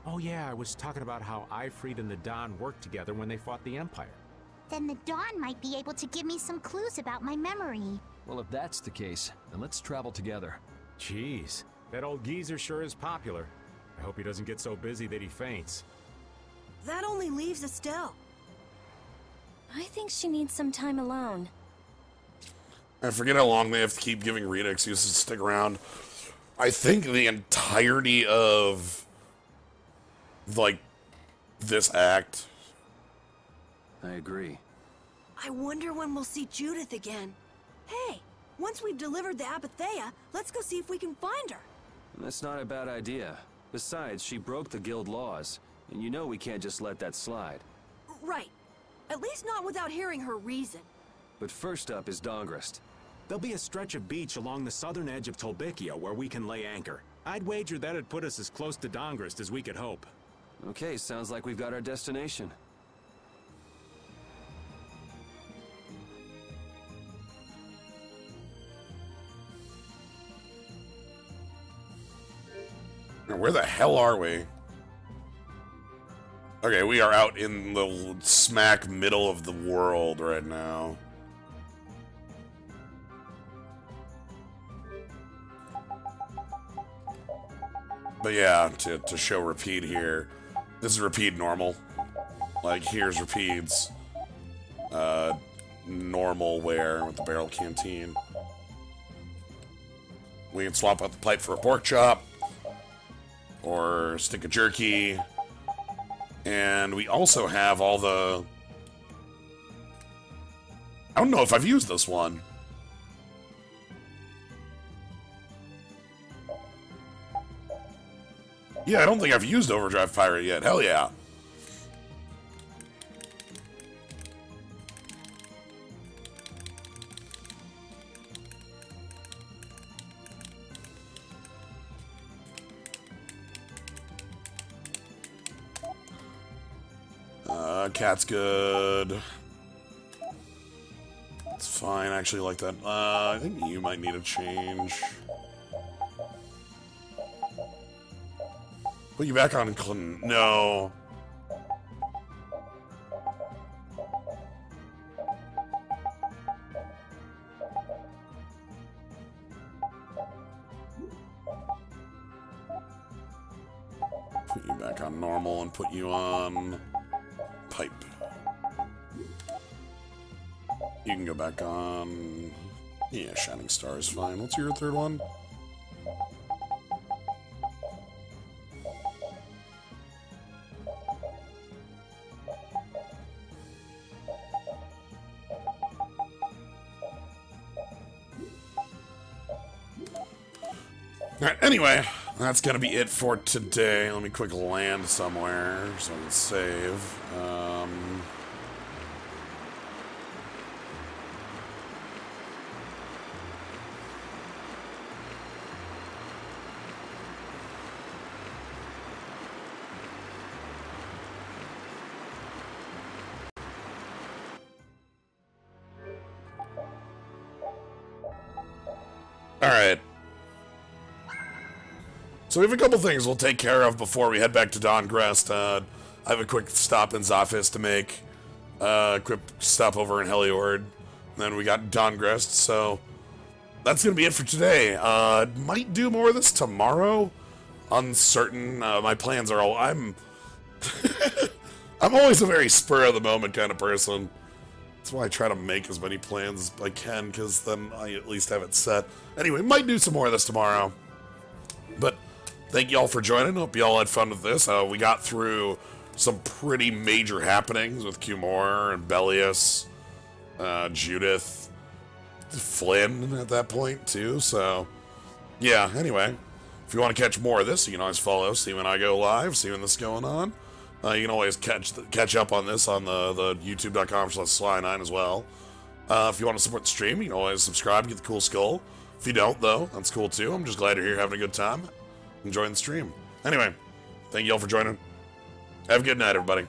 Oh yeah, I was talking about how Ifrid and the Don worked together when they fought the Empire. Then the Dawn might be able to give me some clues about my memory. Well, if that's the case, then let's travel together. Jeez, that old geezer sure is popular. I hope he doesn't get so busy that he faints. That only leaves Estelle. I think she needs some time alone. I forget how long they have to keep giving Rita excuses to stick around. I think the entirety of, like, this act. I agree. I wonder when we'll see Judith again. Hey, once we've delivered the Apatheia, let's go see if we can find her. That's not a bad idea. Besides, she broke the guild laws, and you know we can't just let that slide. Right. At least not without hearing her reason. But first up is Dongris. There'll be a stretch of beach along the southern edge of Tolbikia where we can lay anchor. I'd wager that'd put us as close to Dongris as we could hope. Okay, sounds like we've got our destination. Now, where the hell are we? Okay, we are out in the smack middle of the world right now. But yeah, to show Rapide here, this is Rapide normal. Like, here's Rapide's normal wear with the barrel canteen. We can swap out the pipe for a pork chop, or a stick of jerky, and we also have all the... I don't know if I've used this one. Yeah, I don't think I've used Overdrive Pirate yet. Hell yeah. Cat's good. It's fine, I actually like that. I think you might need a change. Put you back on no. Put you back on normal and put you on pipe. You can go back on... Yeah, Shining Star is fine. What's your third one? Alright, anyway, that's gonna be it for today. Let me quick land somewhere so I can save. Alright. So we have a couple things we'll take care of before we head back to Dawngrest. I have a quick stop in Zophis to make. A quick stop over in Heliord. And then we got Dawngrest, so that's going to be it for today. Might do more of this tomorrow. Uncertain. My plans are all... I'm always a very spur-of-the-moment kind of person. That's why I try to make as many plans as I can, because then I at least have it set. Anyway, might do some more of this tomorrow. But thank you all for joining. Hope you all had fun with this. We got through some pretty major happenings with Cumore and Bellius, Judith, Flynn at that point, too. So, yeah, anyway. If you want to catch more of this, you can always follow, see when I go live, see when this is going on. You can always catch up on this on the youtube.com/Sly9 as well. If you want to support the stream, you can always subscribe, get the cool skull. If you don't, though, that's cool too. I'm just glad you're here having a good time, enjoying the stream. Anyway, thank you all for joining. Have a good night, everybody.